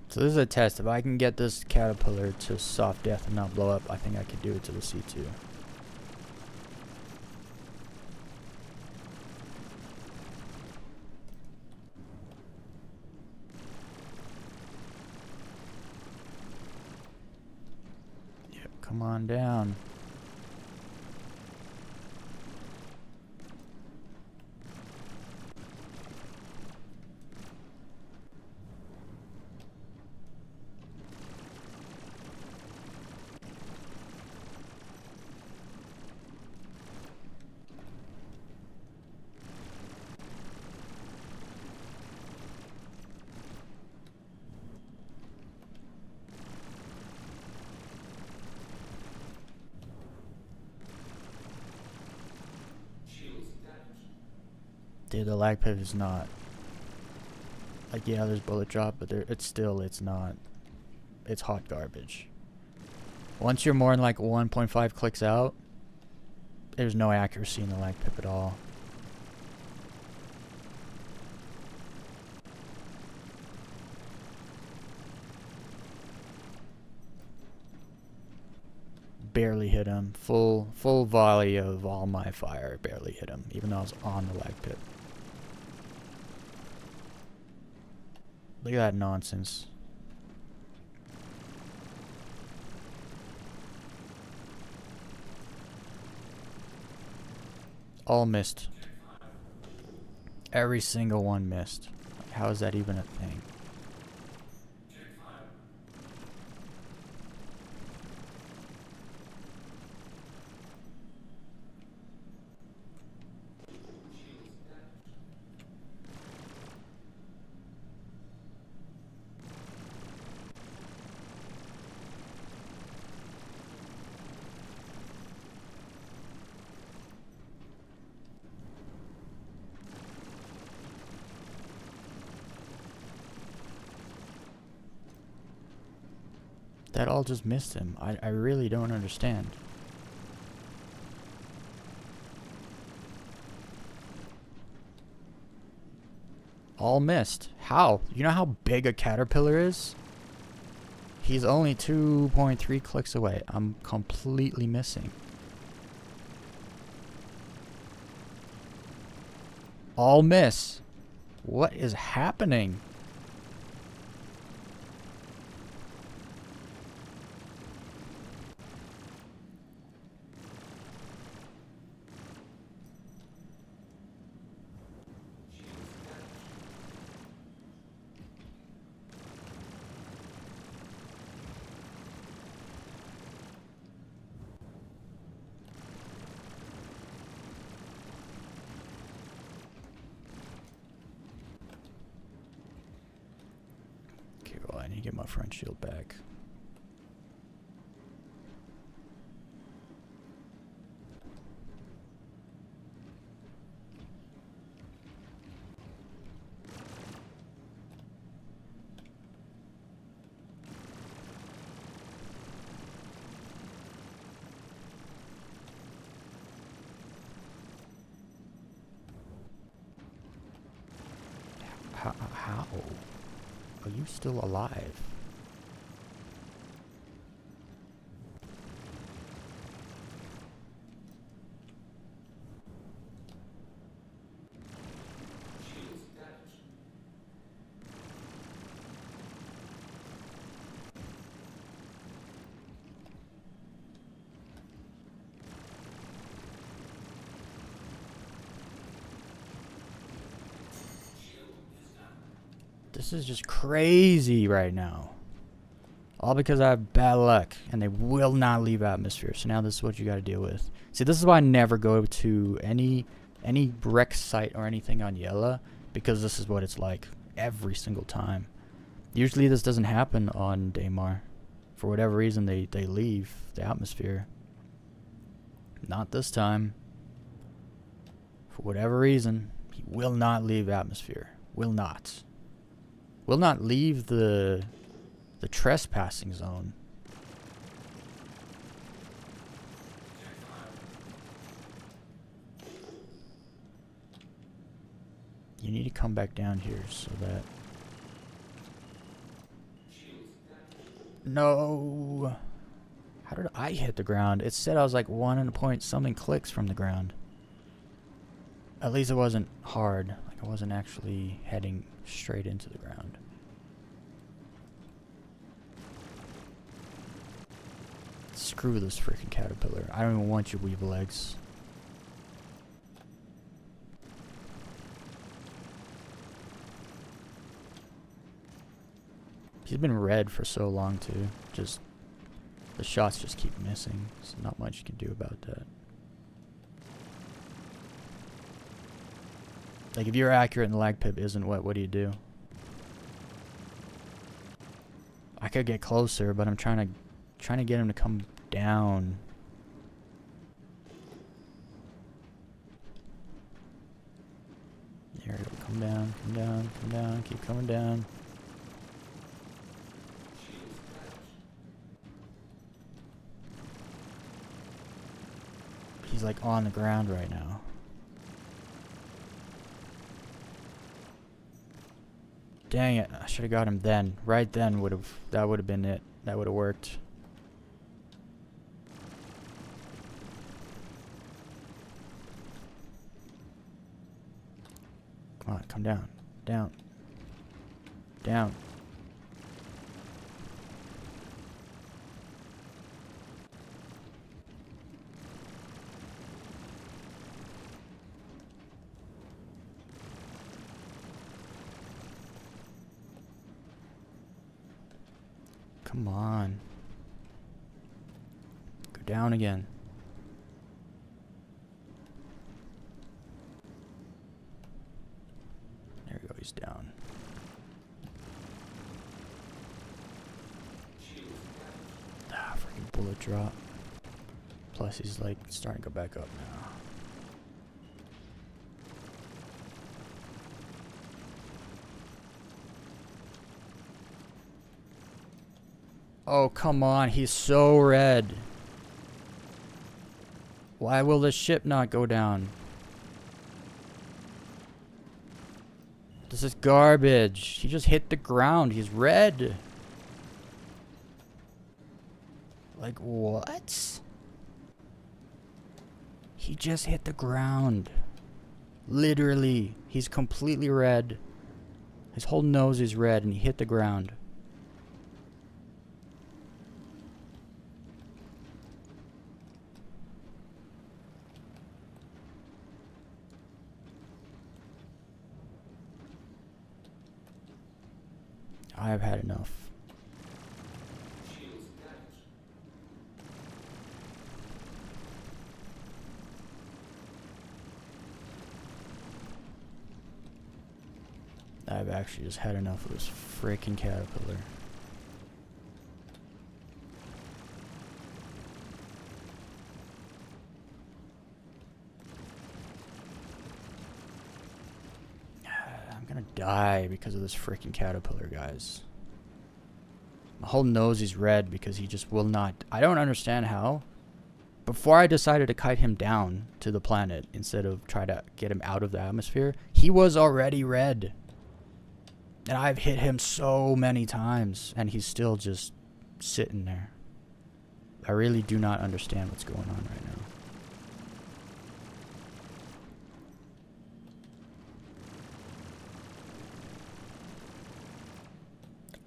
Speaker 1: So this is a test. If I can get this caterpillar to soft death and not blow up, I think I could do it to the C2. Yep, come on down. Dude, the lag pit is not. Like, yeah, there's bullet drop, but it's not. It's hot garbage. Once you're more than like 1.5 clicks out, there's no accuracy in the lag pip at all. Barely hit him. Full volley of all my fire. Barely hit him, even though I was on the lag pip. Look at that nonsense. All missed. Every single one missed. Like, how is that even a thing? That all just missed him. I really don't understand. All missed. How? You know how big a caterpillar is? He's only 2.3 clicks away. I'm completely missing. All miss. What is happening? I need to get my front shield back. How? Are you still alive? This is just crazy right now. All because I have bad luck, and they will not leave atmosphere. So now this is what you got to deal with. See, this is why I never go to any wreck site or anything on Yella, because this is what it's like every single time. Usually this doesn't happen on Daymar. For whatever reason, they leave the atmosphere. Not this time. For whatever reason, he will not leave atmosphere. Will not. Will not leave the trespassing zone. You need to come back down here so that... No! How did I hit the ground? It said I was like 1 point something clicks from the ground. At least it wasn't hard. Like I wasn't actually heading straight into the ground. Screw this freaking caterpillar. I don't even want your weevil eggs. He's been red for so long too. Just the shots just keep missing. There's not much you can do about that. Like if you're accurate and the lag pip isn't what do you do? I could get closer, but I'm trying to get him to come down. There we go. Come down, come down, come down, keep coming down. He's like on the ground right now. Dang it, I should have got him then. Right then that would have been it. That would have worked. Come on, come down. Down. Down. Come on. Go down again. There we go, he's down. Ah, freaking bullet drop. Plus he's like starting to go back up now. Oh, come on. He's so red. Why will the ship not go down? This is garbage. He just hit the ground. He's red. Like, what? He just hit the ground. Literally. He's completely red. His whole nose is red and he hit the ground. I have had enough. I've actually just had enough of this freaking caterpillar. I'm gonna die because of this freaking caterpillar, guys. My whole nose is red because he just will not. I don't understand how. Before I decided to kite him down to the planet instead of try to get him out of the atmosphere, he was already red. And I've hit him so many times and he's still just sitting there. I really do not understand what's going on right now.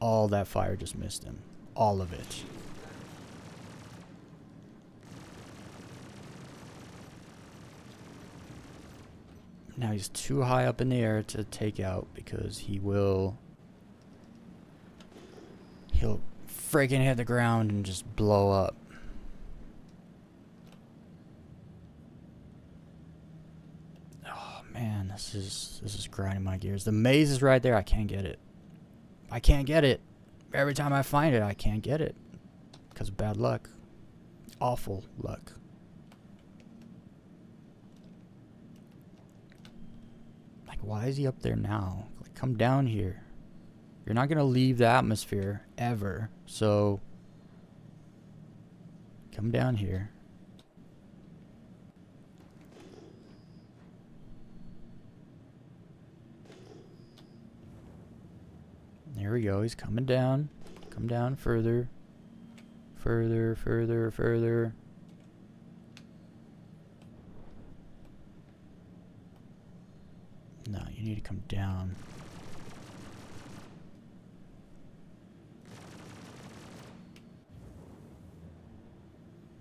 Speaker 1: All that fire just missed him. All of it. Now he's too high up in the air to take out because he'll freaking hit the ground and just blow up. Oh man, this is grinding my gears. The maze is right there. I can't get it. I can't get it. Every time I find it, I can't get it because of bad luck. Awful luck. Why is he up there now? Like, come down here. You're not gonna leave the atmosphere ever, so come down here. There we go. He's coming down. Come down further. Further, further, further. No, you need to come down.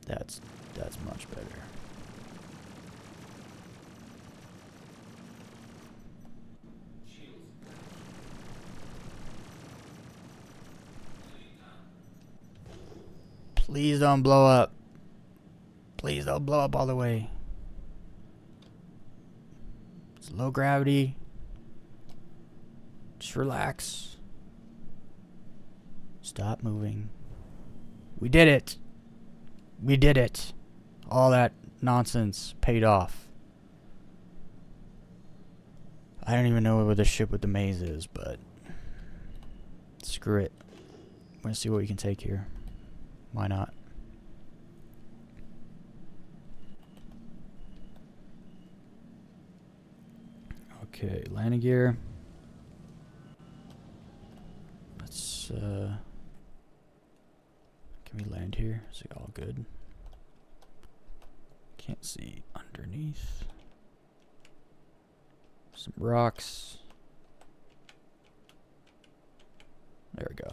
Speaker 1: That's much better. Please don't blow up. Please don't blow up all the way. It's low gravity. Just relax. Stop moving. We did it. We did it. All that nonsense paid off. I don't even know what the ship with the maze is, but screw it. I'm gonna see what we can take here. Why not? Okay, landing gear. Let's, can we land here? Is it all good? Can't see underneath. Some rocks. There we go.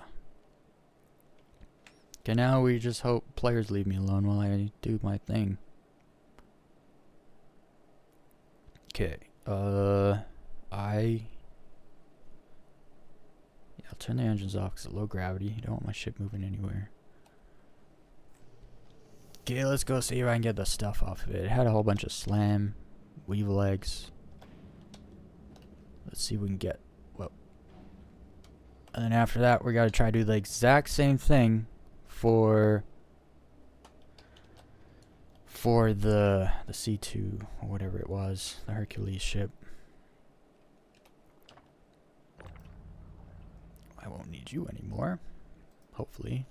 Speaker 1: Okay, now we just hope players leave me alone while I do my thing. Okay, I'll turn the engines off because it's low gravity. I don't want my ship moving anywhere. Okay, let's go see if I can get the stuff off of it. It had a whole bunch of slam, weevil eggs. Let's see if we can get, well. And then after that, we gotta try to do the exact same thing for the C2 or whatever it was, the Hercules ship. I won't need you anymore, hopefully.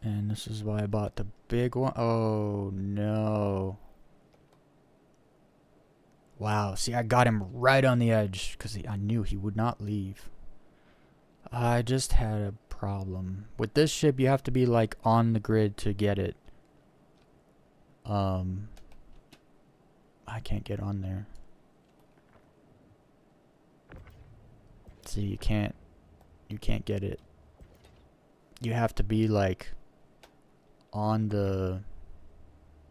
Speaker 1: And this is why I bought the big one. Oh no. Wow, see, I got him right on the edge because I knew he would not leave. I just had a problem. With this ship, you have to be like on the grid to get it. I can't get on there. See, you can't get it. You have to be like on the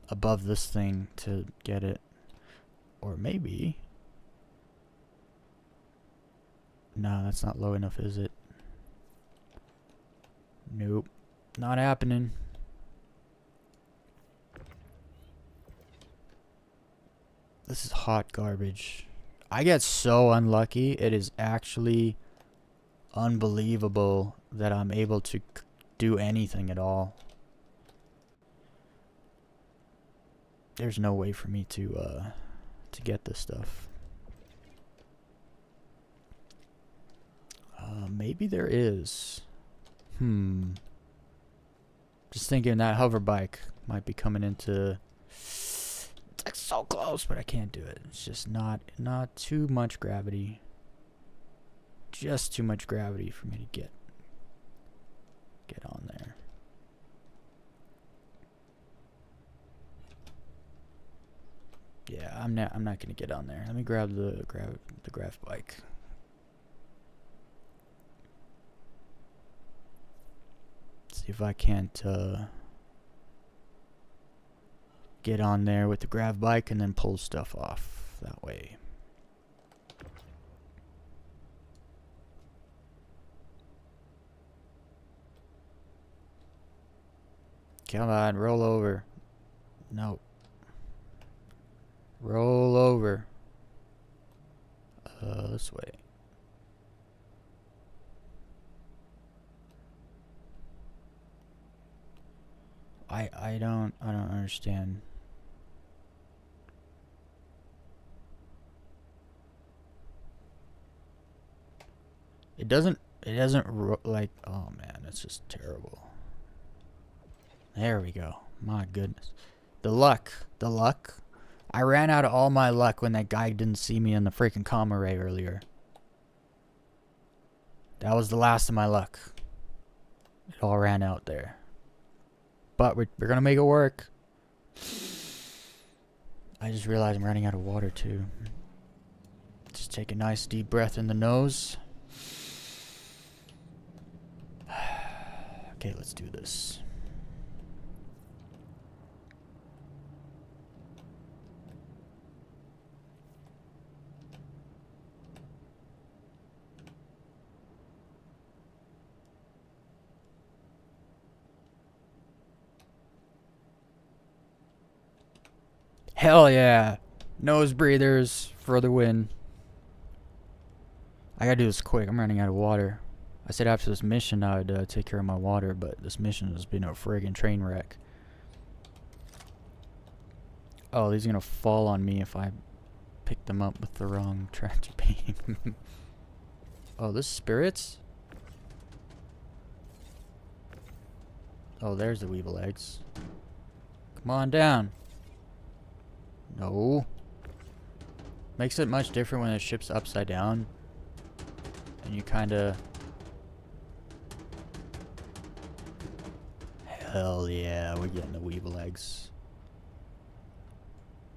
Speaker 1: above this thing to get it. Or maybe. No, that's not low enough, is it? Nope. Not happening. This is hot garbage. I get so unlucky. It is actually unbelievable that I'm able to do anything at all. There's no way for me to get this stuff. Maybe there is. Just thinking that hover bike might be coming into. It's like so close, but I can't do it. It's just not too much gravity. Just too much gravity for me to get on there. Yeah, I'm not gonna get on there. Let me grab the graph bike. See if I can't get on there with the grav bike and then pull stuff off that way. Come on, roll over. No. Roll over. This way. I don't understand. It doesn't like, oh man, it's just terrible. There we go. My goodness. The luck. I ran out of all my luck when that guy didn't see me in the freaking comma ray earlier. That was the last of my luck. It all ran out there. But we're gonna make it work. I just realized I'm running out of water too. Just take a nice deep breath in the nose. Okay, let's do this. Hell yeah. Nose breathers for the win. I gotta do this quick. I'm running out of water. I said after this mission I'd take care of my water, but this mission has been a friggin' train wreck. Oh, these are gonna fall on me if I pick them up with the wrong tractor beam. Oh, this is spirits? Oh, there's the weevil eggs. Come on down. No. Makes it much different when the ship's upside down. And you kinda... Hell yeah, we're getting the weevil eggs.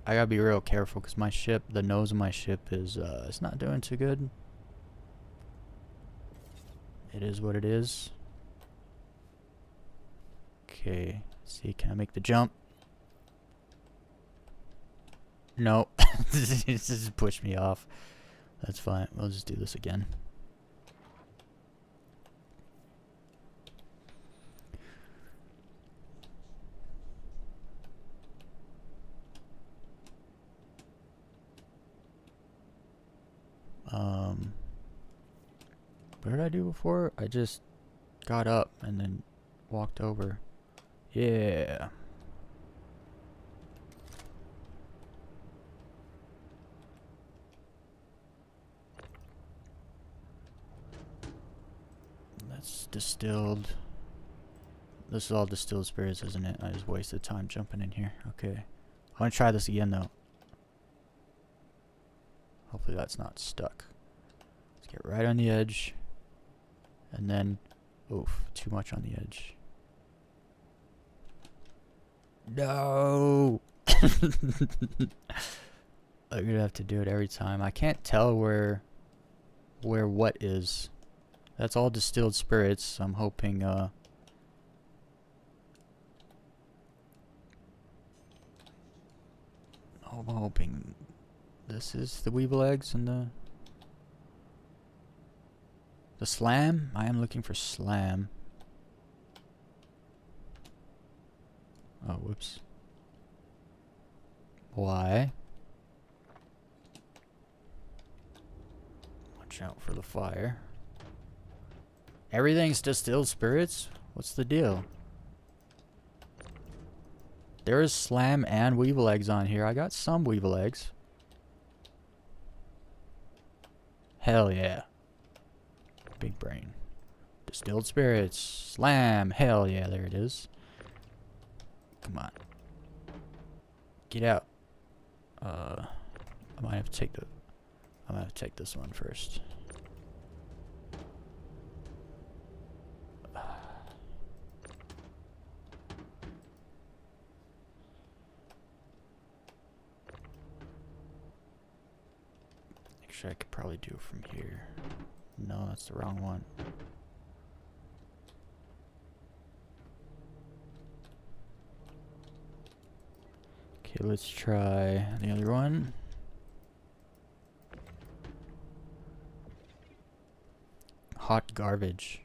Speaker 1: I gotta be real careful because my ship, the nose of my ship is, it's not doing too good. It is what it is. Okay, see, can I make the jump? No, it just pushed me off. That's fine, we'll just do this again. What did I do before? I just got up and then walked over. Yeah. That's distilled. This is all distilled spirits, isn't it? I just wasted time jumping in here. Okay. I want to try this again, though. Hopefully that's not stuck. Let's get right on the edge. And then... Oof, too much on the edge. No! I'm gonna have to do it every time. I can't tell where what is. That's all distilled spirits. I'm hoping, I'm hoping this is the weevil eggs and the slam. I am looking for slam. Oh, whoops. Why? Watch out for the fire. Everything's distilled spirits? What's the deal? There is slam and weevil eggs on here. I got some weevil eggs. Hell yeah. Big brain. Distilled spirits. Slam. Hell yeah, there it is. Come on. Get out. I might have to take this one first. Actually, I could probably do it from here. No, that's the wrong one. Okay, let's try the other one. Hot garbage.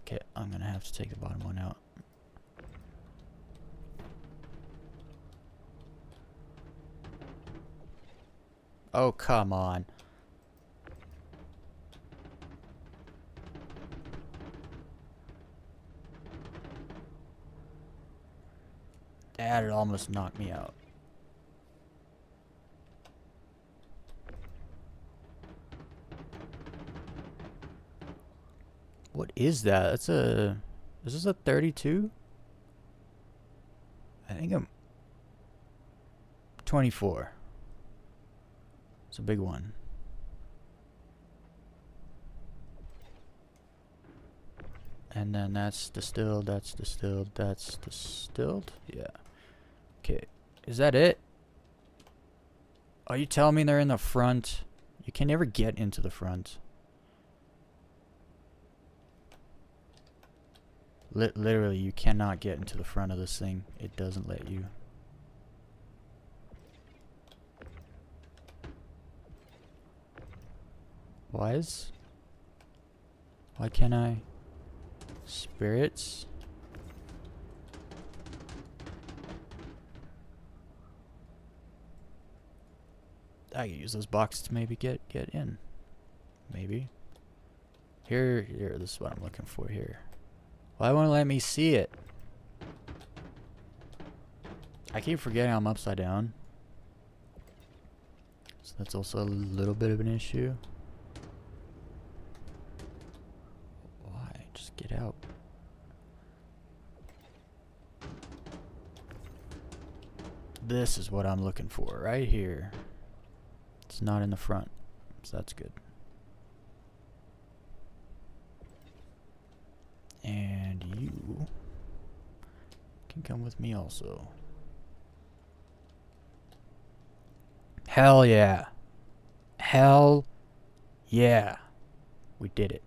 Speaker 1: Okay, I'm gonna have to take the bottom one out. Oh, come on. That almost knocked me out. What is that? That's a... Is this a 32? I think I'm... 24. It's a big one. And then that's distilled, that's distilled, that's distilled? Yeah. Okay. Is that it? Are you telling me they're in the front? You can never get into the front. Literally, you cannot get into the front of this thing. It doesn't let you. Why can't I? Spirits? I can use those boxes to maybe get in. Maybe. Here, this is what I'm looking for here. Why won't it let me see it? I keep forgetting I'm upside down. So that's also a little bit of an issue. Why? Just get out. This is what I'm looking for right here. It's not in the front, so that's good. And you can come with me also. Hell yeah. Hell yeah. We did it.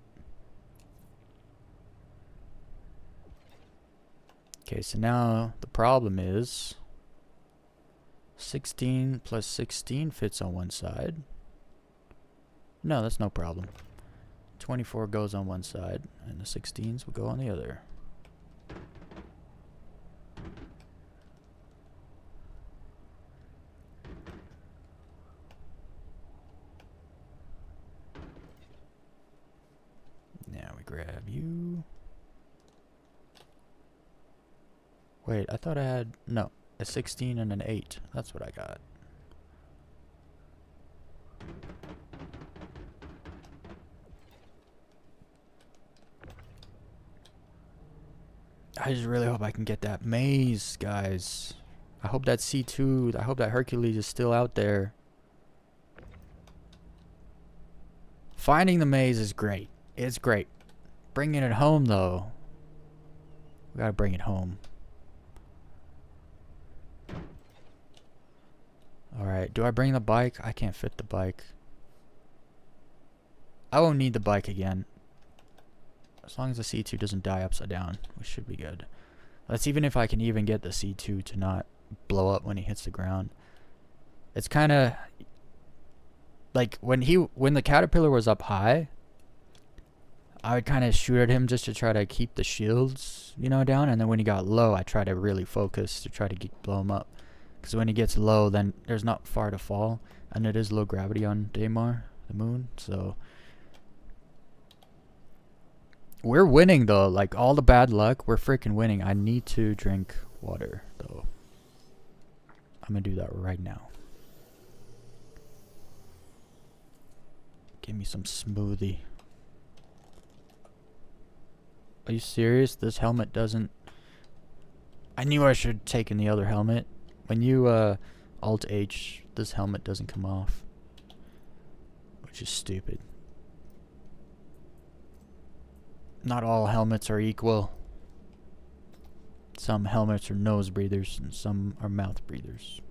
Speaker 1: Okay, so now the problem is 16 plus 16 fits on one side. No, that's no problem. 24 goes on one side, and the 16s will go on the other. Now we grab you. Wait, I thought I had... No, a 16 and an 8. That's what I got. I just really hope I can get that maze, guys. I hope that C2, I hope that Hercules is still out there. Finding the maze is great. It's great. Bringing it home, though. We gotta bring it home. Alright, do I bring the bike? I can't fit the bike. I won't need the bike again. As long as the C2 doesn't die upside down, we should be good. That's even if I can even get the C2 to not blow up when he hits the ground. It's kind of like when the caterpillar was up high, I would kind of shoot at him just to try to keep the shields, you know, down, and then when he got low, I try to really focus to try to blow him up. Because when he gets low, then there's not far to fall, and it is low gravity on Daymar, the moon, so... We're winning, though. Like, all the bad luck, we're freaking winning. I need to drink water, though. I'm gonna do that right now. Give me some smoothie. Are you serious? This helmet doesn't... I knew I should have taken the other helmet. When you Alt-H, this helmet doesn't come off. Which is stupid. Not all helmets are equal. Some helmets are nose breathers and some are mouth breathers.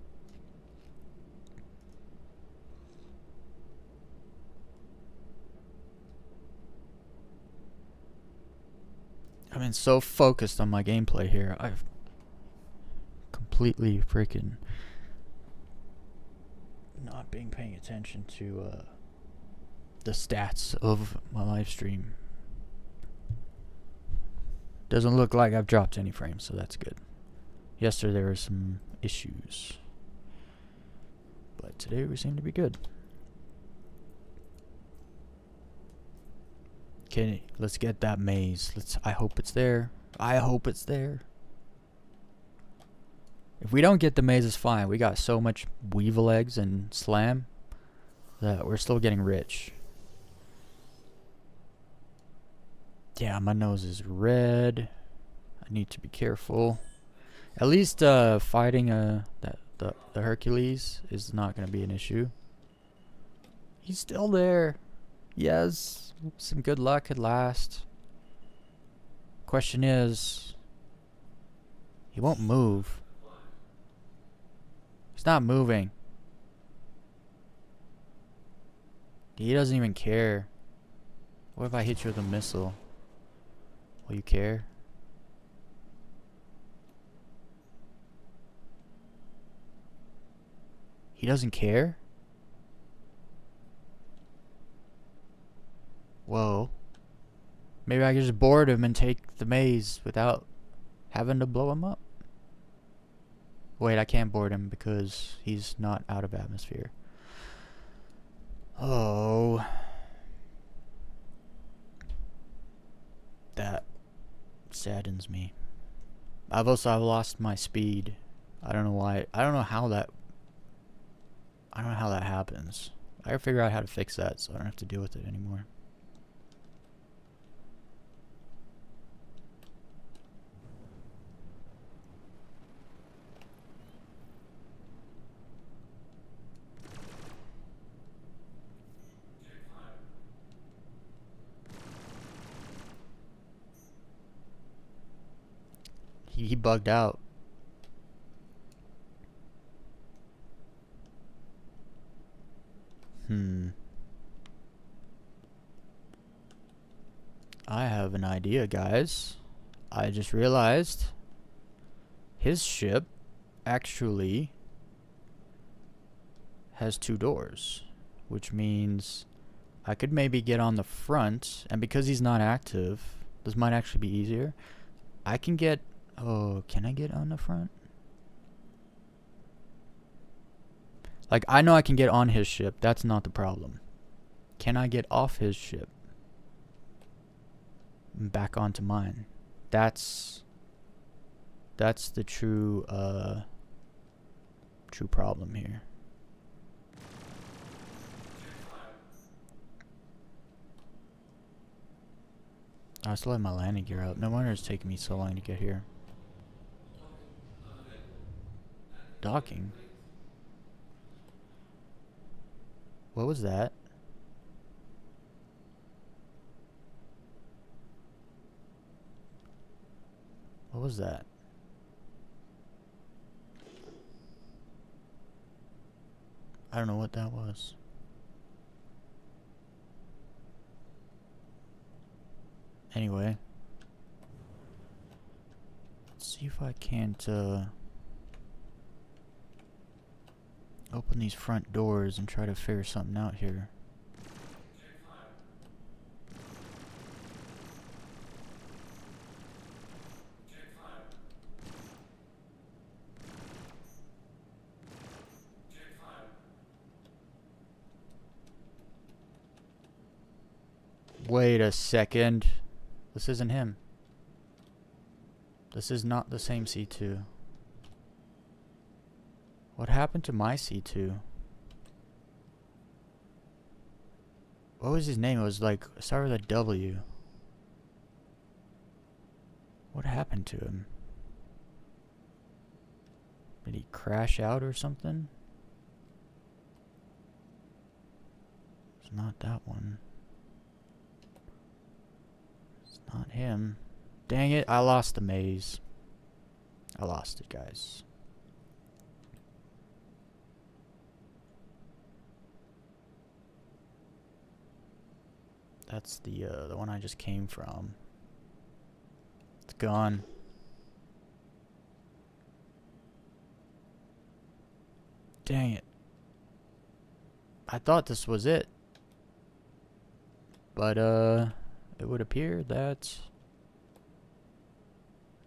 Speaker 1: I've been so focused on my gameplay here. I've completely freaking not been paying attention to the stats of my live stream. Doesn't look like I've dropped any frames, so that's good. Yesterday there were some issues, but today we seem to be good. Okay, let's get that maze. I hope it's there. I hope it's there. If we don't get the maze, it's fine. We got so much Weevil eggs and Slam that we're still getting rich. Yeah, my nose is red. I need to be careful. At least fighting the Hercules is not going to be an issue. He's still there. Yes. Some good luck at last. Question is, he won't move. He's not moving. He doesn't even care. What if I hit you with a missile? Will you care? He doesn't care? Whoa. Maybe I can just board him and take the maze without having to blow him up. Wait, I can't board him because he's not out of atmosphere. Oh. That saddens me. I've lost my speed. I don't know why. I don't know how that happens. I gotta figure out how to fix that so I don't have to deal with it anymore. He bugged out. I have an idea, guys. I just realized his ship actually has 2 doors, which means I could maybe get on the front, and because he's not active, this might actually be easier. I can get... Oh, can I get on the front? Like, I know I can get on his ship. That's not the problem. Can I get off his ship? And back onto mine. That's the true problem here. I still have my landing gear up. No wonder it's taking me so long to get here. Docking? What was that? What was that? I don't know what that was. Anyway. Let's see if I can't open these front doors and try to figure something out here. Wait a second. This isn't him. This is not the same C2. What happened to my C2? What was his name? It was like, started with a W. What happened to him? Did he crash out or something? It's not that one. It's not him. Dang it, I lost the maze. I lost it, guys. That's the one I just came from. It's gone. Dang it. I thought this was it. But it would appear that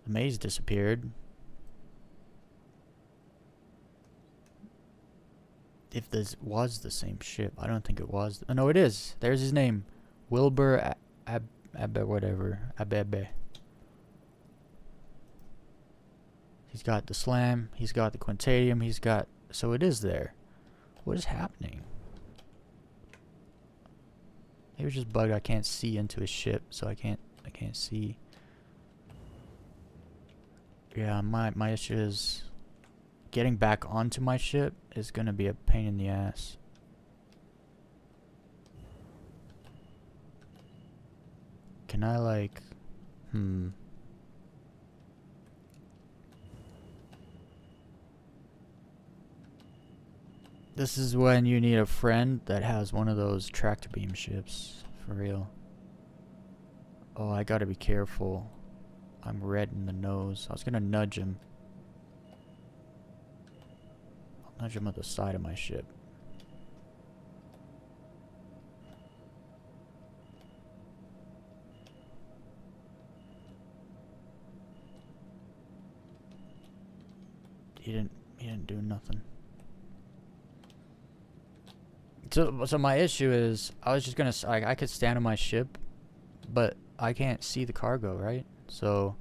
Speaker 1: the maze disappeared. If this was the same ship. I don't think it was. Oh, no, it is. There's his name. Wilbur Abbe whatever. Abebe. He's got the slam. He's got the quintadium. He's got... So it is there. What is happening? Maybe it's just bugged. I can't see into his ship, so I can't see. Yeah, my issue is getting back onto my ship is gonna be a pain in the ass. Can I like This is when you need a friend that has one of those tractor beam ships. For real. Oh, I gotta be careful. I'm red in the nose. I was gonna nudge him. I'll nudge him at the side of my ship. He didn't do nothing. So my issue is, I was just gonna, I could stand on my ship, but I can't see the cargo, right? So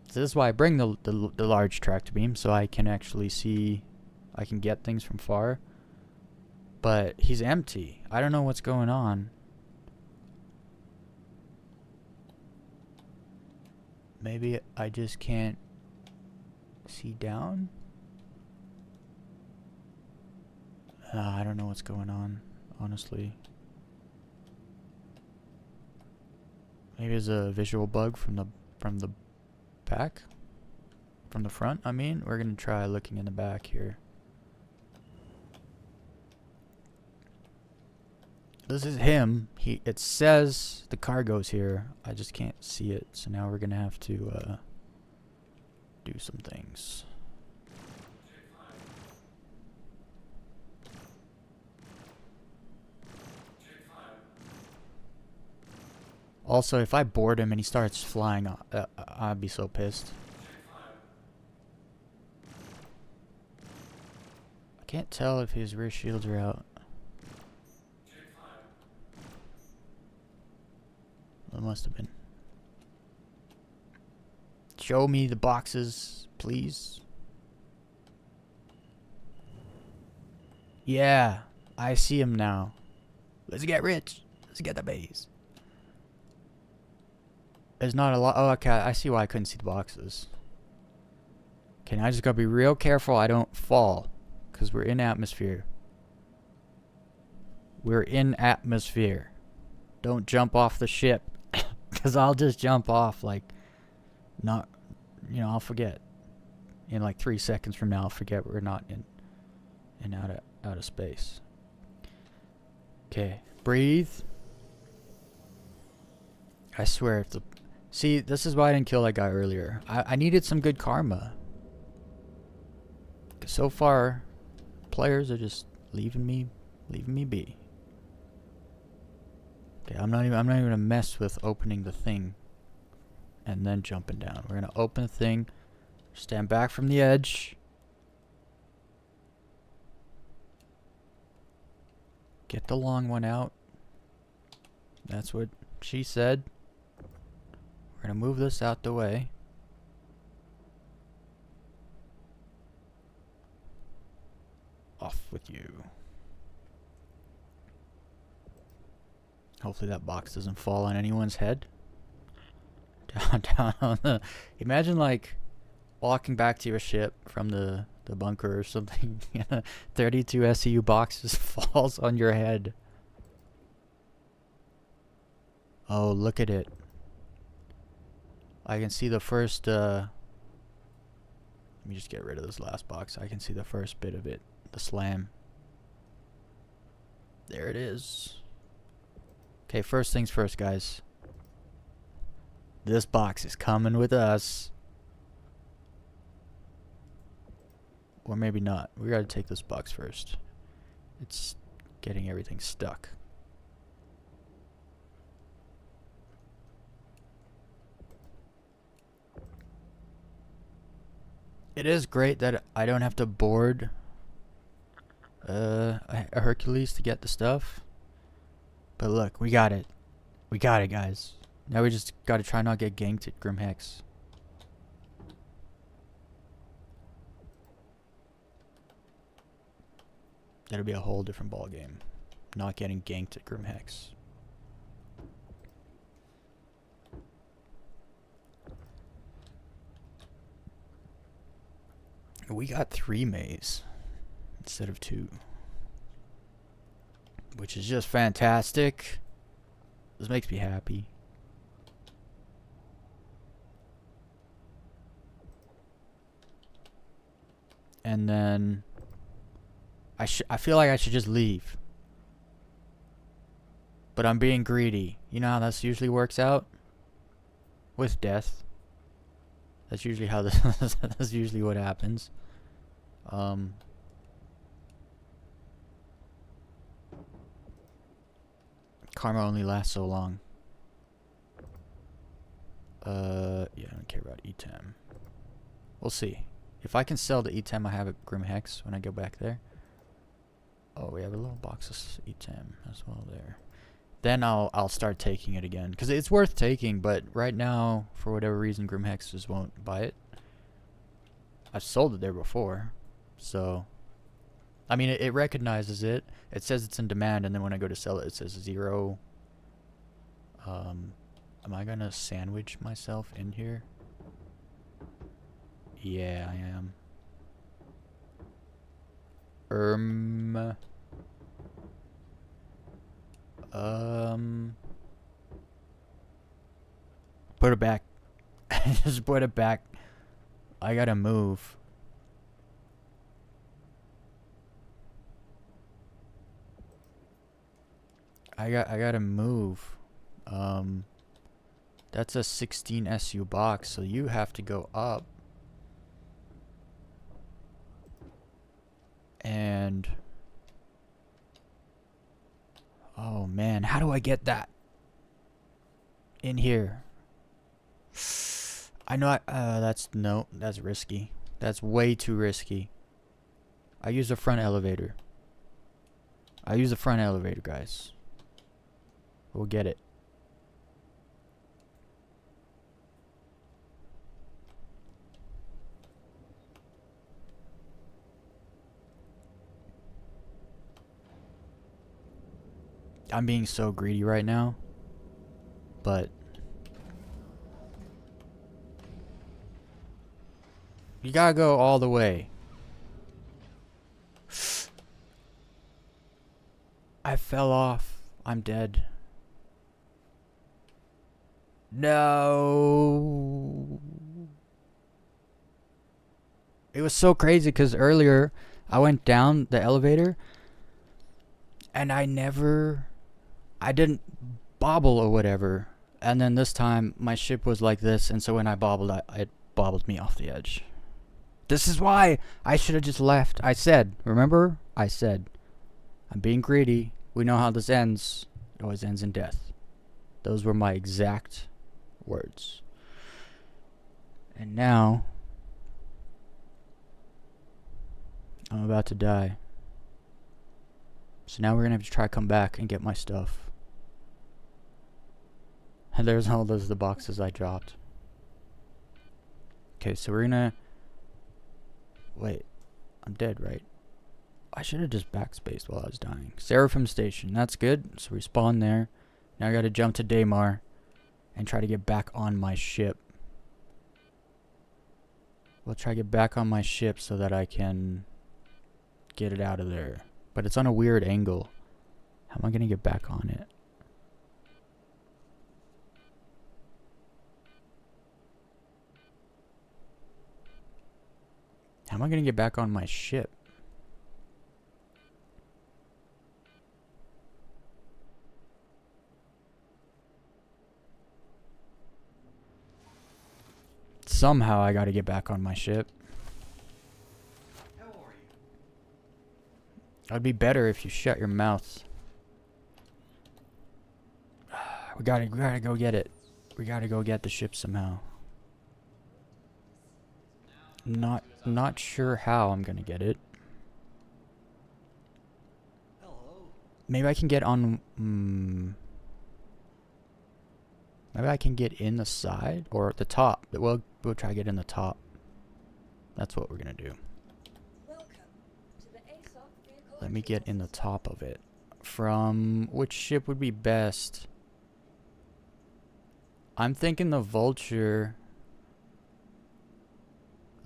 Speaker 1: this is why I bring the large tractor beam, so I can actually see, I can get things from far. But he's empty. I don't know what's going on. Maybe I just can't see down? I don't know what's going on, honestly. Maybe it's a visual bug from the backpack. From the front, I mean. We're gonna try looking in the back here. This is him. It says the cargo's here. I just can't see it. So now we're gonna have to do some things. Also, if I board him and he starts flying, I'd be so pissed. I can't tell if his rear shields are out. It must have been. Show me the boxes, please. Yeah, I see him now. Let's get rich. Let's get the base. There's not a lot. Oh, okay. I see why I couldn't see the boxes. Okay, now I just gotta be real careful I don't fall. Because we're in atmosphere. We're in atmosphere. Don't jump off the ship. Because I'll just jump off like... Not... You know, I'll forget. In like 3 seconds from now, I'll forget we're not in out of space. Okay. Breathe. I swear if the... See, this is why I didn't kill that guy earlier. I needed some good karma. 'Cause so far, players are just leaving me be. Okay, I'm not even gonna mess with opening the thing and then jumping down. We're gonna open the thing, stand back from the edge, get the long one out. That's what she said. We're gonna move this out the way. Off with you. Hopefully that box doesn't fall on anyone's head. Down on the... Imagine like walking back to your ship from the bunker or something. 32 SCU box just falls on your head. Oh, look at it. I can see the first, let me just get rid of this last box. I can see the first bit of it. The slam. There it is. Okay, first things first, guys. This box is coming with us. Or maybe not. We gotta take this box first. It's getting everything stuck. It is great that I don't have to board a Hercules to get the stuff. But look, we got it. We got it, guys. Now we just gotta try not get ganked at Grim Hex. That'll be a whole different ball game. Not getting ganked at Grim Hex. We got 3 maze instead of 2, which is just fantastic. This makes me happy. And then I feel like I should just leave, but I'm being greedy. You know how this usually works out with death. That's usually how this. That's usually what happens. Karma only lasts so long. Yeah, I don't care about E-Tem. We'll see. If I can sell the E-Tem I have at Grim Hex when I go back there. Oh, we have a little box of E-Tem as well there. Then I'll start taking it again, because it's worth taking, but right now, for whatever reason, Grim Hex just won't buy it. I've sold it there before, so... I mean, it recognizes it. It says it's in demand, and then when I go to sell it, it says 0. Am I gonna sandwich myself in here? Yeah, I am. Put it back. Just put it back. I gotta move. I gotta move. That's a 16 SU box, so you have to go up. And oh man, how do I get that in here? I know that's risky. That's way too risky. I use the front elevator. Guys. We'll get it. I'm being so greedy right now, but you gotta go all the way. I fell off. I'm dead. No. It was so crazy because earlier I went down the elevator and I didn't bobble or whatever. And then this time my ship was like this, and so when I bobbled, it bobbled me off the edge. This is why I should have just left. I said, remember? I said, I'm being greedy. We know how this ends. It always ends in death. Those were my exact words. And now I'm about to die. So now we're gonna have to try to come back and get my stuff. And there's all those the boxes I dropped. Okay, so we're gonna wait. I'm dead, right? I should have just backspaced while I was dying. Seraphim Station, that's good. So we spawn there. Now I gotta jump to Daymar and try to get back on my ship. We'll try to get back on my ship so that I can get it out of there. But it's on a weird angle. How am I gonna get back on it? How am I gonna get back on my ship? Somehow I gotta get back on my ship.
Speaker 10: How are you?
Speaker 1: It'd be better if you shut your mouth. We gotta go get it. We gotta go get the ship somehow. Not sure how I'm gonna get it.
Speaker 10: Hello.
Speaker 1: Maybe I can get on. Maybe I can get in the side or at the top. We'll try to get in the top. That's what we're gonna do.
Speaker 6: Welcome to the ASOC vehicle.
Speaker 1: Let me get in the top of it. From which ship would be best? I'm thinking the Vulture.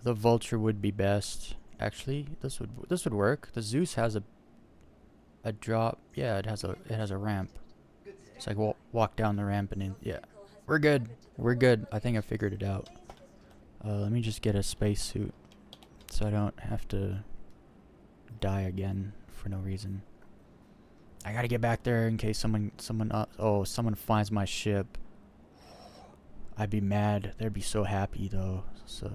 Speaker 1: The Vulture would be best. Actually, this would work. The Zeus has a drop. Yeah, it has a ramp. It's like walk down the ramp and in. Yeah, we're good. We're good. I think I figured it out. Let me just get a spacesuit so I don't have to die again for no reason. I gotta get back there in case someone finds my ship. I'd be mad. They'd be so happy though. So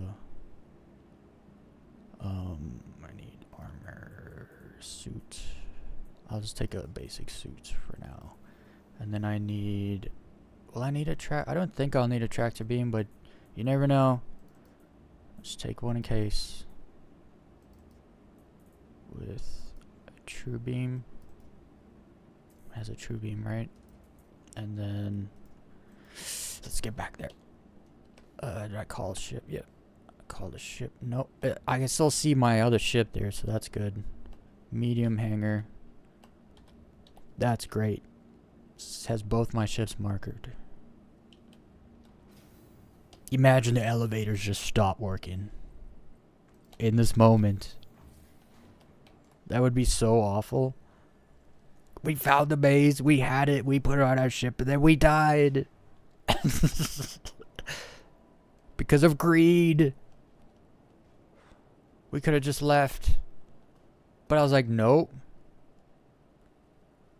Speaker 1: I need armor suit. I'll just take a basic suit for now. And then I need a track. I don't think I'll need a tractor beam, but you never know. Just take one in case. With a true beam. It has a true beam, right? And then let's get back there. Did I call a ship? Yeah. I called a ship. Nope. I can still see my other ship there, so that's good. Medium hangar. That's great. This has both my ships markered. Imagine the elevators just stop working in this moment. That would be so awful. We found the base, we had it, we put it on our ship, and then we died. Because of greed. We could have just left. But I was like, nope.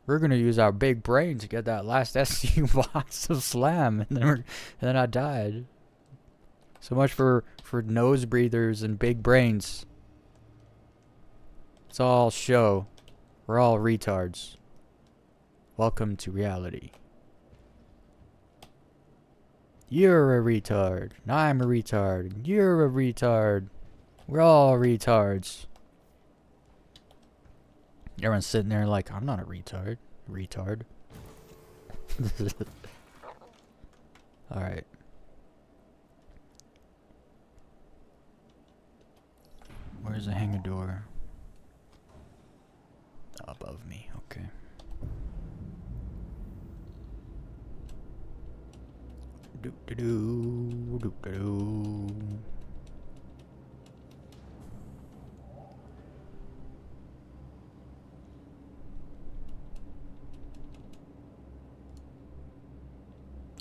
Speaker 1: We're gonna use our big brain to get that last SU box of slam, and then I died. So much for nose breathers and big brains. It's all show. We're all retards. Welcome to reality. You're a retard. I'm a retard. You're a retard. We're all retards. Everyone's sitting there like, I'm not a retard. Retard. Alright. Where's the hangar door? Above me, okay. Doop-de-doo, doop-de-doo.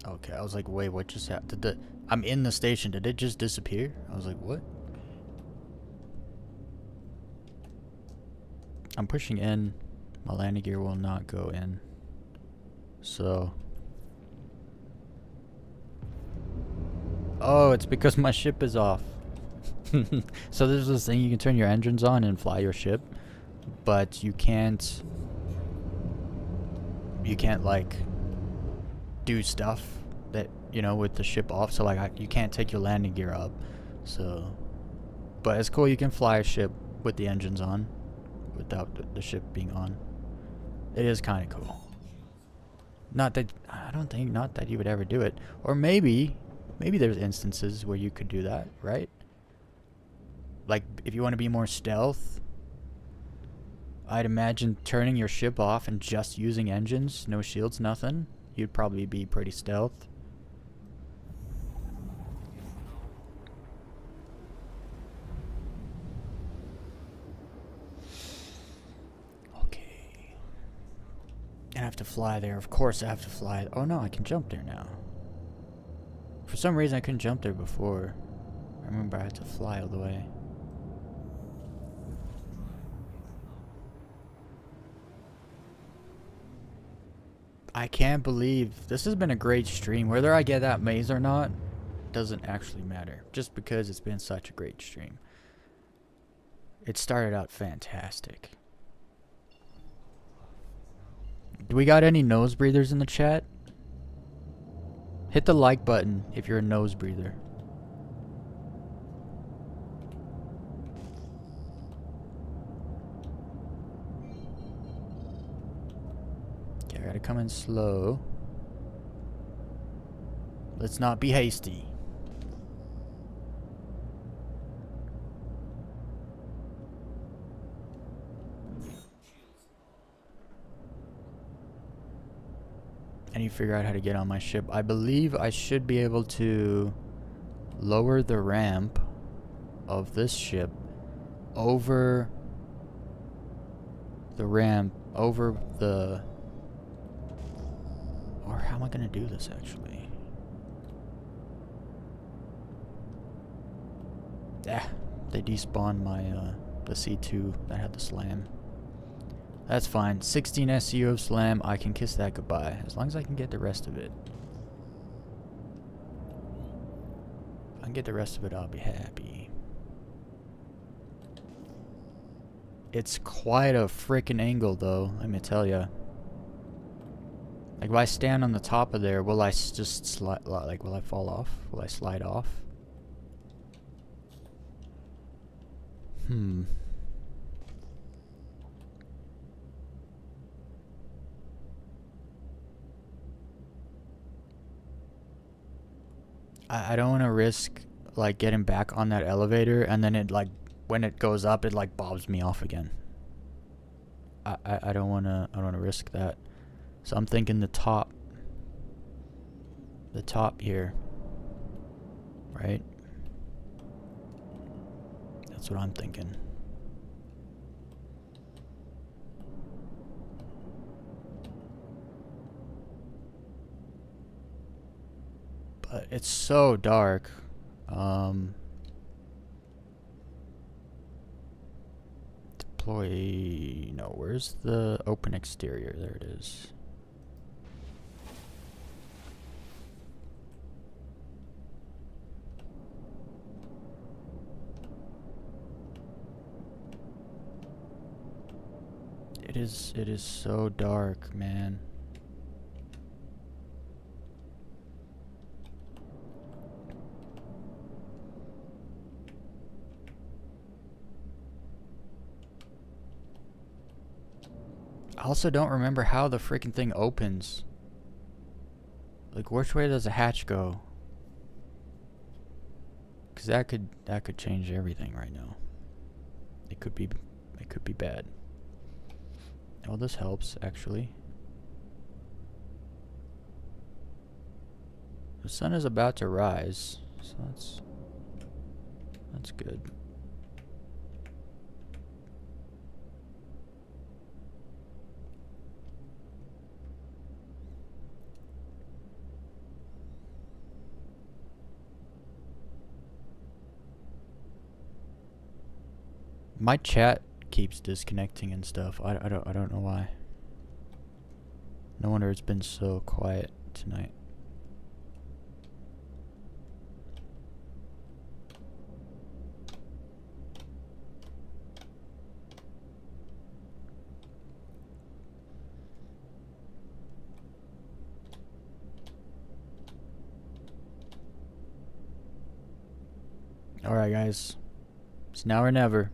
Speaker 1: Okay, I was like, wait, what just happened? I'm in the station. Did it just disappear? I was like, what? I'm pushing in. My landing gear will not go in. So. Oh, it's because my ship is off. So there's this thing, you can turn your engines on and fly your ship. But you can't like do stuff that, you know, with the ship off. So like you can't take your landing gear up. So, but it's cool, you can fly a ship with the engines on without the ship being on. It is kind of cool. Not that you would ever do it. Or maybe there's instances where you could do that, right? Like if you want to be more stealth, I'd imagine turning your ship off and just using engines, no shields, nothing. You'd probably be pretty stealth. Okay. I have to fly there. Of course I have to fly. Oh no, I can jump there now. For some reason I couldn't jump there before. I remember I had to fly all the way. I can't believe this has been a great stream. Whether I get that maze or not doesn't actually matter. Just because it's been such a great stream. It started out fantastic. Do we got any nose breathers in the chat? Hit the like button if you're a nose breather. Okay, I gotta come in slow. Let's not be hasty. I need to figure out how to get on my ship. I believe I should be able to lower the ramp of this ship over the ramp, over the... Or how am I going to do this actually? Yeah, they despawned my, the C2 that had the slam. That's fine. 16 SU of slam. I can kiss that goodbye. As long as I can get the rest of it. If I can get the rest of it, I'll be happy. It's quite a freaking angle, though. Let me tell ya. Like, if I stand on the top of there, will I just slide? Like, will I fall off? Will I slide off? I don't want to risk like getting back on that elevator and then it like when it goes up it like bobs me off again. I don't want to risk that. So I'm thinking the top here, right? That's what I'm thinking. But it's so dark. Deploy. No, where's the open exterior? There it is. It is so dark, man. I also don't remember how the freaking thing opens. Like, which way does the hatch go? Cause that could change everything right now. It could be bad. Oh, this helps actually. The sun is about to rise, so that's good. My chat keeps disconnecting and stuff. I don't know why. No wonder it's been so quiet tonight. Alright guys, it's now or never.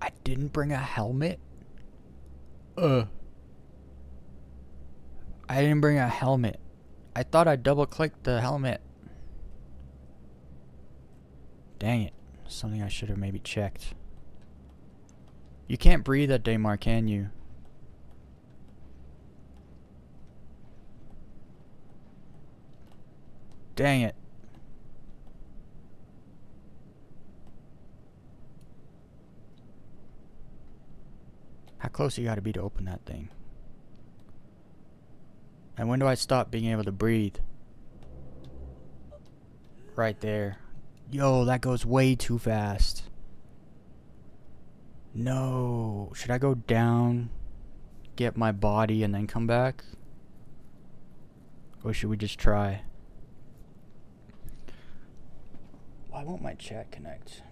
Speaker 1: I didn't bring a helmet? I didn't bring a helmet. I thought I double clicked the helmet. Dang it. Something I should have maybe checked. You can't breathe at Daymar, can you? Dang it. How close you gotta be to open that thing? And when do I stop being able to breathe? Right there. Yo, that goes way too fast. No. Should I go down, get my body, and then come back? Or should we just try? Why won't my chat connect?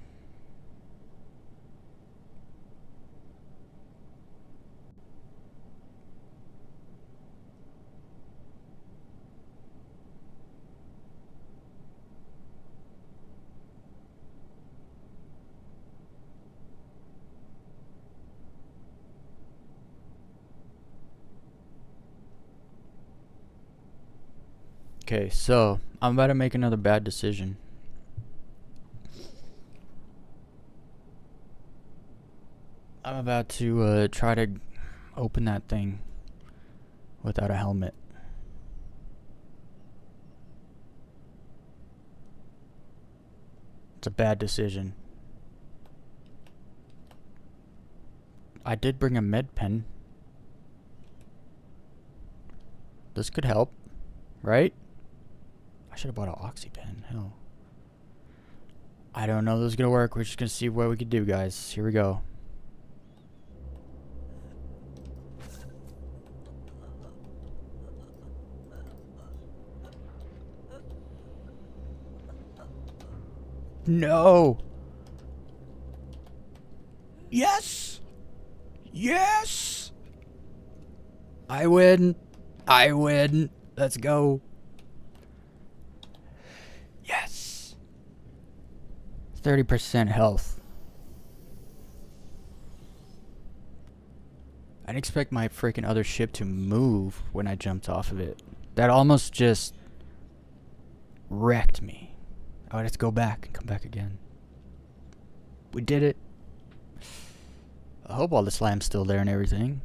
Speaker 1: Okay, so I'm about to make another bad decision. I'm about to try to open that thing without a helmet. It's a bad decision. I did bring a med pen. This could help, right? I should have bought an oxy pen. Hell. I don't know if this is gonna work. We're just gonna see what we can do, guys. Here we go. No. Yes. Yes. I win. I win. Let's go. Yes. 30% health. I didn't expect my freaking other ship to move when I jumped off of it. That almost just wrecked me. I would have to go back and come back again. We did it. I hope all the slam's still there and everything.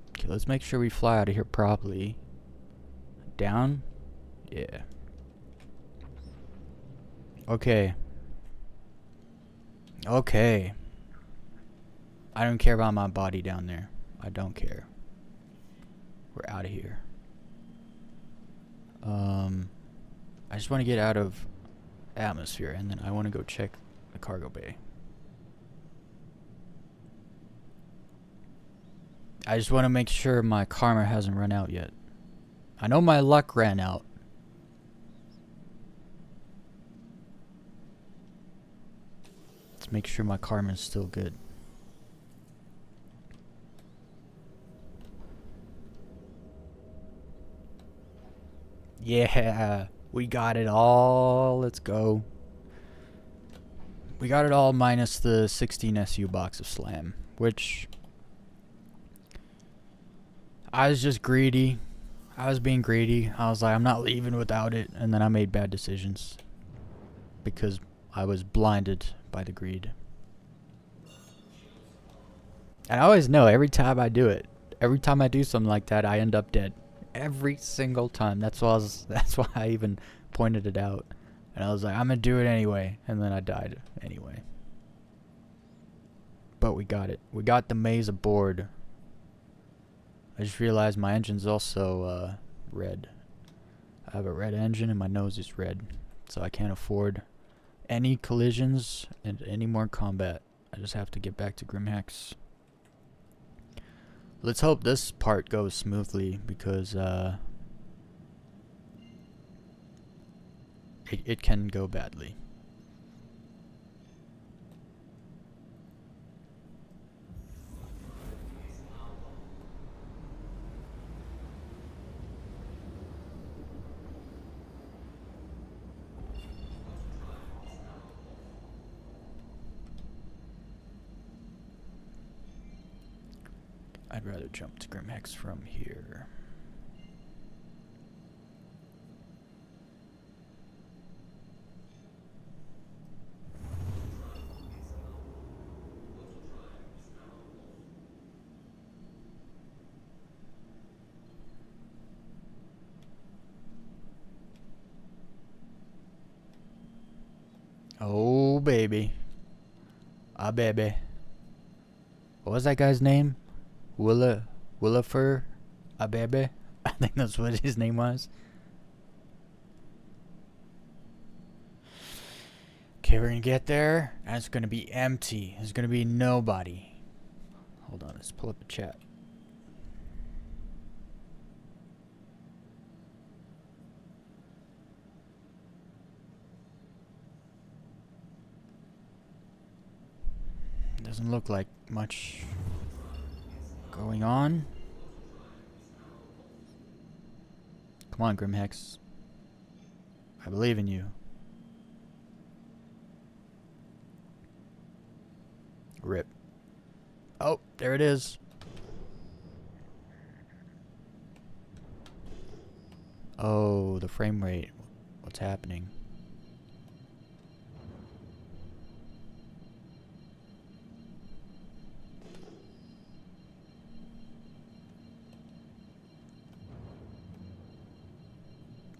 Speaker 1: Okay, let's make sure we fly out of here properly. Down? Yeah. Okay. Okay. I don't care about my body down there. I don't care. We're out of here. I just want to get out of atmosphere, and then I want to go check the cargo bay. I just want to make sure my karma hasn't run out yet. I know my luck ran out. Let's make sure my karma is still good. Yeah, we got it all. Let's go. We got it all minus the 16 SU box of slam, which I was just greedy. I was being greedy. I was like, I'm not leaving without it. And then I made bad decisions because I was blinded by the greed. And I always know every time I do it, every time I do something like that, I end up dead. Every single time. That's why I even pointed it out. And I was like, I'm gonna do it anyway. And then I died anyway. But we got it. We got the maze aboard. I just realized my engine's also red. I have a red engine and my nose is red. So I can't afford any collisions and any more combat. I just have to get back to Grimhex. Let's hope this part goes smoothly because it can go badly. I'd rather jump to Grimhex from here. Oh, baby. Ah, baby. What was that guy's name? Willifer Abebe? I think that's what his name was. Okay, we're gonna get there, and it's gonna be empty. There's gonna be nobody. Hold on, let's pull up the chat. Doesn't look like much going on. Come on, Grimhex. I believe in you. Rip. Oh, there it is. Oh, the frame rate. What's happening?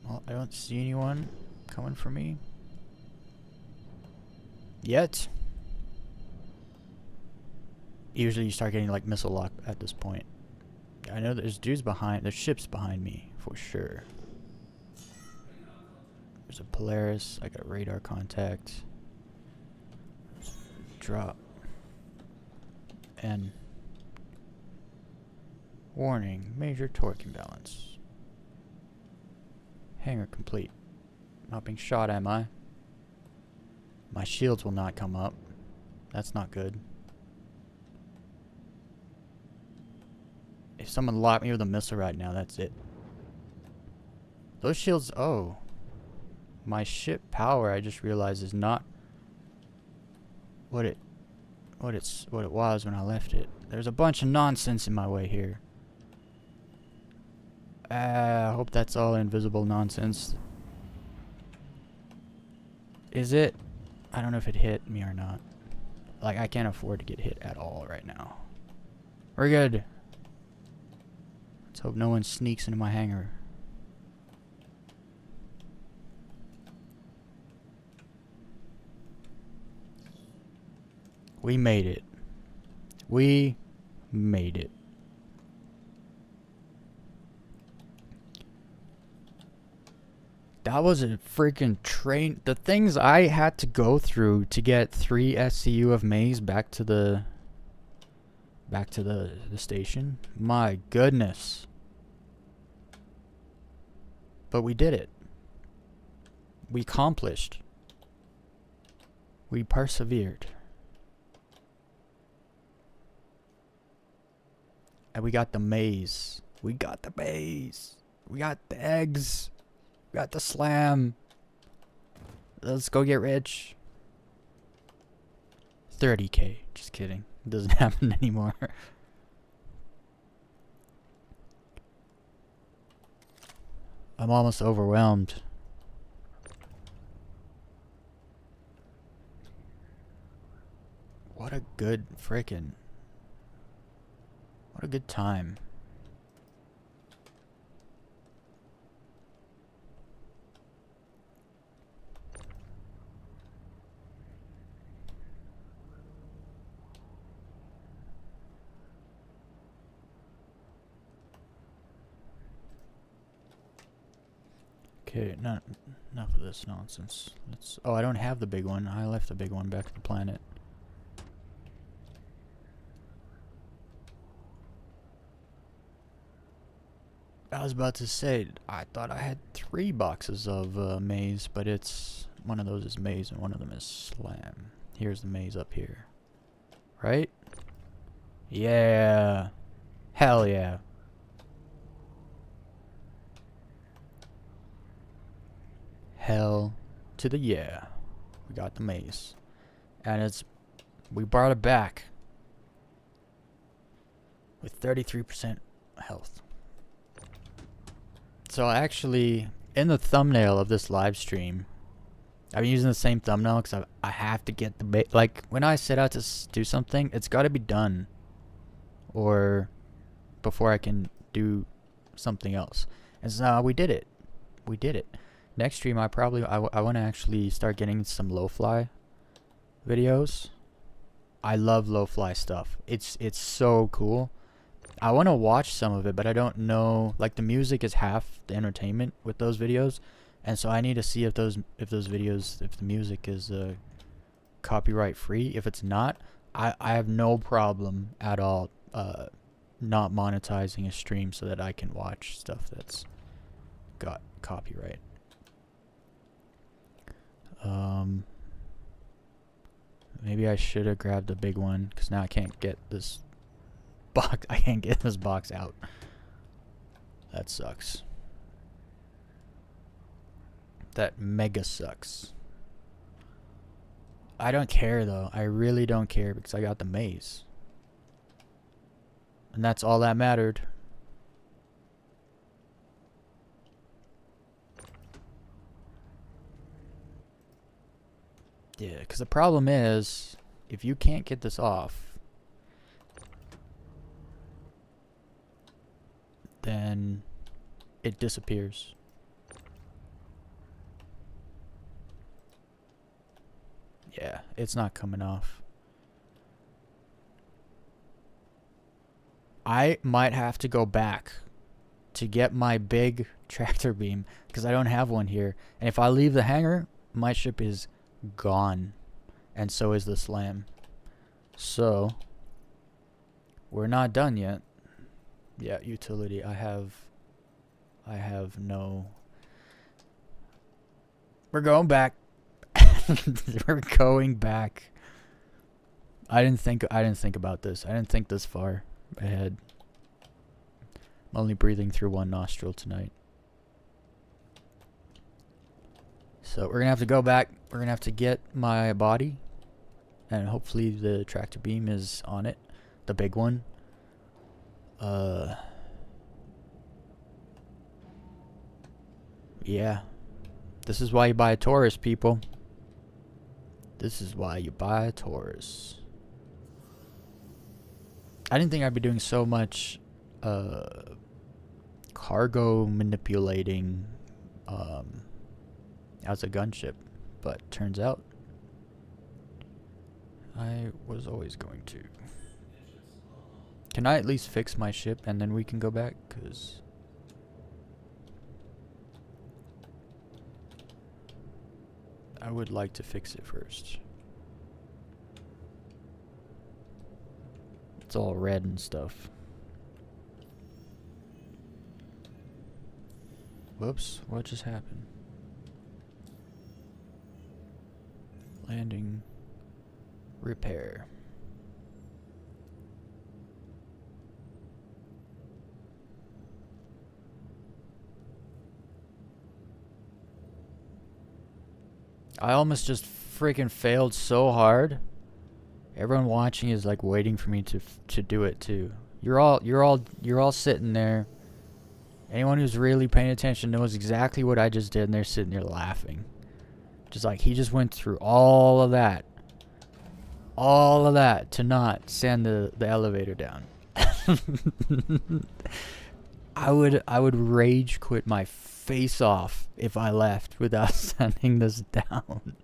Speaker 1: Well, I don't see anyone coming for me yet. Usually you start getting like missile lock at this point. I know there's dudes behind, there's ships behind me for sure. There's a Polaris, I got radar contact. Drop. And warning, major torque imbalance. Hangar complete. Not being shot, am I? My shields will not come up. That's not good. If someone locked me with a missile right now, that's it. Those shields, oh. My ship power, I just realized, is not what it was when I left it. There's a bunch of nonsense in my way here. I hope that's all invisible nonsense. Is it? I don't know if it hit me or not. Like, I can't afford to get hit at all right now. We're good. Let's hope no one sneaks into my hangar. We made it. We made it. That was a freaking train. The things I had to go through to get 3 SCU of maize back to the station. My goodness. But we did it. We accomplished. We persevered. And we got the maize. We got the maize. We got the eggs. We got the slam. Let's go get rich. 30K. Just kidding. It doesn't happen anymore. I'm almost overwhelmed. What a good frickin'. What a good time. Okay, enough of this nonsense. Oh, I don't have the big one. I left the big one back at the planet. I was about to say, I thought I had 3 boxes of maize, but it's one of those is maize and one of them is slam. Here's the maize up here. Right? Yeah. Hell yeah. Hell to the yeah. We got the maize. And we brought it back with 33% health. So actually, in the thumbnail of this live stream, I'm using the same thumbnail because I have to get the like when I set out to do something, it's got to be done, or before I can do something else. And so we did it. We did it. Next stream, I want to actually start getting some low-fly videos. I love low-fly stuff. It's so cool. I want to watch some of it, but I don't know. Like, the music is half the entertainment with those videos, and so I need to see if the music is copyright free. If it's not, I have no problem at all not monetizing a stream so that I can watch stuff that's got copyright. Maybe I should have grabbed the big one, because now I can't get this box. I can't get this box out. That sucks. That mega sucks. I don't care though. I really don't care, because I got the maize. And that's all that mattered. Yeah, because the problem is, if you can't get this off, then it disappears. Yeah, it's not coming off. I might have to go back to get my big tractor beam, because I don't have one here. And if I leave the hangar, my ship is gone, and so is the slam. So we're not done yet. Yeah, utility. I have no. We're going back. We're going back. I didn't think about this. I didn't think this far ahead. I'm only breathing through one nostril tonight. So we're gonna have to go back. We're gonna have to get my body, and hopefully the tractor beam is on it, the big one. Yeah, this is why you buy a Taurus, people. This is why you buy a Taurus. I didn't think I'd be doing so much cargo manipulating as a gunship, but turns out I was always going to. Can I at least fix my ship and then we can go back? Because I would like to fix it first. It's all red and stuff. Whoops, what just happened? Landing. Repair. I almost just freaking failed so hard. Everyone watching is like waiting for me to do it too. You're all sitting there. Anyone who's really paying attention knows exactly what I just did, and they're sitting there laughing. Just like, he just went through all of that to not send the elevator down. I would rage quit my face off if I left without sending this down.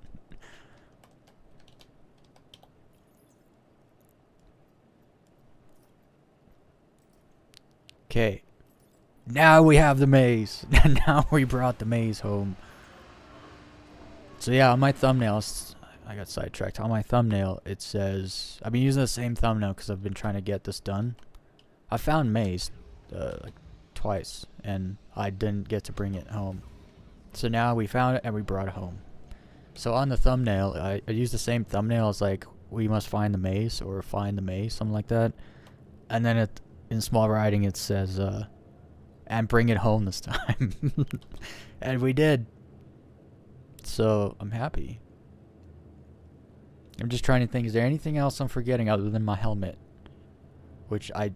Speaker 1: Okay. Now we have the maze. Now we brought the maze home. So yeah, on my thumbnails, I got sidetracked. On my thumbnail, it says, I've been using the same thumbnail because I've been trying to get this done. I found maze like twice, and I didn't get to bring it home. So now we found it and we brought it home. So on the thumbnail, I used the same thumbnail as like, we must find the maze, or find the maze, something like that. And then in small writing it says, and bring it home this time. And we did. So I'm happy. I'm just trying to think, is there anything else I'm forgetting other than my helmet? Which I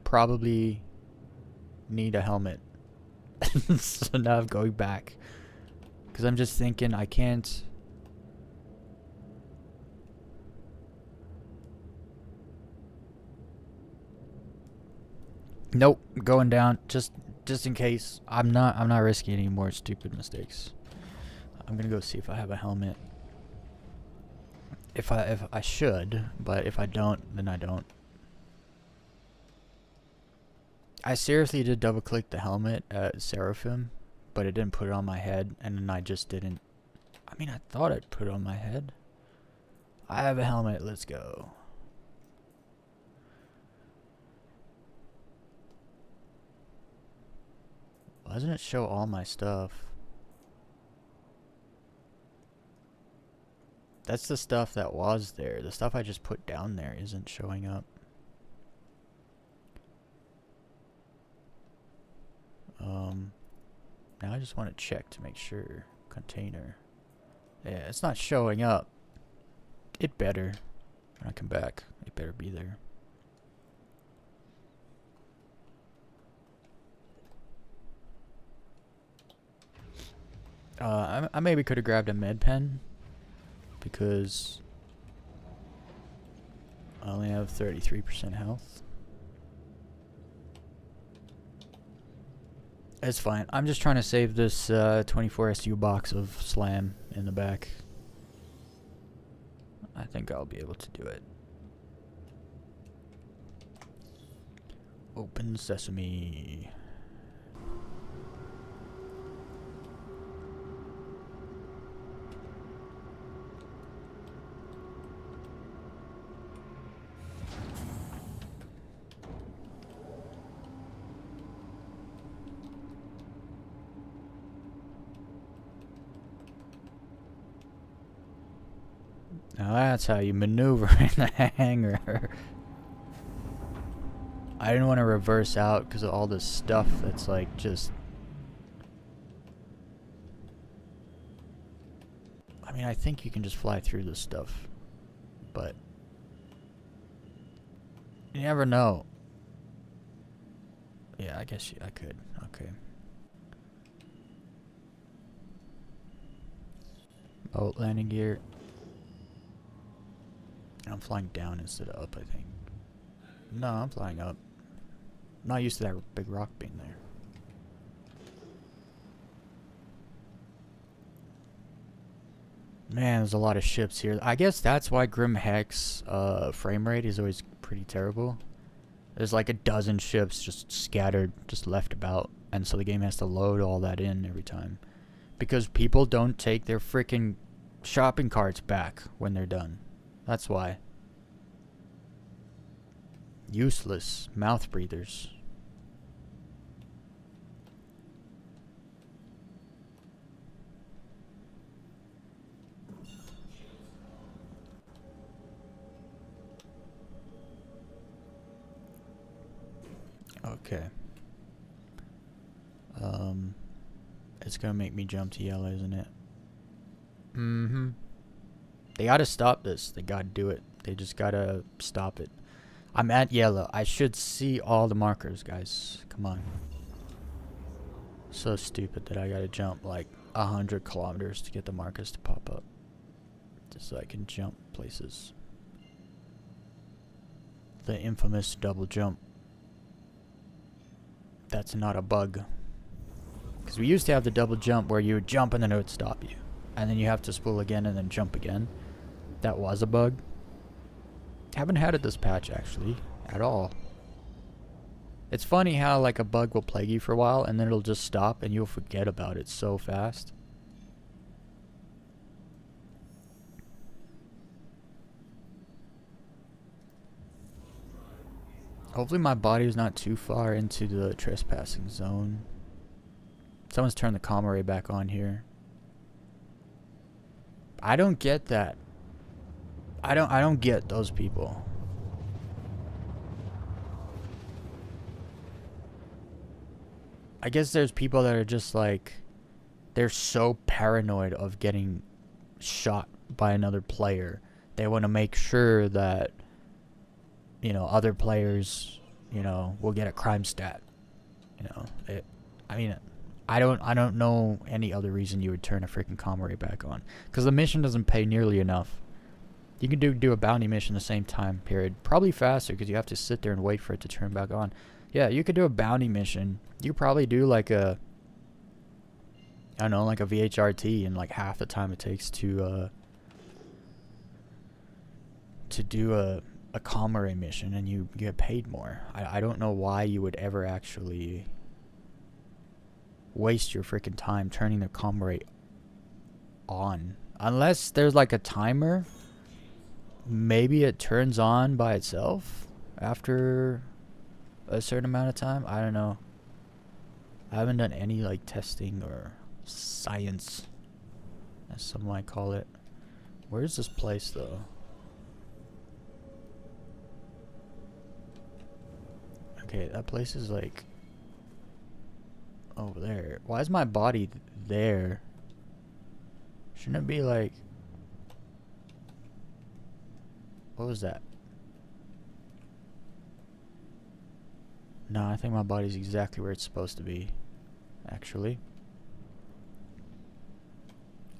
Speaker 1: probably need a helmet. So now I'm going back. Because I'm just thinking, I can't... Nope, going down. Just in case. I'm not risking any more stupid mistakes. I'm gonna go see if I have a helmet. If I should, but if I don't, then I don't. I seriously did double click the helmet at Seraphim, but it didn't put it on my head, and then I just didn't. I mean, I thought I'd put it on my head. I have a helmet, let's go. Why doesn't it show all my stuff? That's the stuff that was there. The stuff I just put down there isn't showing up. Now I just want to check to make sure. Container. Yeah, it's not showing up. It better. When I come back, it better be there. I maybe could have grabbed a med pen, because I only have 33% health. It's fine. I'm just trying to save this 24 SU box of slam in the back. I think I'll be able to do it. Open sesame. Now that's how you maneuver in the hangar. I didn't want to reverse out because of all this stuff that's like just... I mean, I think you can just fly through this stuff, but you never know. Yeah, I guess I could. Okay. Oh, landing gear. I'm flying down instead of up, I think. No, I'm flying up. I'm not used to that big rock being there. Man, there's a lot of ships here. I guess that's why Grim Hex frame rate is always pretty terrible. There's like a dozen ships just scattered, just left about. And so the game has to load all that in every time. Because people don't take their freaking shopping carts back when they're done. That's why. Useless mouth breathers. Okay. It's gonna make me jump to yellow, isn't it? Mm-hmm. They gotta stop this. They gotta do it. They just gotta stop it. I'm at yellow. I should see all the markers, guys. Come on. So stupid that I gotta jump like 100 kilometers to get the markers to pop up. Just so I can jump places. The infamous double jump. That's not a bug. Because we used to have the double jump where you would jump and then it would stop you. And then you have to spool again and then jump again. That was a bug. Haven't had it this patch actually. At all. It's funny how like a bug will plague you for a while and then it'll just stop and you'll forget about it so fast. Hopefully my body is not too far into the trespassing zone. Someone's turned the comma ray back on here. I don't get that. I don't get those people. I guess there's people that are just like, they're so paranoid of getting shot by another player. They want to make sure that, you know, other players, you know, will get a crime stat. You know, I mean, I don't know any other reason you would turn a freaking comma ray back on, because the mission doesn't pay nearly enough. You can do a bounty mission the same time period, probably faster because you have to sit there and wait for it to turn back on. Yeah, you could do a bounty mission. You probably do like a, I don't know, like a VHRT in like half the time it takes to do a comma ray mission, and you get paid more. I don't know why you would ever actually waste your freaking time turning the comma ray on, unless there's like a timer. Maybe it turns on by itself after a certain amount of time. I don't know. I haven't done any like testing or science, as some might call it. Where's this place though? Okay, that place is like over there. Why is my body there? Shouldn't it be like, what was that? No, I think my body's exactly where it's supposed to be, actually.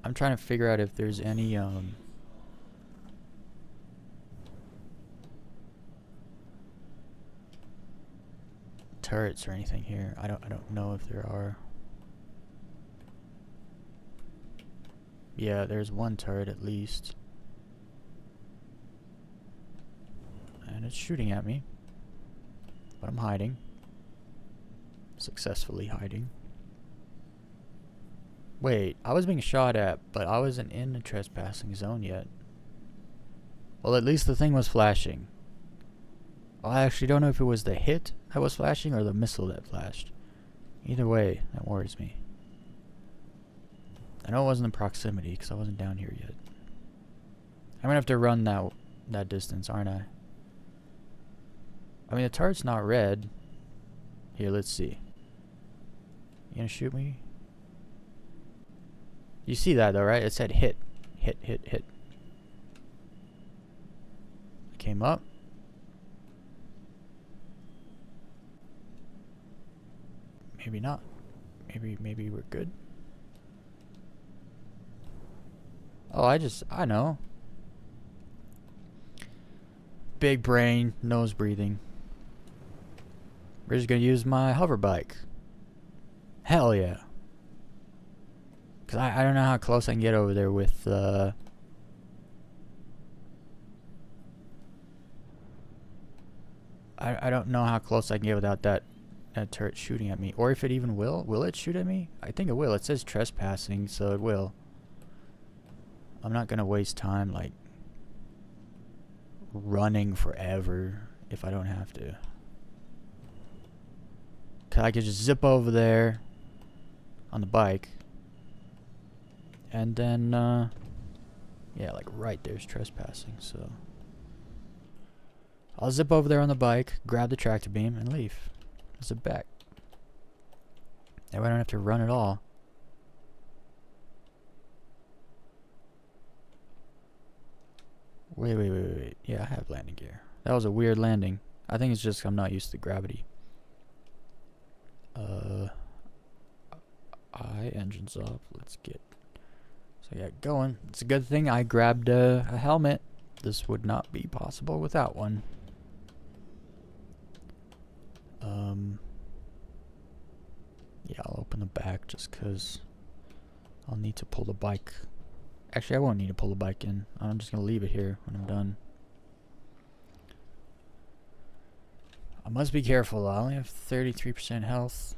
Speaker 1: I'm trying to figure out if there's any turrets or anything here. I don't know if there are. Yeah, there's one turret at least. And it's shooting at me. But I'm hiding. Successfully hiding. Wait, I was being shot at, but I wasn't in the trespassing zone yet. Well, at least the thing was flashing. I actually don't know if it was the hit that was flashing or the missile that flashed. Either way, that worries me. I know it wasn't in proximity because I wasn't down here yet. I'm gonna have to run that distance, aren't I? I mean, the turret's not red. Here, let's see. You gonna shoot me? You see that though, right? It said hit. Hit, hit, hit. I came up. Maybe not. Maybe we're good. Oh, I know. Big brain, nose breathing. We're just gonna use my hover bike. Hell yeah. Cause I don't know how close I can get over there with I don't know how close I can get without that that turret shooting at me. Or if it even will. Will it shoot at me? I think it will. It says trespassing, so it will. I'm not gonna waste time, like, running forever if I don't have to. Cause I could just zip over there on the bike. And then, yeah, like right there's trespassing, so. I'll zip over there on the bike, grab the tractor beam, and leave. Zip back. That way I don't have to run at all. Wait. Yeah, I have landing gear. That was a weird landing. I think it's just I'm not used to gravity. Engines off. Let's get. So yeah, going. It's a good thing I grabbed a helmet. This would not be possible without one. Yeah, I'll open the back just because I'll need to pull the bike. Actually, I won't need to pull the bike in. I'm just going to leave it here when I'm done. I must be careful. I only have 33% health.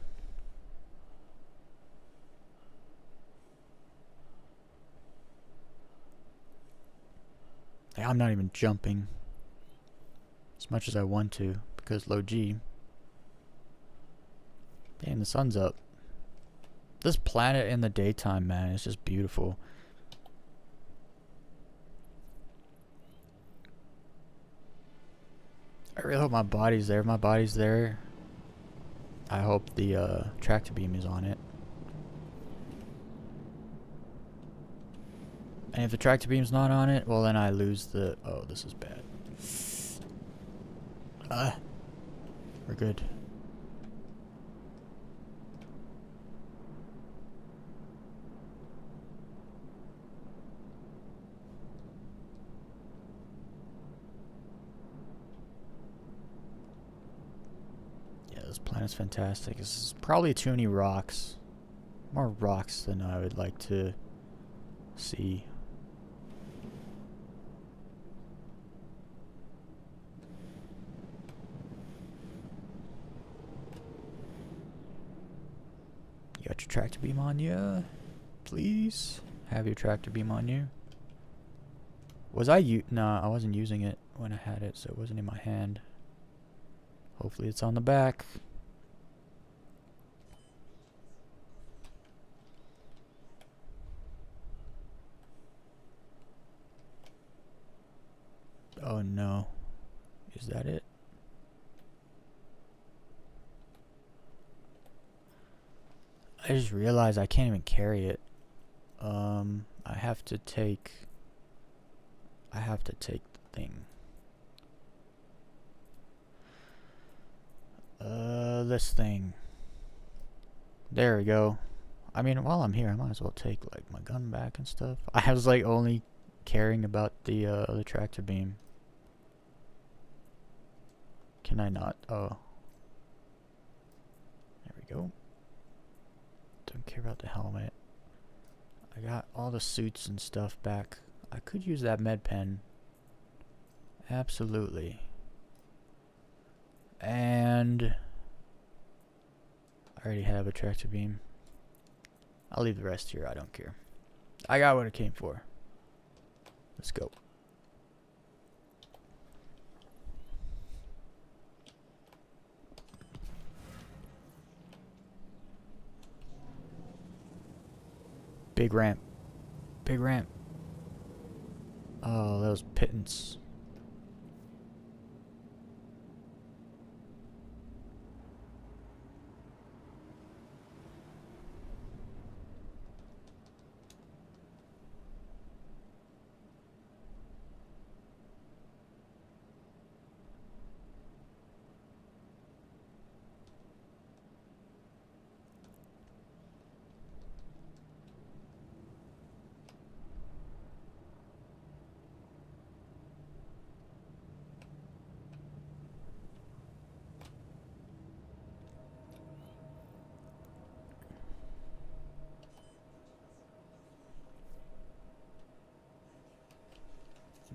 Speaker 1: I'm not even jumping as much as I want to because low G. Damn, the sun's up. This planet in the daytime, man, it's just beautiful. I really hope my body's there. If my body's there, I hope the tractor beam is on it. And if the tractor beam's not on it, well then I lose the... Oh, this is bad. We're good. Yeah, this planet's fantastic. This is probably too many rocks. More rocks than I would like to see. You got your tractor beam on you? Please have your tractor beam on you. Was I nah, I wasn't using it when I had it, so it wasn't in my hand. Hopefully it's on the back. Oh no. Is that it? I just realized I can't even carry it. I have to take the thing. This thing. There we go. I mean, while I'm here, I might as well take like my gun back and stuff. I was like only caring about the tractor beam. Can I not? Oh. There we go. Don't care about the helmet. I got all the suits and stuff back. I could use that med pen. Absolutely. And I already have a tractor beam. I'll leave the rest here. I don't care. I got what it came for. Let's go. Big ramp. Big ramp. Oh, those pittance.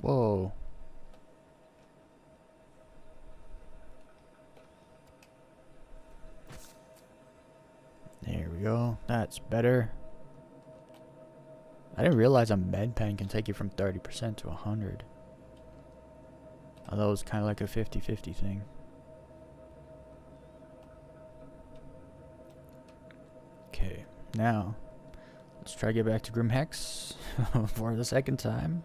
Speaker 1: Whoa. go. That's better. I didn't realize a med pen can take you from 30% to 100. I thought it was kind of like a 50-50 thing. Okay, now let's try to get back to Grim Hex for the second time.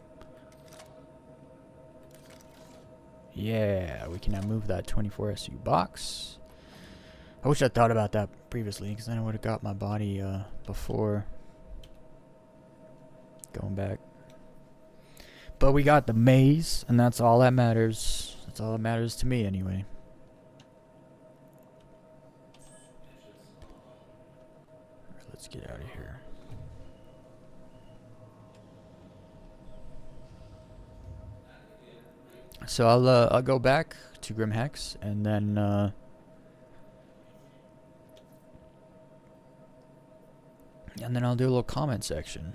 Speaker 1: Yeah, we can now move that 24 SU box. I wish I thought about that previously, because then I would have got my body before going back. But we got the maze, and that's all that matters. That's all that matters to me, anyway. Alright, let's get out of here. So I'll go back to Grim Hex, and then I'll do a little comment section.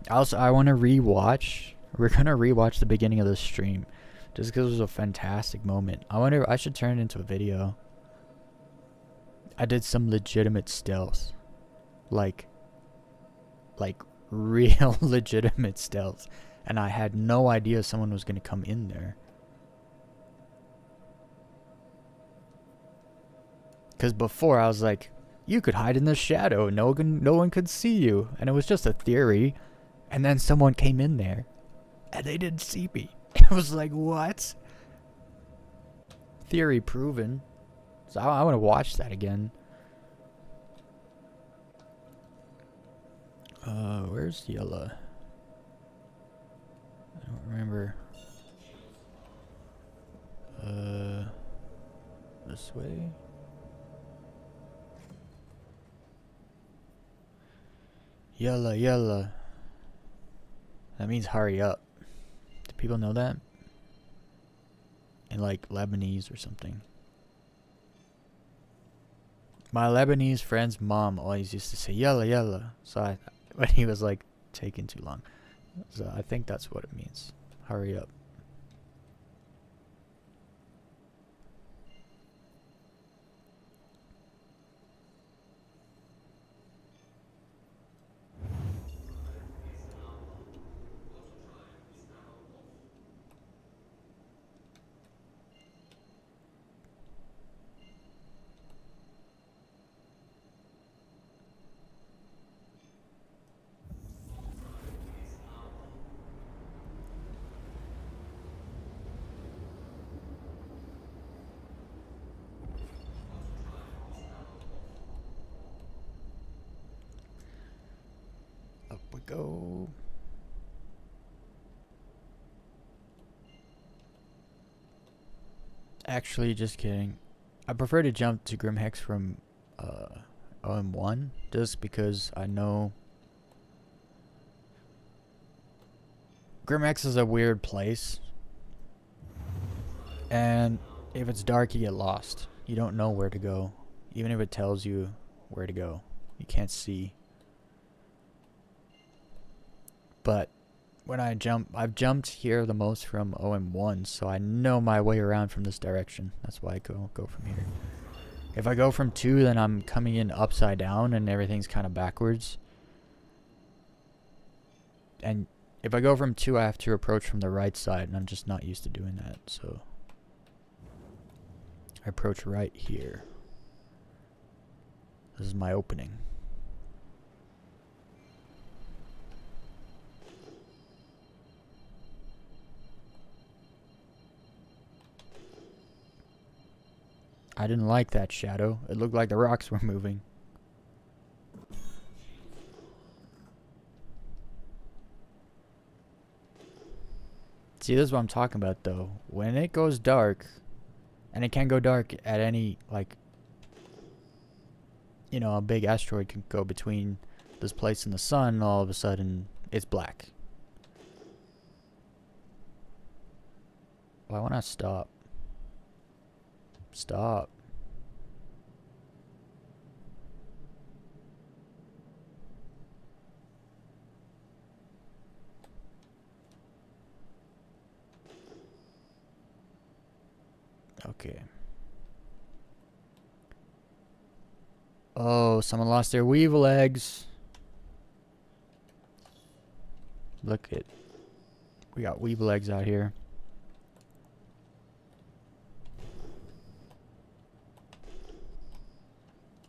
Speaker 1: Also, I want to rewatch. We're gonna rewatch the beginning of the stream, just because it was a fantastic moment. I should turn it into a video. I did some legitimate stealth, like real legitimate stealth, and I had no idea someone was gonna come in there. Because before I was like, you could hide in the shadow, no one could see you, and it was just a theory. And then someone came in there, and they didn't see me. It was like, what? Theory proven. So I want to watch that again. Where's Yella? I don't remember. This way? Yella, yella. That means hurry up. Do people know that? In like Lebanese or something. My Lebanese friend's mom always used to say yella yella. So when he was like taking too long. So I think that's what it means. Hurry up. Up we go. Actually, just kidding. I prefer to jump to Grim Hex from OM1 just because I know Grim Hex is a weird place, and if it's dark you get lost. You don't know where to go. Even if it tells you where to go, you can't see. But when I've jumped here the most from OM1, so I know my way around from this direction. That's why I go from here. If I go from 2, then I'm coming in upside down and everything's kind of backwards. And if I go from 2, I have to approach from the right side, and I'm just not used to doing that, so I approach right here. This is my opening. I didn't like that shadow. It looked like the rocks were moving. See, this is what I'm talking about, though. When it goes dark, and it can go dark at any, like, you know, a big asteroid can go between this place and the sun, and all of a sudden, it's black. Why won't I stop? Stop. Okay. Oh, someone lost their weevil eggs. Look at, we got weevil eggs out here.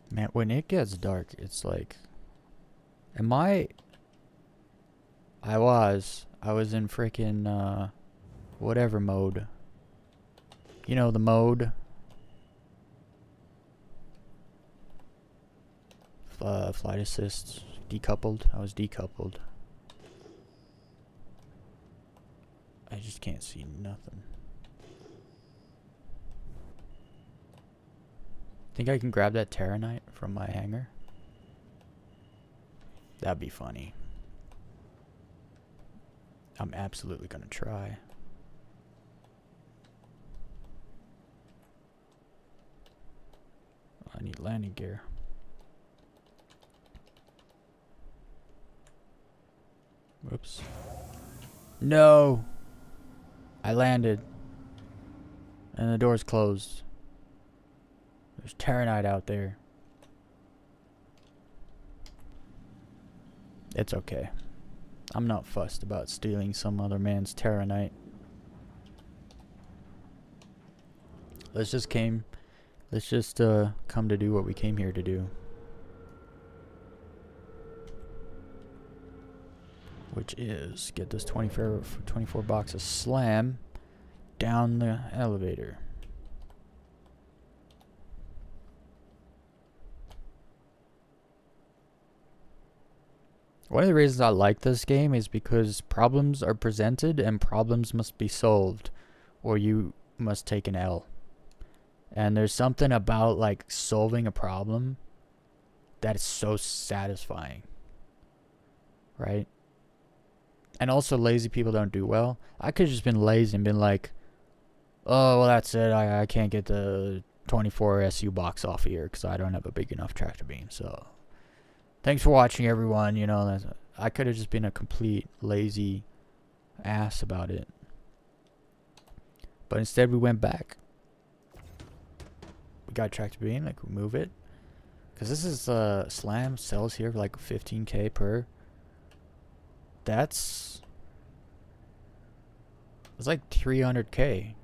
Speaker 1: Man, when it gets dark, it's like, I was in freaking, whatever mode. You know, the mode. Flight assist, decoupled. I was decoupled. I just can't see nothing. Think I can grab that Terranite from my hangar? That'd be funny. I'm absolutely gonna try. I need landing gear. Whoops. No! I landed. And the door's closed. There's Terranite out there. It's okay. I'm not fussed about stealing some other man's Terranite. Let's just come to do what we came here to do. Which is get this 24 boxes slam down the elevator. One of the reasons I like this game is because problems are presented and problems must be solved, or you must take an L. And there's something about like solving a problem that is so satisfying, right? And also, lazy people don't do well. I could have just been lazy and been like, oh, well, that's it. I can't get the 24 SU box off here because I don't have a big enough tractor beam. So, thanks for watching, everyone. You know, I could have just been a complete lazy ass about it. But instead, we went back. We got a tractor beam. Like, we move it. Because this is, Slam sells here for like 15K per. It's like 300K.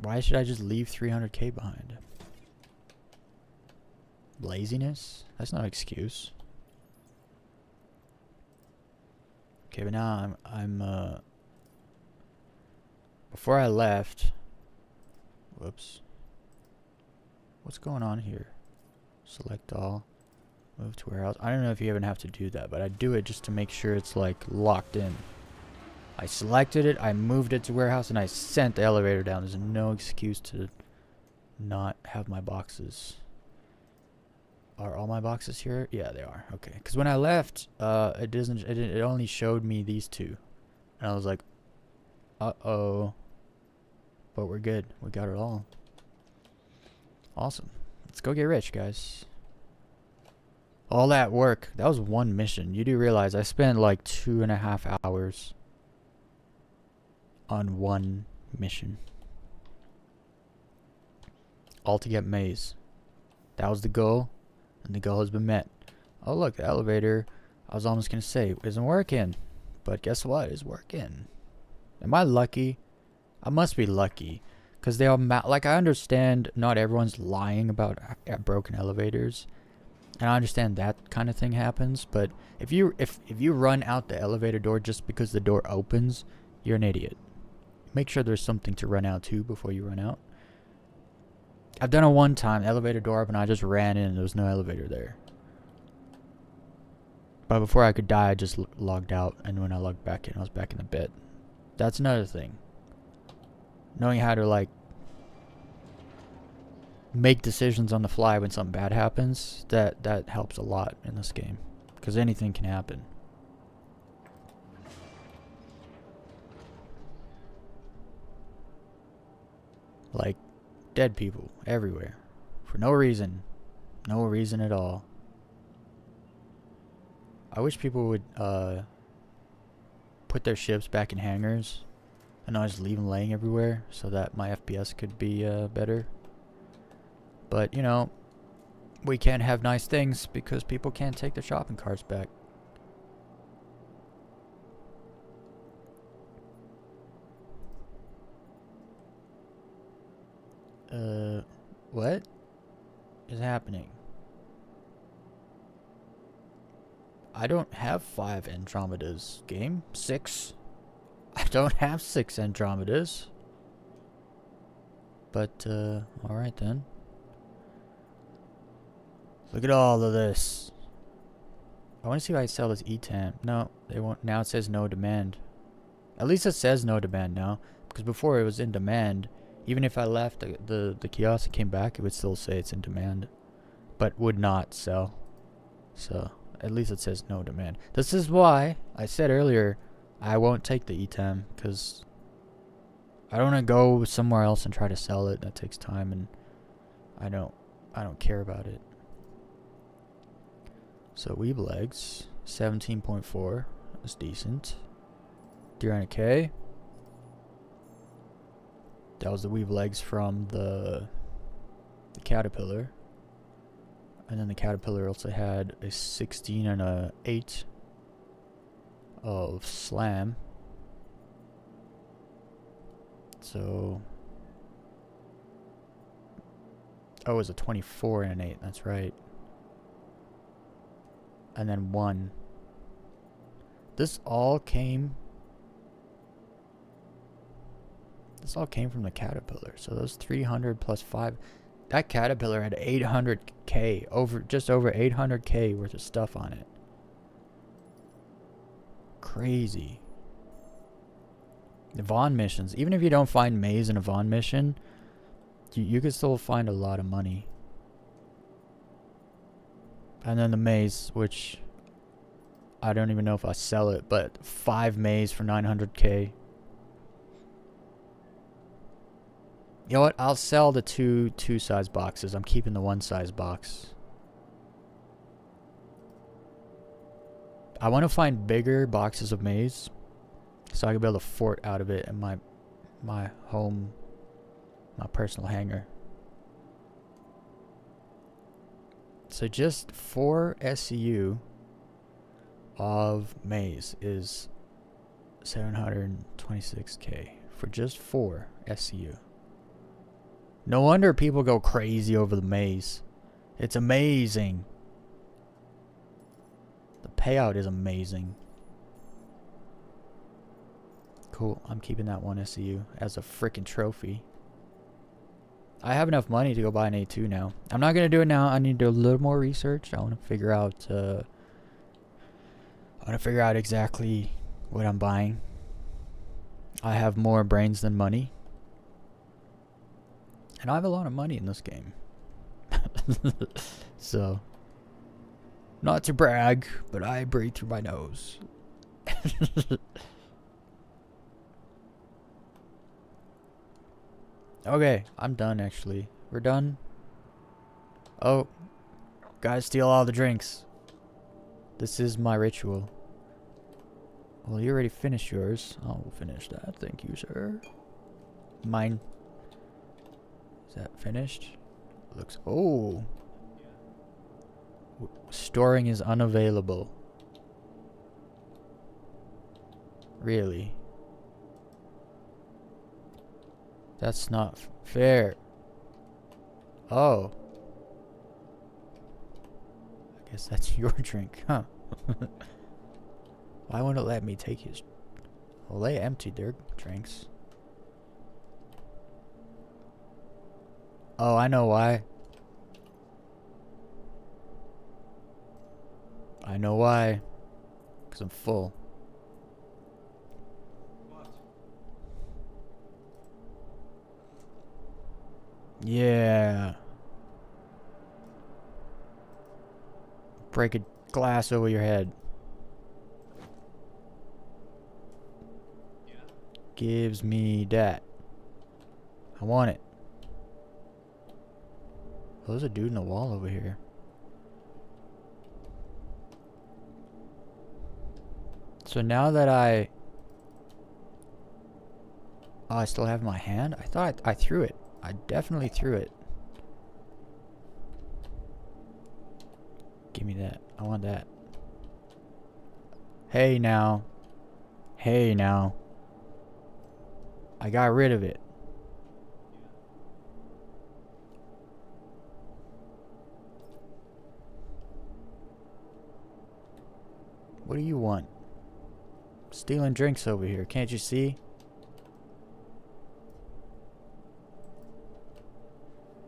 Speaker 1: Why should I just leave 300K behind? Laziness? That's not an excuse. Okay, but now I'm before I left. Whoops. What's going on here? Select all. Move to warehouse. I don't know if you even have to do that, but I do it just to make sure it's like locked in. I selected it, I moved it to warehouse, and I sent the elevator down. There's no excuse to not have my boxes. Are all my boxes here? Yeah, they are. Okay. Because when I left, it only showed me these two. And I was like, uh-oh. But we're good. We got it all. Awesome. Let's go get rich, guys. All that work. That was one mission. You do realize I spent like 2.5 hours on one mission. All to get maize. That was the goal. And the goal has been met. Oh look, the elevator, I was almost going to say, isn't working. But guess what? It's working. Am I lucky? I must be lucky. Because they are, like, I understand not everyone's lying about broken elevators. And I understand that kind of thing happens, but if you run out the elevator door just because the door opens, you're an idiot. Make sure there's something to run out to before you run out. I've done it one time, the elevator door opened, I just ran in and there was no elevator there. But before I could die, I just logged out, and when I logged back in, I was back in the bed. That's another thing. Knowing how to, like, make decisions on the fly when something bad happens, that helps a lot in this game, because anything can happen. Like dead people everywhere for no reason at all. I wish people would put their ships back in hangars and not just leave them laying everywhere so that my FPS could be better. But, you know, we can't have nice things because people can't take their shopping carts back. What is happening? I don't have 5 Andromedas, game. 6. I don't have 6 Andromedas. But, alright then. Look at all of this. I want to see if I sell this ETAM. No, they won't. Now it says no demand. At least it says no demand now. Because before it was in demand. Even if I left the kiosk and came back, it would still say it's in demand. But would not sell. So, at least it says no demand. This is why I said earlier I won't take the ETAM. Because I don't want to go somewhere else and try to sell it. That takes time and I don't care about it. So Weeb legs, 17.4. That's decent. 300k. That was the weave legs from the caterpillar. And then the caterpillar also had a 16 and a 8 of slam. So oh, it was a 24 and an 8, that's right. And then 1. This all came from the caterpillar. So those 300 plus 5. That caterpillar had 800k, just over 800k worth of stuff on it. Crazy. The Vaughn missions, even if you don't find Maze in a Vaughn mission, you can still find a lot of money. And then the Maze, which I don't even know if I sell it, but 5 Maze for 900k. You know what? I'll sell the two size boxes. I'm keeping the 1 size box. I want to find bigger boxes of Maze so I can build a fort out of it in my home, my personal hangar. So just 4 SCU of Maze is 726k for just 4 SCU. No wonder people go crazy over the Maze. It's amazing. The payout is amazing. Cool. I'm keeping that 1 SCU as a freaking trophy. I have enough money to go buy an A2 now. I'm not going to do it now. I need to do a little more research. I want to figure out exactly what I'm buying. I have more brains than money. And I have a lot of money in this game. So, not to brag, but I breathe through my nose. Okay, I'm done actually. We're done. Oh, gotta steal all the drinks. This is my ritual. Well, you already finished yours. I'll finish that. Thank you, sir. Mine. Is that finished? Looks. Oh. Storing is unavailable. Really? That's not fair. Oh. I guess that's your drink, huh? Why won't it let me take his... Well, they emptied their drinks. Oh, I know why. I know why. Because I'm full.
Speaker 10: What?
Speaker 1: Yeah. Break a glass over your head.
Speaker 10: Yeah.
Speaker 1: Gives me that. I want it. Oh, there's a dude in the wall over here. So now that I... Oh, I still have my hand? I thought I threw it. I definitely threw it. Give me that. I want that. Hey now. Hey now. I got rid of it. What do you want? Stealing drinks over here. Can't you see?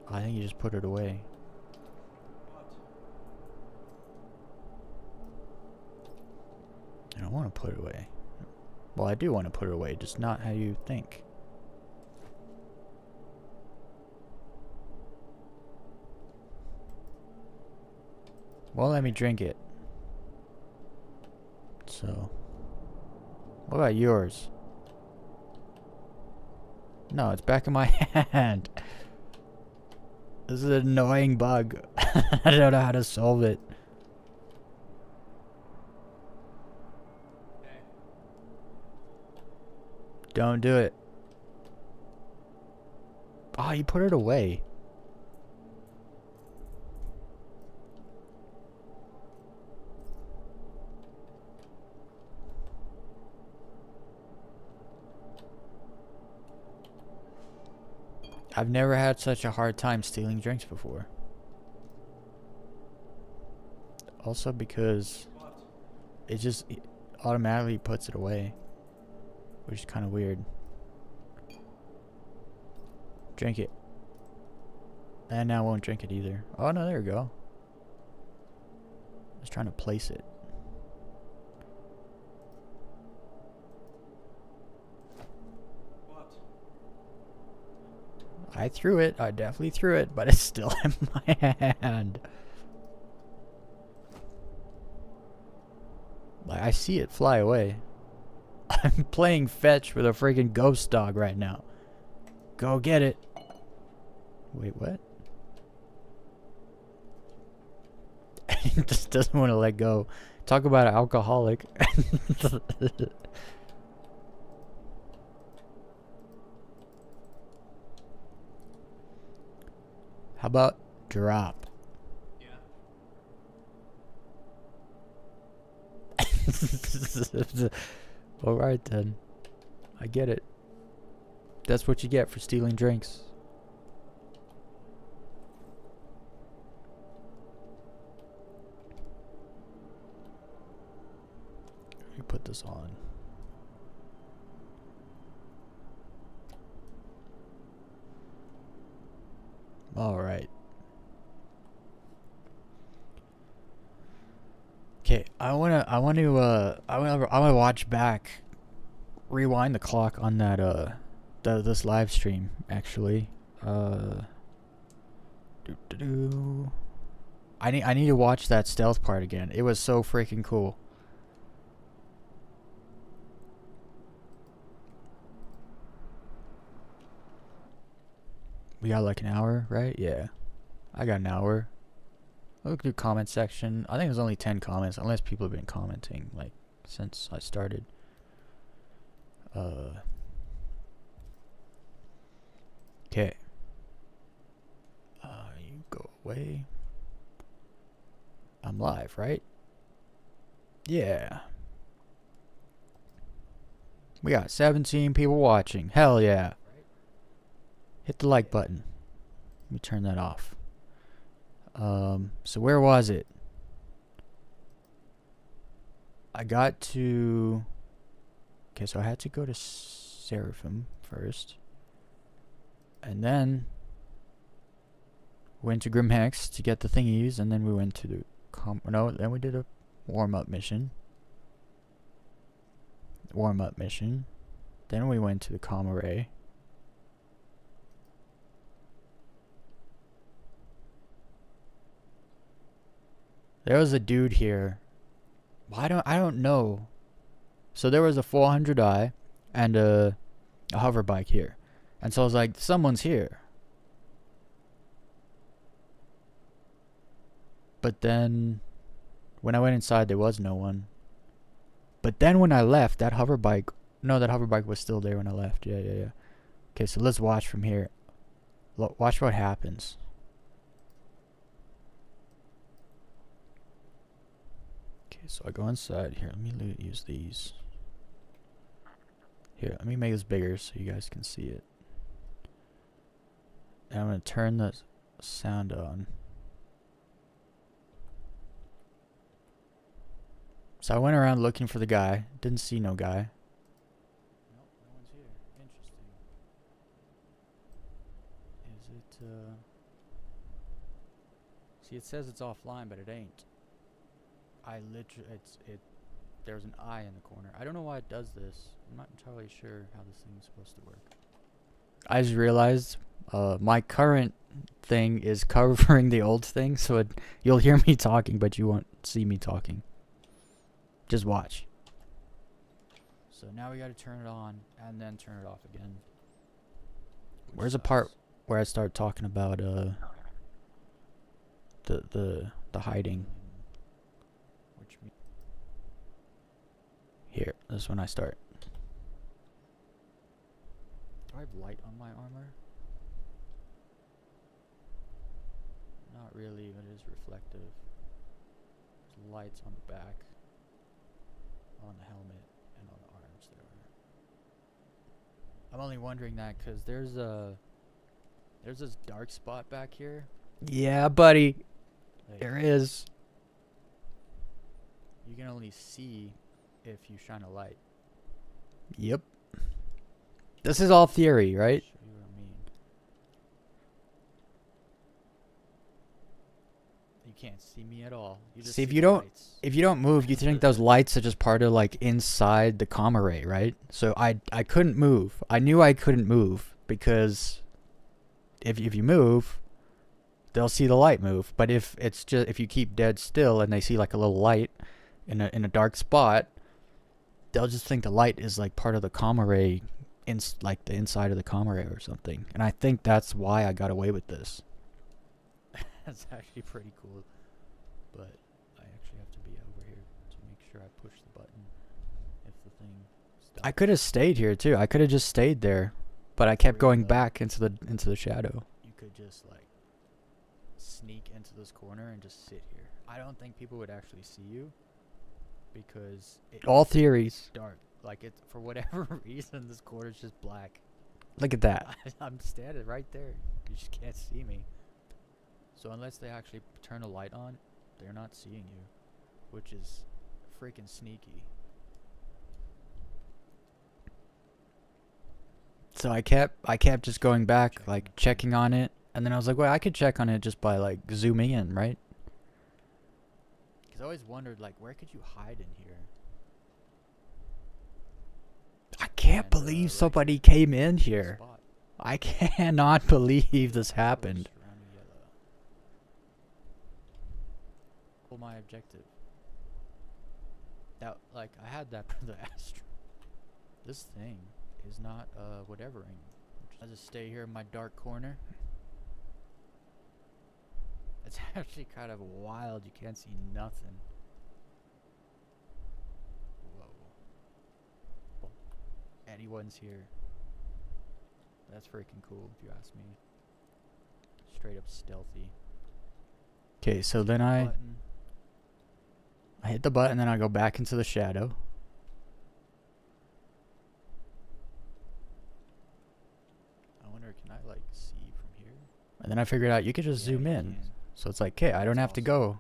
Speaker 1: I think you just put it away. I don't want to put it away. Well, I do want to put it away, just not how you think. Well, let me drink it. So, what about yours? No, it's back in my hand. This is an annoying bug. I don't know how to solve it. Don't do it. Oh, you put it away. I've never had such a hard time stealing drinks before. Also because it just automatically puts it away, which is kind of weird. Drink it. And now I won't drink it either. Oh no, there we go. I was trying to place it. I threw it. I definitely threw it, but it's still in my hand. Like, I see it fly away. I'm playing fetch with a freaking ghost dog right now. Go get it. Wait, what? He just doesn't want to let go. Talk about an alcoholic. How about drop? Yeah. Alright then. I get it. That's what you get for stealing drinks. Let me put this on. All right. Okay, I wanna watch back, rewind the clock on that this live stream actually. I need to watch that stealth part again. It was so freaking cool. We got like an hour, right? Yeah. I got an hour. Look at the comment section. I think there's only 10 comments, unless people have been commenting, like, since I started. Okay. You go away. I'm live, right? Yeah. We got 17 people watching. Hell yeah. Hit the like button. Let me turn that off. So where was it? I got to... Okay, so I had to go to Seraphim first. And then went to Grim Hex to get the thingies, and then we went to the... then we did a warm-up mission. Then we went to the comm array. There was a dude here. I don't know. So there was a 400i and a hover bike here. And so I was like, someone's here. But then when I went inside, there was no one. But then when I left, that hover bike was still there when I left. Yeah. Okay, so let's watch from here. Watch what happens. Okay, so I go inside here. Let me use these. Here, let me make this bigger so you guys can see it. And I'm gonna turn the sound on. So I went around looking for the guy. Didn't see no guy. Nope, no one's here. Interesting. Is it, See, it says it's offline, but it ain't. There's an eye in the corner. I don't know why it does this. I'm not entirely sure how this thing is supposed to work. I just realized, my current thing is covering the old thing, so you'll hear me talking, but you won't see me talking. Just watch. So now we gotta turn it on, and then turn it off again. Where's the part where I start talking about, the hiding? Here, this is when I start. Do I have light on my armor? Not really, but it is reflective. There's lights on the back, on the helmet, and on the arms there. I'm only wondering that because there's this dark spot back here. Yeah, buddy. Like, there is. You can only see if you shine a light. Yep. This is all theory, right? Show you what I mean. You can't see me at all. You just see if you don't move, you think those lights are just part of like inside the comm array, right? So I couldn't move. I knew I couldn't move because if you move, they'll see the light move. But if you keep dead still and they see like a little light in a dark spot, they'll just think the light is like part of the comm array, like the inside of the comm array or something. And I think that's why I got away with this. That's actually pretty cool. But I actually have to be over here to make sure I push the button if the thing stops. I could have stayed here too. I could have just stayed there, but I kept going back into the shadow. You could just like sneak into this corner and just sit here. I don't think people would actually see you. Because all theories dark, like it's for whatever reason this corner's just black. Look at that. I'm standing right there. You just can't see me. So unless they actually turn a light on, they're not seeing you, which is freaking sneaky. So I kept just going back, like checking on it, and then I was like, well, I could check on it just by like zooming in, right? I always wondered, like, where could you hide in here? I can't believe somebody came in here. I cannot believe this happened. Well, my objective. That, like, I had that for the Astro. This thing is not, whatevering. I just stay here in my dark corner. It's actually kind of wild. You can't see nothing. Whoa. Anyone's here. That's freaking cool, if you ask me. Straight up stealthy. Okay, so then I hit the button, then I go back into the shadow. I wonder, can I, like, see from here? And then I figured out you could just zoom in. So it's like, okay, I don't have to go.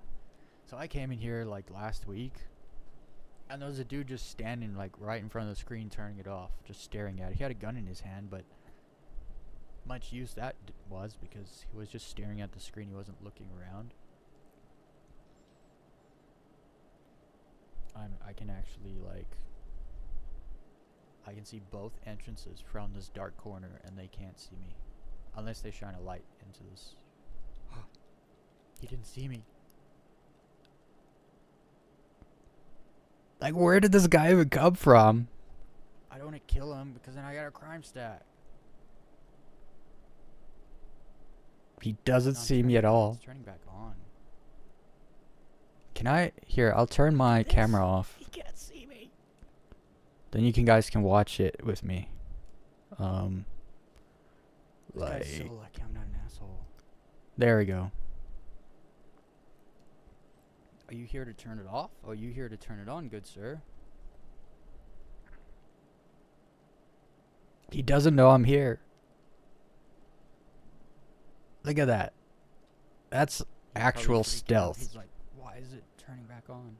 Speaker 1: So I came in here like last week, and there was a dude just standing like right in front of the screen, turning it off, just staring at it. He had a gun in his hand, but much use that was because he was just staring at the screen. He wasn't looking around. I can actually I can see both entrances from this dark corner, and they can't see me unless they shine a light into this. He didn't see me. Like, where did this guy even come from? I don't want to kill him because then I got a crime stat. He doesn't see me at all. It's turning back on. Can I? Here, I'll turn my camera off. He can't see me. Then you guys can watch it with me. Like, so lucky I'm not an asshole. There we go. Are you here to turn it off? Or are you here to turn it on, good sir? He doesn't know I'm here. Look at that. That's actual stealth. He's like, why is it turning back on?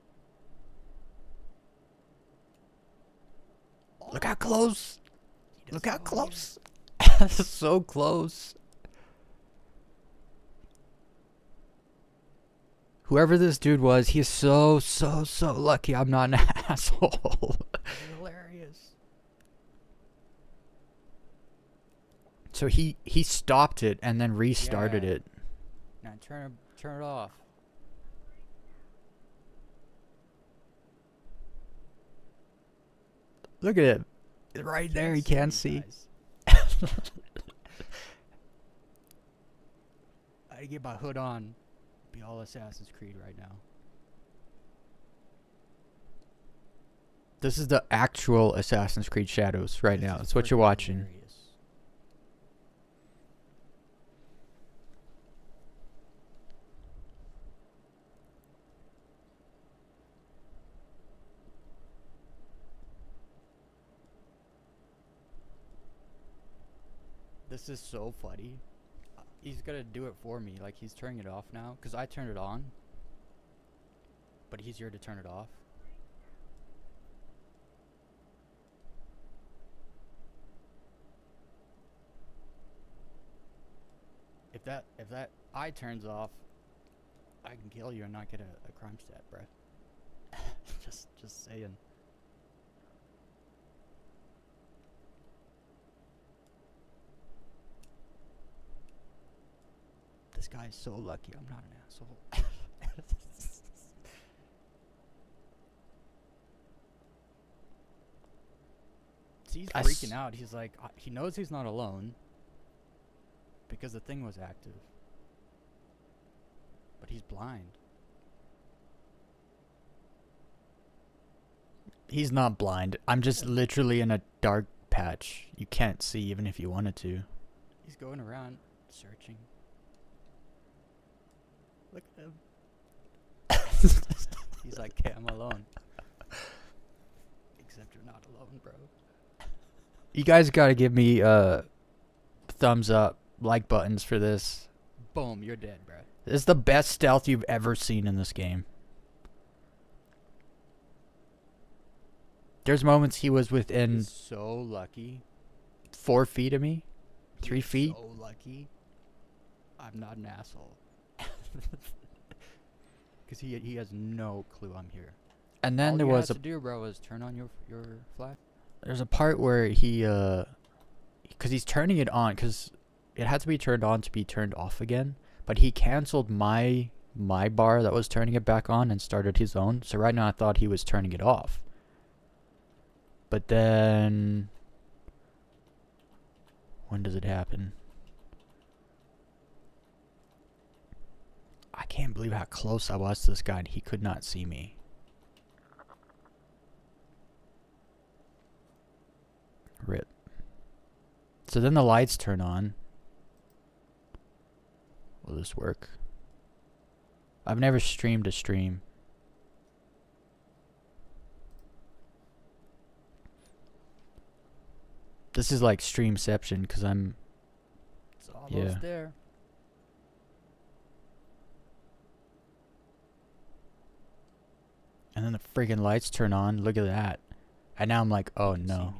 Speaker 1: Look how close. Look how close. So close. Whoever this dude was, he's so lucky I'm not an asshole. Hilarious. So he stopped it and then restarted it. Now turn it off. Look at it. Right there, he can't see. I get my hood on. Be all Assassin's Creed right now. This is the actual Assassin's Creed Shadows right now. That's what you're watching. Hilarious. This is so funny. He's gonna do it for me. Like, he's turning it off now. Because I turned it on. But he's here to turn it off. If that eye turns off, I can kill you and not get a crime stat, bruh. just saying. This guy's so lucky I'm not an asshole. See, he's freaking out. He's like, he knows he's not alone. Because the thing was active. But he's blind. He's not blind. I'm just literally in a dark patch. You can't see even if you wanted to. He's going around searching. Look at him. He's like, okay, I'm alone. Except you're not alone, bro. You guys gotta give me thumbs up, like buttons for this. Boom, you're dead, bro. This is the best stealth you've ever seen in this game. There's moments he was within... He's so lucky. 4 feet of me? 3 feet? So lucky. I'm not an asshole. Because he has no clue I'm here. And then there was a... All you had to do, bro, was turn on your flash. There's a part where he... Because he's turning it on, because it had to be turned on to be turned off again. But he canceled my bar that was turning it back on and started his own. So right now I thought he was turning it off. But then... When does it happen? I can't believe how close I was to this guy and he could not see me. Rip. So then the lights turn on. Will this work? I've never streamed a stream. This is like streamception because I'm... It's almost there. And then the freaking lights turn on. Look at that. And now I'm like, oh no.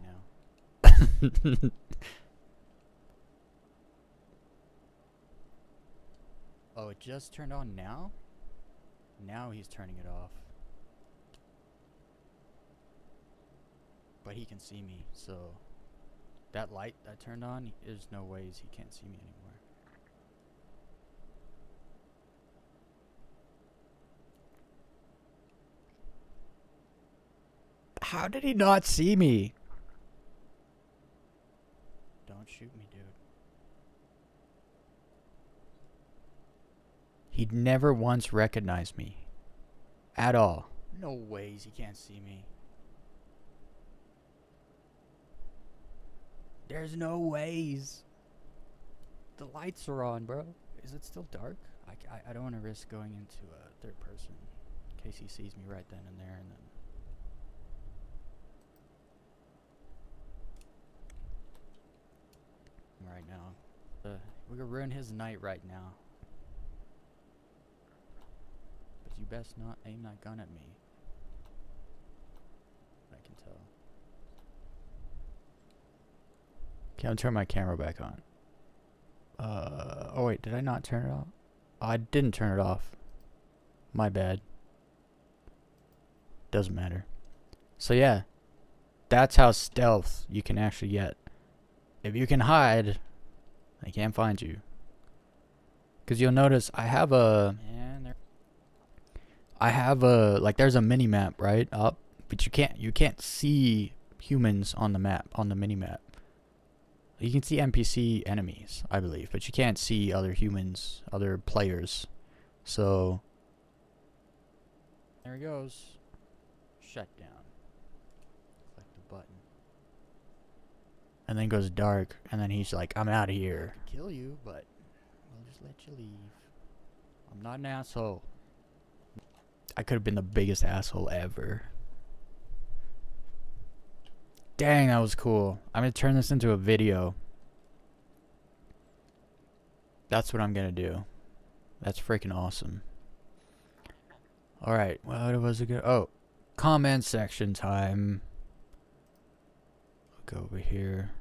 Speaker 1: Oh, it just turned on now? Now he's turning it off. But he can see me, so... That light that turned on, there's no ways he can't see me anymore. How did he not see me? Don't shoot me, dude. He'd never once recognized me. At all. No ways he can't see me. There's no ways. The lights are on, bro. Is it still dark? I don't want to risk going into a third person case he sees me right then and there, and then. Right now. We're gonna ruin his night right now. But you best not aim that gun at me. I can tell. Okay, I'm turning my camera back on. Oh wait, did I not turn it off? Oh, I didn't turn it off. My bad. Doesn't matter. So yeah, that's how stealth you can actually get. If you can hide, they can't find you. Because you'll notice I have a... like, there's a mini-map, right? Up. But you can't see humans on the map, on the mini-map. You can see NPC enemies, I believe. But you can't see other humans, other players. So... there he goes. Shut down. Click the button. And then goes dark, and then he's like, I'm out of here. Kill you, but we'll just let you leave. I'm not an asshole. I could have been the biggest asshole ever. Dang, that was cool. I'm gonna turn this into a video. That's what I'm gonna do. That's freaking awesome. Alright, what was it? Oh, comment section time. Go over here.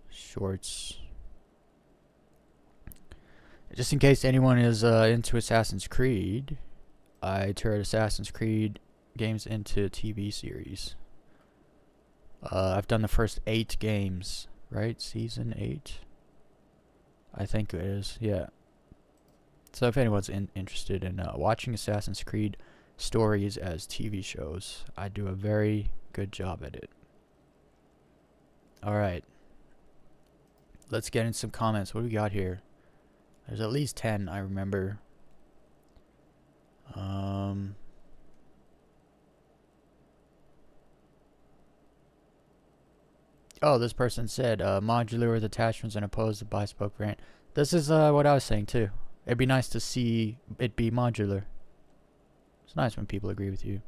Speaker 1: Shorts. Just in case anyone is into Assassin's Creed, I turned Assassin's Creed games into a TV series. I've done the first 8 games, right? Season 8? I think it is, yeah. So if anyone's interested in watching Assassin's Creed stories as TV shows, I do a very good job at it. Alright. Let's get in some comments. What do we got here? There's at least 10, I remember. Oh, this person said, modular with attachments and opposed to bi-spoke variant. This is what I was saying too. It'd be nice to see it be modular. It's nice when people agree with you.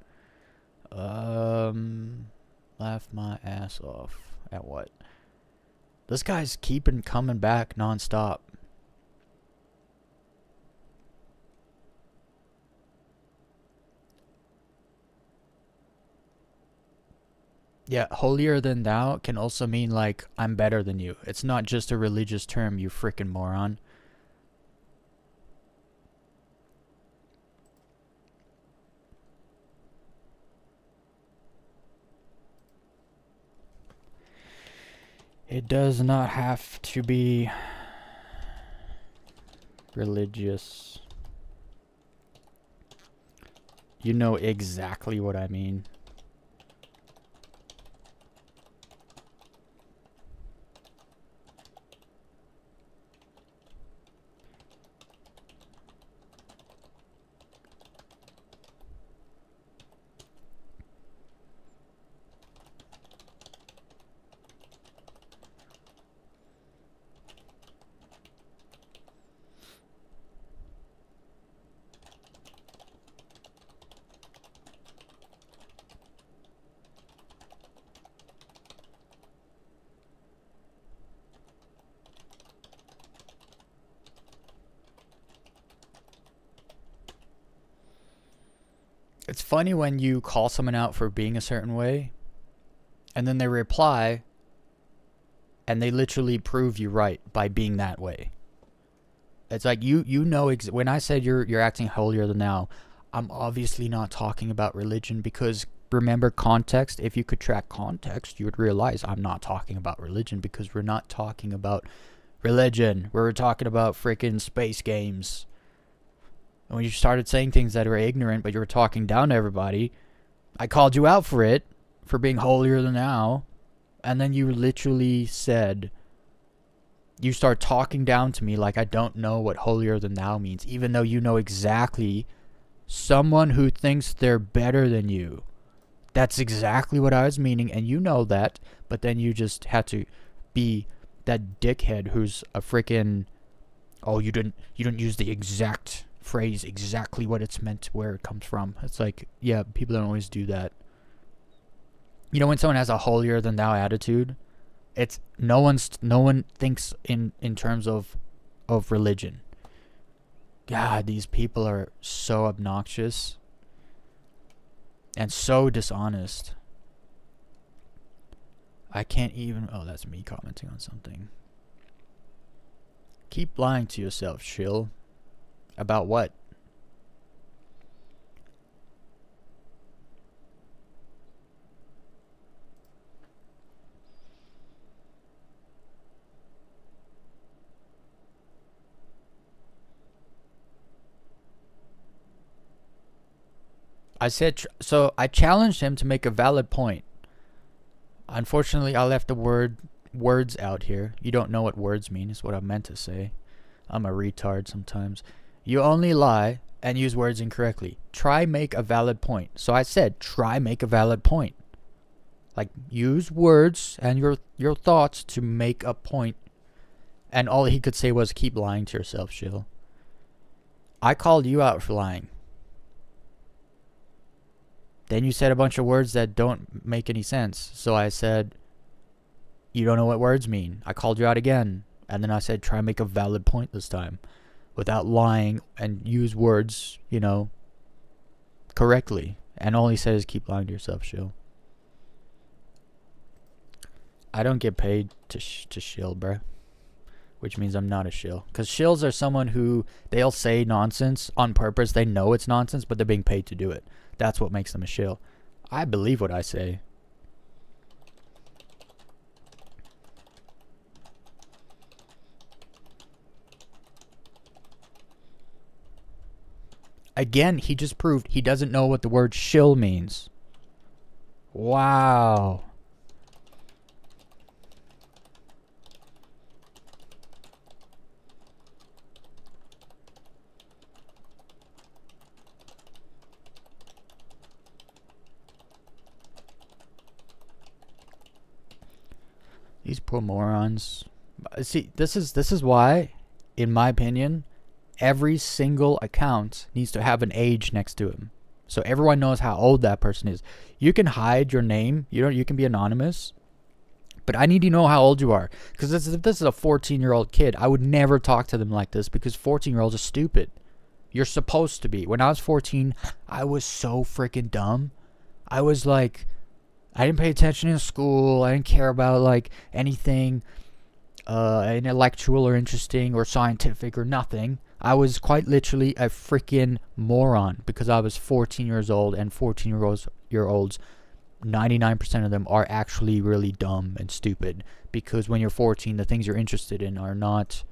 Speaker 1: Laugh my ass off. At what? This guy's keeping coming back non-stop. Yeah, holier than thou can also mean like, I'm better than you. It's not just a religious term, you freaking moron. It does not have to be religious. You know exactly what I mean. It's funny when you call someone out for being a certain way, and then they reply, and they literally prove you right by being that way. It's like you know when I said you're acting holier than thou, I'm obviously not talking about religion, because remember context. If you could track context, you would realize I'm not talking about religion, because we're not talking about religion. We're talking about freaking space games. And when you started saying things that were ignorant, but you were talking down to everybody, I called you out for it, for being holier than thou. And then you literally said, you start talking down to me like I don't know what holier than thou means, even though you know exactly someone who thinks they're better than you. That's exactly what I was meaning, and you know that, but then you just had to be that dickhead who's a freaking, oh, you didn't use the exact phrase exactly what it's meant, where it comes from. It's like, yeah, people don't always do that. You know, when someone has a holier than thou attitude, it's no one thinks in terms of religion. God, these people are so obnoxious and so dishonest. I can't even... Oh, that's me commenting on something. Keep lying to yourself, shill. About what? I said... So, I challenged him to make a valid point. Unfortunately, I left the words out here. You don't know what words mean, is what I meant to say. I'm a retard sometimes. You only lie and use words incorrectly. Try make a valid point. So I said, try make a valid point. Like, use words and your thoughts to make a point. And all he could say was, keep lying to yourself, shill. I called you out for lying. Then you said a bunch of words that don't make any sense. So I said, you don't know what words mean. I called you out again. And then I said, try and make a valid point this time. Without lying and use words, you know, correctly. And all he said is keep lying to yourself, shill. I don't get paid to shill, bruh. Which means I'm not a shill. Because shills are someone who, they'll say nonsense on purpose. They know it's nonsense, but they're being paid to do it. That's what makes them a shill. I believe what I say. Again, he just proved he doesn't know what the word shill means. Wow. These poor morons. See, this is why, in my opinion, every single account needs to have an age next to him, so everyone knows how old that person is. You can hide your name. You can be anonymous, but I need to know how old you are. Because if this is a 14-year-old kid, I would never talk to them like this because 14-year-olds are stupid. You're supposed to be. When I was 14, I was so freaking dumb. I was like, I didn't pay attention in school. I didn't care about like anything intellectual or interesting or scientific or nothing. I was quite literally a freaking moron because I was 14 years old, and 14-year-olds, 99% of them are actually really dumb and stupid, because when you're 14, the things you're interested in are not,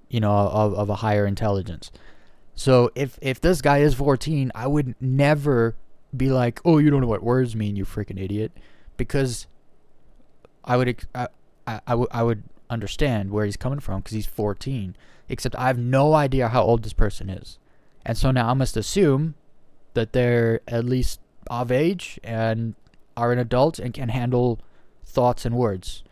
Speaker 1: you know, of a higher intelligence. So if this guy is 14, I would never be like, oh, you don't know what words mean, you freaking idiot, because I would understand where he's coming from because he's 14. Except I have no idea how old this person is. And so now I must assume that they're at least of age and are an adult and can handle thoughts and words.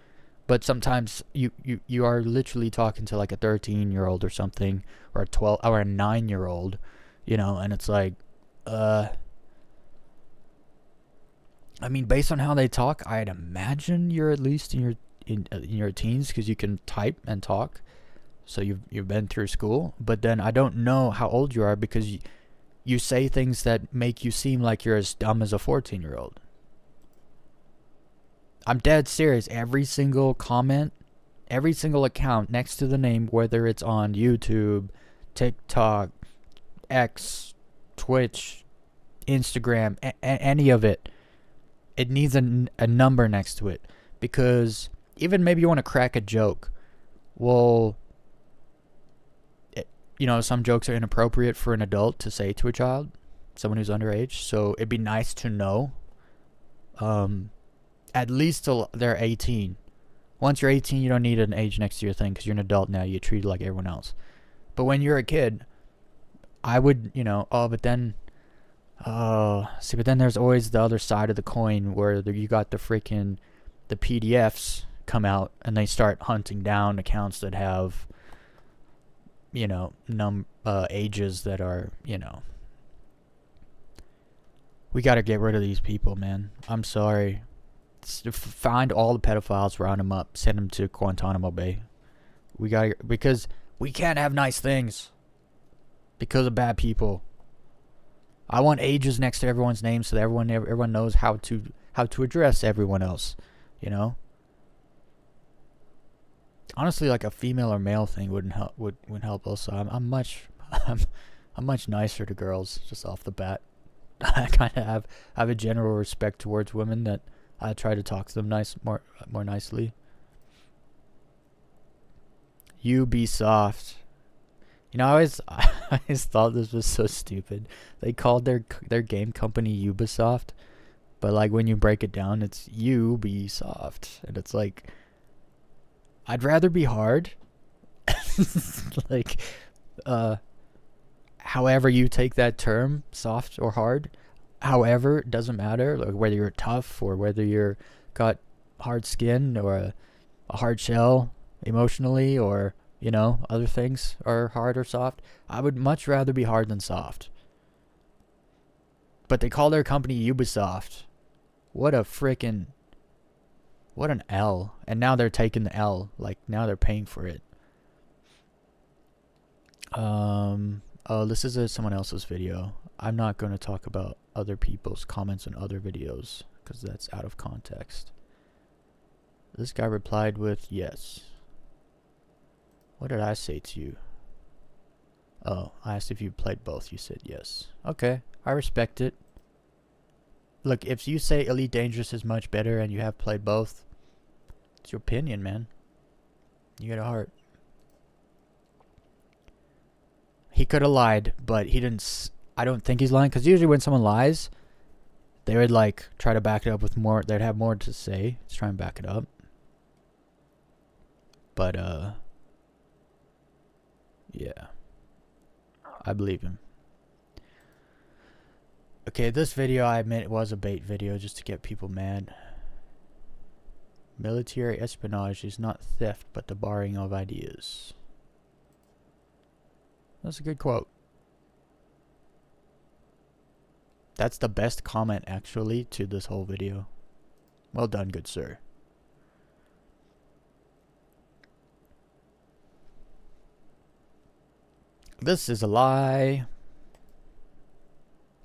Speaker 1: But sometimes you are literally talking to like a 13-year-old or something, or a 12 or a 9-year-old, you know, and it's like, I mean, based on how they talk, I'd imagine you're at least in your teens, because you can type and talk. So you've been through school, but then I don't know how old you are because you say things that make you seem like you're as dumb as a 14-year-old. I'm dead serious. Every single comment, every single account next to the name, whether it's on YouTube, TikTok, X, Twitch, Instagram, any of it, it needs a number next to it. Because even maybe you want to crack a joke. Well, you know, some jokes are inappropriate for an adult to say to a child, someone who's underage. So it'd be nice to know, at least till they're 18. Once you're 18, you don't need an age next to your thing because you're an adult now. You get treated like everyone else. But when you're a kid, I would, you know, but then there's always the other side of the coin where you got the PDFs come out and they start hunting down accounts that have you know, ages that are, you know. We gotta get rid of these people, man. I'm sorry. Find all the pedophiles, round them up, send them to Guantanamo Bay. We gotta, because we can't have nice things because of bad people. I want ages next to everyone's name so that everyone knows how to address everyone else, you know. Honestly, like a female or male thing wouldn't help. Would help also. I'm much I'm much nicer to girls just off the bat. I kind of have a general respect towards women that I try to talk to them more nicely. You be soft. You know, I always thought this was so stupid. They called their game company Ubisoft, but like when you break it down, it's Ubisoft, and it's like, I'd rather be hard. Like, however you take that term, soft or hard, however, it doesn't matter. Like whether you're tough or whether you're got hard skin or a hard shell emotionally, or you know, other things are hard or soft. I would much rather be hard than soft. But they call their company Ubisoft. What a freaking... What an L. And now they're taking the L. Like, now they're paying for it. Oh, this is someone else's video. I'm not going to talk about other people's comments on other videos, because that's out of context. This guy replied with, yes. What did I say to you? Oh, I asked if you played both. You said yes. Okay, I respect it. Look, if you say Elite Dangerous is much better and you have played both, it's your opinion, man. You got a heart. He could have lied, but he didn't. I don't think he's lying, because usually when someone lies, they would like try to back it up with more. They'd have more to say to try and back it up. But yeah, I believe him. Okay, this video, I admit, it was a bait video just to get people mad. Military espionage is not theft, but the borrowing of ideas. That's a good quote. That's the best comment, actually, to this whole video. Well done, good sir. This is a lie.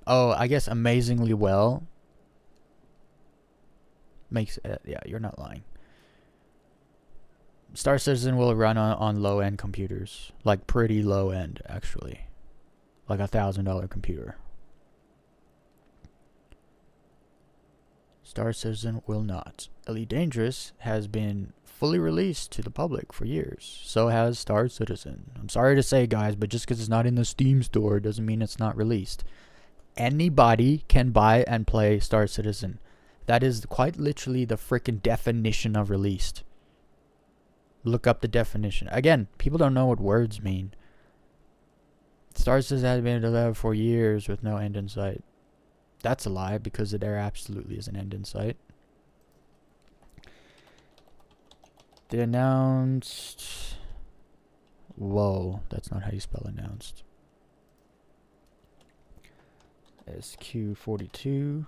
Speaker 1: Oh, I guess amazingly well. Makes yeah, you're not lying. Star Citizen will run on low-end computers, like pretty low-end, actually, like $1,000 computer. Star Citizen will not. Elite Dangerous has been fully released to the public for years. So has Star Citizen. I'm sorry to say, guys, but just because it's not in the Steam store doesn't mean it's not released. Anybody can buy and play Star Citizen. That is quite literally the freaking definition of released. Look up the definition. Again, people don't know what words mean. Star Citizen has been developed for years with no end in sight. That's a lie, because there absolutely is an end in sight. They announced... Whoa, that's not how you spell announced. SQ42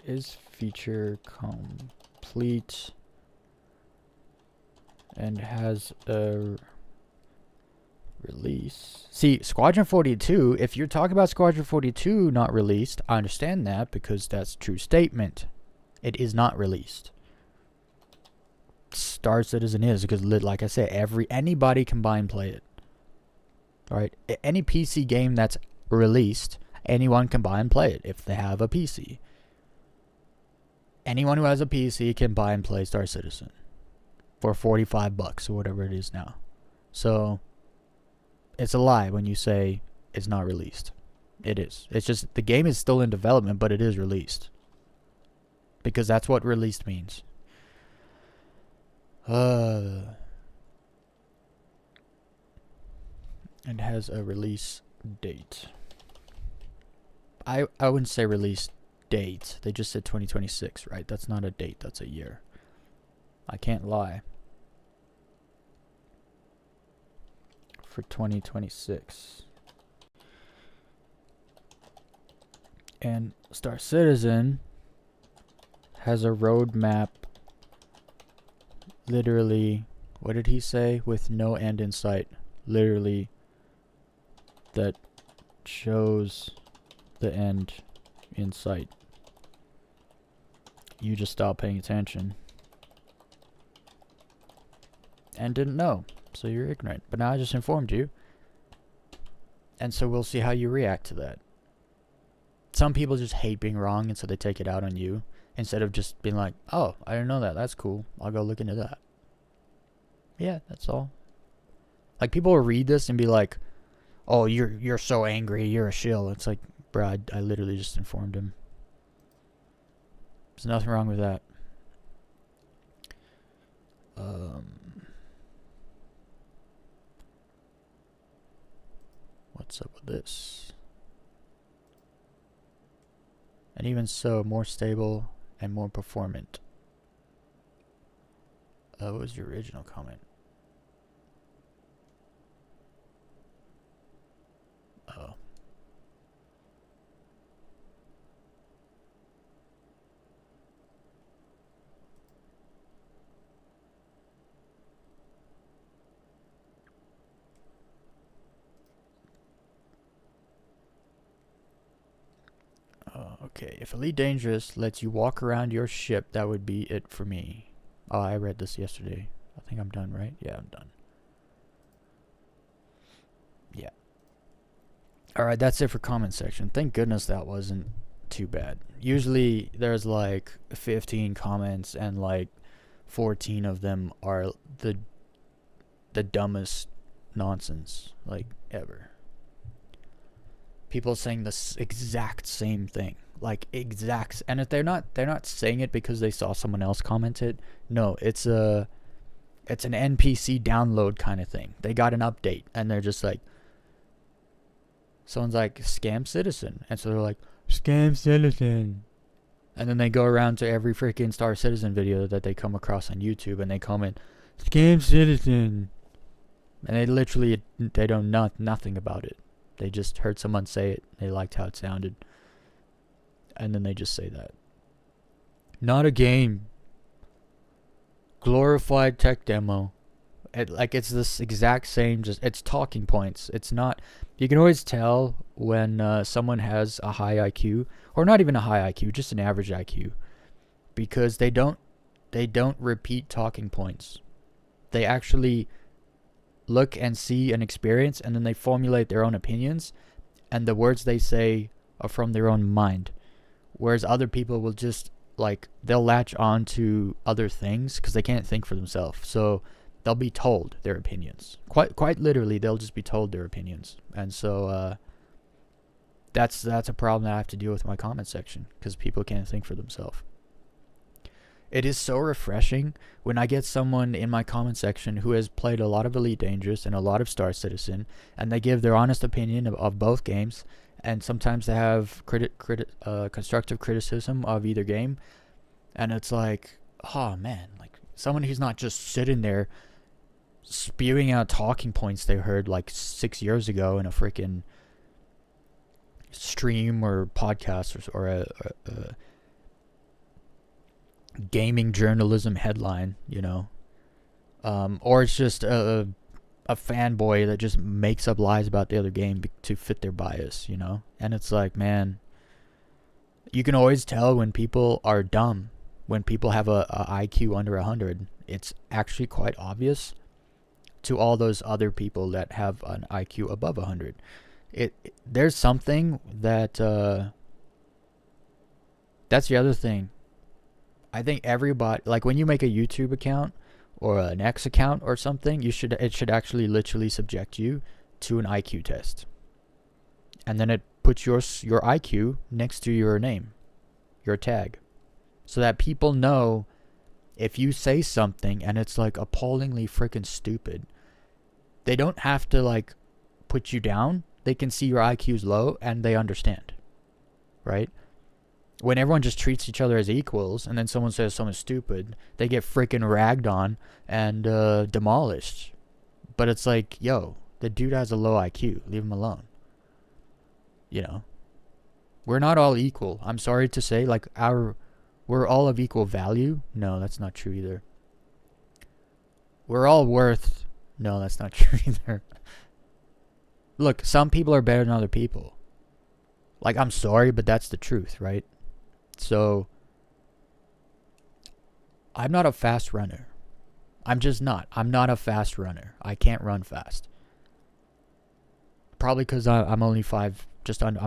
Speaker 1: is feature complete and has a release. See, Squadron 42, if you're talking about Squadron 42 not released, I understand that, because that's a true statement. It is not released. Star Citizen is, because like I said, anybody can buy and play it. Alright, any PC game that's released, anyone can buy and play it if they have a PC. Anyone who has a PC can buy and play Star Citizen for $45 or whatever it is now. So it's a lie when you say it's not released. It is. It's just the game is still in development, but it is released, because that's what released means. It has a release date. I wouldn't say release date. They just said 2026, right? That's not a date, that's a year. I can't lie. for 2026. And Star Citizen has a roadmap, literally, what did he say? With no end in sight. Literally, that shows the end in sight. You just stopped paying attention and didn't know, so you're ignorant. But now I just informed you, and so we'll see how you react to that. Some people just hate being wrong, and so they take it out on you instead of just being like, oh, I didn't know that, that's cool, I'll go look into that. Yeah, that's all. Like, people will read this and be like, oh, you're so angry, you're a shill. It's like, bro, I literally just informed him. There's nothing wrong with that. What's up with this? And even so, more stable and more performant. What was your original comment? Oh. Okay, if Elite Dangerous lets you walk around your ship, that would be it for me. Oh, I read this yesterday. I think I'm done, right? Yeah, I'm done. Yeah. Alright, that's it for comment section. Thank goodness that wasn't too bad. Usually there's like 15 comments and like 14 of them are the dumbest nonsense like ever. People saying the exact same thing. Like exact, and if they're not saying it because they saw someone else comment it. No, it's an NPC download kind of thing. They got an update and they're just like, someone's like, scam citizen, and so they're like, scam citizen, and then they go around to every freaking Star Citizen video that they come across on YouTube and they comment, scam citizen, and they don't know nothing about it. They just heard someone say it, they liked how it sounded, and then they just say that. Not a game. Glorified tech demo. It's this exact same, just, it's talking points. It's not, you can always tell when someone has a high IQ, or not even a high IQ, just an average IQ, because they don't repeat talking points. They actually look and see and experience, and then they formulate their own opinions, and the words they say are from their own mind. Whereas other people will just, like, they'll latch on to other things because they can't think for themselves. So they'll be told their opinions. Quite literally, they'll just be told their opinions. And so that's a problem that I have to deal with in my comment section, because people can't think for themselves. It is so refreshing when I get someone in my comment section who has played a lot of Elite Dangerous and a lot of Star Citizen, and they give their honest opinion of both games, and sometimes they have constructive criticism of either game, and it's like, oh man, like someone who's not just sitting there spewing out talking points they heard like 6 years ago in a freaking stream or podcast or a gaming journalism headline, you know, or it's just a fanboy that just makes up lies about the other game to fit their bias, you know. And it's like, man, you can always tell when people are dumb, when people have a IQ under 100. It's actually quite obvious to all those other people that have an IQ above 100. There's something that that's the other thing. I think everybody, like when you make a YouTube account or an X account or something, it should actually literally subject you to an IQ test. And then it puts your IQ next to your name, your tag, so that people know if you say something and it's like appallingly freaking stupid, they don't have to like put you down. They can see your IQ's low and they understand, right? When everyone just treats each other as equals and then someone says someone's stupid, they get freaking ragged on and demolished. But it's like, yo, The dude has a low IQ. Leave him alone. You know, we're not all equal. I'm sorry to say, like, we're all of equal value. No, that's not true either. We're all worth. No, that's not true either. Look, some people are better than other people. Like, I'm sorry, but that's the truth, right? So, I'm not a fast runner. I'm just not. I'm not a fast runner. I can't run fast. Probably because I'm only I'm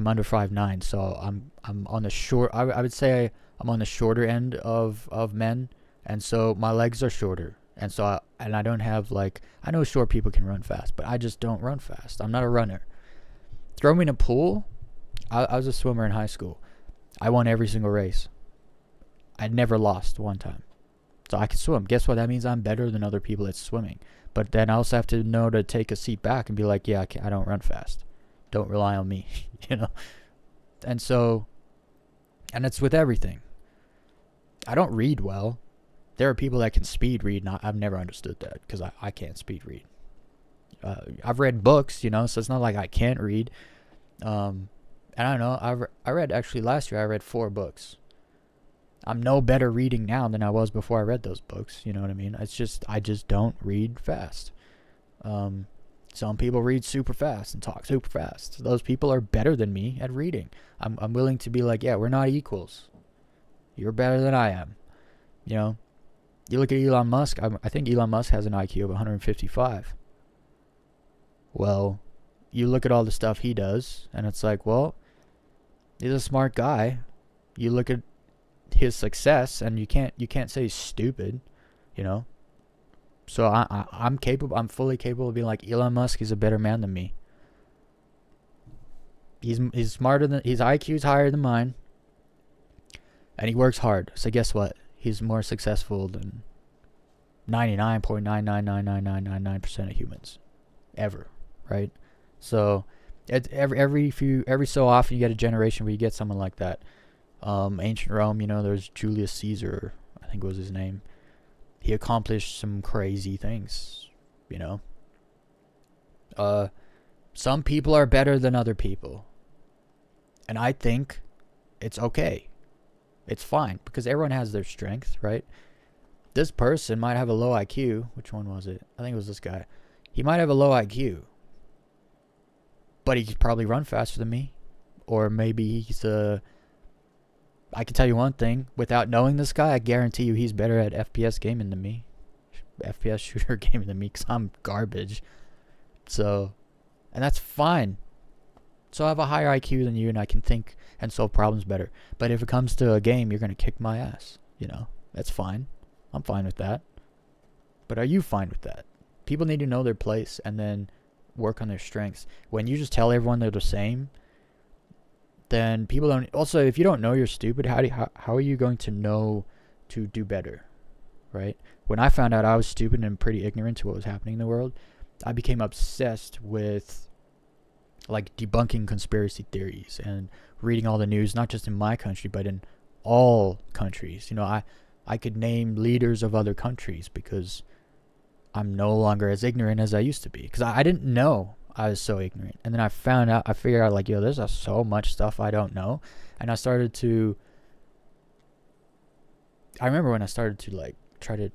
Speaker 1: under 5'9", so I'm on the short. I would say I'm on the shorter end of men, and so my legs are shorter, and so I don't have, like, I know short people can run fast, but I just don't run fast. I'm not a runner. Throw me in a pool. I was a swimmer in high school. I won every single race. I never lost one time. So I can swim. Guess what? That means I'm better than other people at swimming. But then I also have to know to take a seat back and be like, yeah, I don't run fast. Don't rely on me, you know? And so, and it's with everything. I don't read well. There are people that can speed read, and I've never understood that because I can't speed read. I've read books, you know, so it's not like I can't read. And I don't know, I read, actually last year I read 4 books. I'm no better reading now than I was before I read those books, you know what I mean? It's just, I just don't read fast. Some people read super fast and talk super fast. Those people are better than me at reading. I'm willing to be like, yeah, we're not equals. You're better than I am. You know? You look at Elon Musk, I think Elon Musk has an IQ of 155. Well, you look at all the stuff he does, and it's like, well, he's a smart guy. You look at his success, and you can't say he's stupid, you know? So I'm capable, I'm fully capable of being like, Elon Musk is a better man than me. He's smarter than, his IQ's higher than mine, and he works hard. So guess what? He's more successful than 99.9999999% of humans ever, right? So every so often you get a generation where you get someone like that. Ancient Rome, you know, there's Julius Caesar, I think was his name. He accomplished some crazy things, you know. Some people are better than other people, and I think it's okay. It's fine, because everyone has their strength, right? This person might have a low IQ. Which one was it? I think it was this guy. He might have a low IQ, but he could probably run faster than me. Or maybe he's I can tell you one thing. Without knowing this guy, I guarantee you he's better at FPS gaming than me. FPS shooter gaming than me, because I'm garbage. So, and that's fine. So I have a higher IQ than you, and I can think and solve problems better. But if it comes to a game, you're going to kick my ass. You know, that's fine. I'm fine with that. But are you fine with that? People need to know their place and then work on their strengths. When you just tell everyone they're the same, then people don't. Also, if you don't know you're stupid, how are you going to know to do better, right? When I found out I was stupid and pretty ignorant to what was happening in the world, I became obsessed with, like, debunking conspiracy theories and reading all the news, not just in my country, but in all countries. You know, I could name leaders of other countries because I'm no longer as ignorant as I used to be. Because I didn't know I was so ignorant. And then I figured out, like, yo, there's so much stuff I don't know. And I started to, I remember when I started to, like, I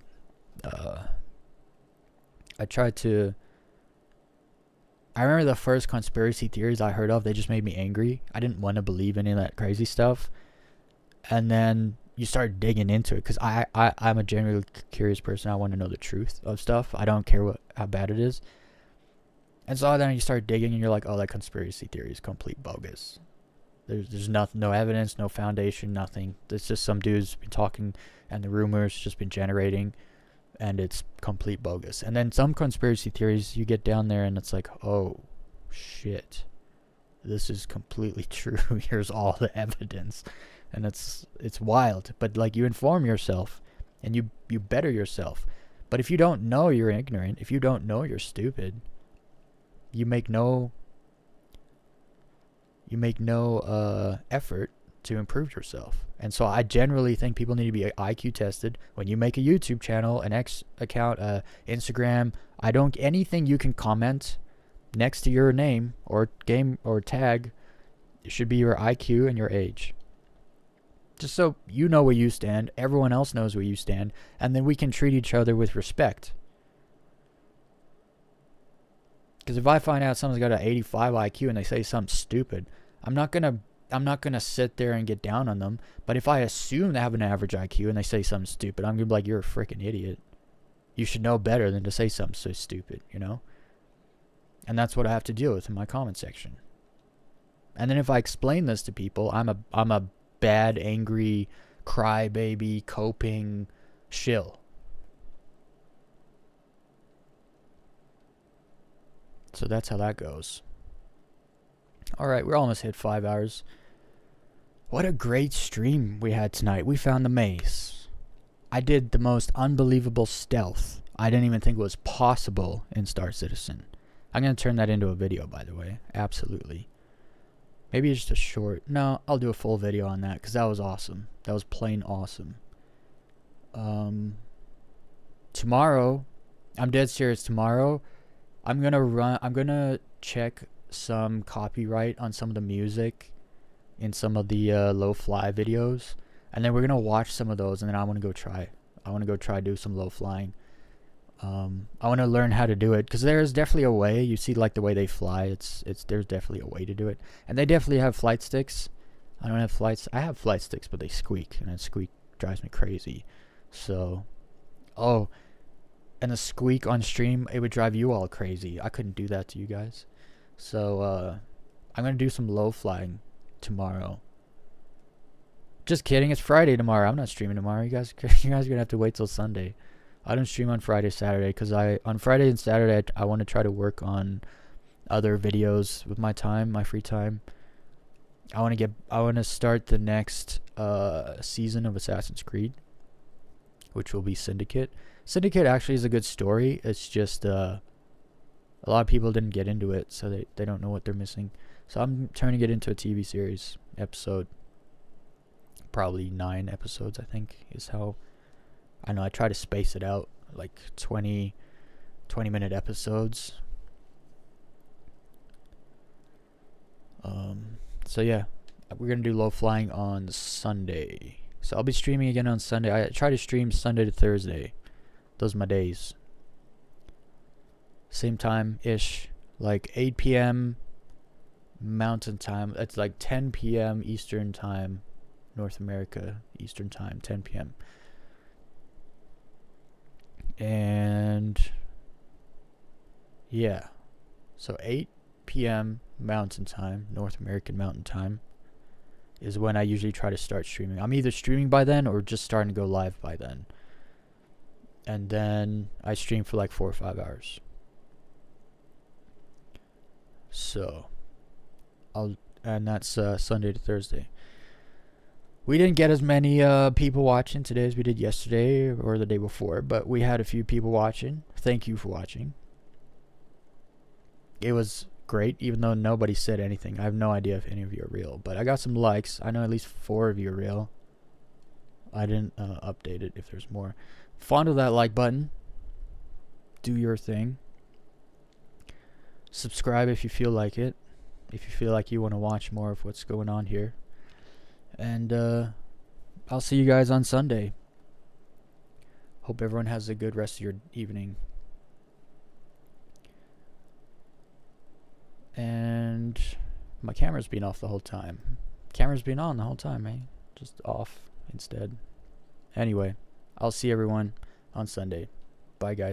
Speaker 1: remember the first conspiracy theories I heard of, they just made me angry. I didn't want to believe any of that crazy stuff. And then you start digging into it, because I'm a genuinely curious person. I want to know the truth of stuff. I don't care how bad it is. And so then you start digging, and you're like, oh, that conspiracy theory is complete bogus. There's nothing, no evidence, no foundation, nothing. It's just some dude's been talking, and the rumors just been generating, and it's complete bogus. And then some conspiracy theories, you get down there, and it's like, oh, shit. This is completely true. Here's all the evidence. And it's wild. But, like, you inform yourself, and you better yourself. But if you don't know you're ignorant, if you don't know you're stupid, you make no effort to improve yourself. And so I generally think people need to be IQ tested. When you make a YouTube channel, an X account, Instagram, anything you can comment next to your name or game or tag, it should be your IQ and your age. Just so you know where you stand, everyone else knows where you stand, and then we can treat each other with respect. Because if I find out someone's got an 85 IQ and they say something stupid, I'm not gonna sit there and get down on them. But if I assume they have an average IQ and they say something stupid, I'm gonna be like, you're a freaking idiot. You should know better than to say something so stupid, you know? And that's what I have to deal with in my comment section. And then if I explain this to people, I'm a bad, angry, crybaby, coping shill. So that's how that goes. Alright, we're almost hit 5 hours. What a great stream we had tonight. We found the maze. I did the most unbelievable stealth. I didn't even think it was possible in Star Citizen. I'm going to turn that into a video, by the way. Absolutely. Maybe just a short. No, I'll do a full video on that because that was awesome. That was plain awesome. Tomorrow, I'm dead serious. Tomorrow, I'm gonna check some copyright on some of the music in some of the low fly videos, and then we're gonna watch some of those, and then I want to go try do some low flying. I want to learn how to do it because there's definitely a way. You see, like the way they fly, there's definitely a way to do it, and they definitely have flight sticks. I don't have flights. I have flight sticks, but they squeak, and that squeak drives me crazy. So, and the squeak on stream, it would drive you all crazy. I couldn't do that to you guys. So, I'm gonna do some low flying tomorrow. Just kidding. It's Friday tomorrow. I'm not streaming tomorrow. You guys are gonna have to wait till Sunday. I don't stream on Friday, Saturday, because on Friday and Saturday I want to try to work on other videos with my time, my free time. I want to start the next season of Assassin's Creed, which will be Syndicate. Syndicate actually is a good story. It's just a lot of people didn't get into it, so they don't know what they're missing. So I'm turning it into a TV series episode. Probably 9 episodes, I think, is how. I know I try to space it out, like 20-minute episodes. So yeah, we're gonna do low flying on Sunday. So I'll be streaming again on Sunday. I try to stream Sunday to Thursday. Those are my days. Same time-ish, like 8 p.m. Mountain Time. It's like 10 p.m. Eastern Time, North America, Eastern Time, 10 p.m. And yeah, so 8 p.m. Mountain Time, North American Mountain Time, is when I usually try to start streaming. I'm either streaming by then or just starting to go live by then. And then I stream for like 4 or 5 hours. So, and that's Sunday to Thursday. We didn't get as many people watching today as we did yesterday or the day before, but we had a few people watching. Thank you for watching. It was great, even though nobody said anything. I have no idea if any of you are real, but I got some likes. I know at least 4 of you are real. I didn't update it if there's more. Fondle that like button. Do your thing. Subscribe if you feel like it. If you feel like you want to watch more of what's going on here. And I'll see you guys on Sunday. Hope everyone has a good rest of your evening. And my camera's been off the whole time. Camera's been on the whole time, eh? Just off instead. Anyway, I'll see everyone on Sunday. Bye, guys.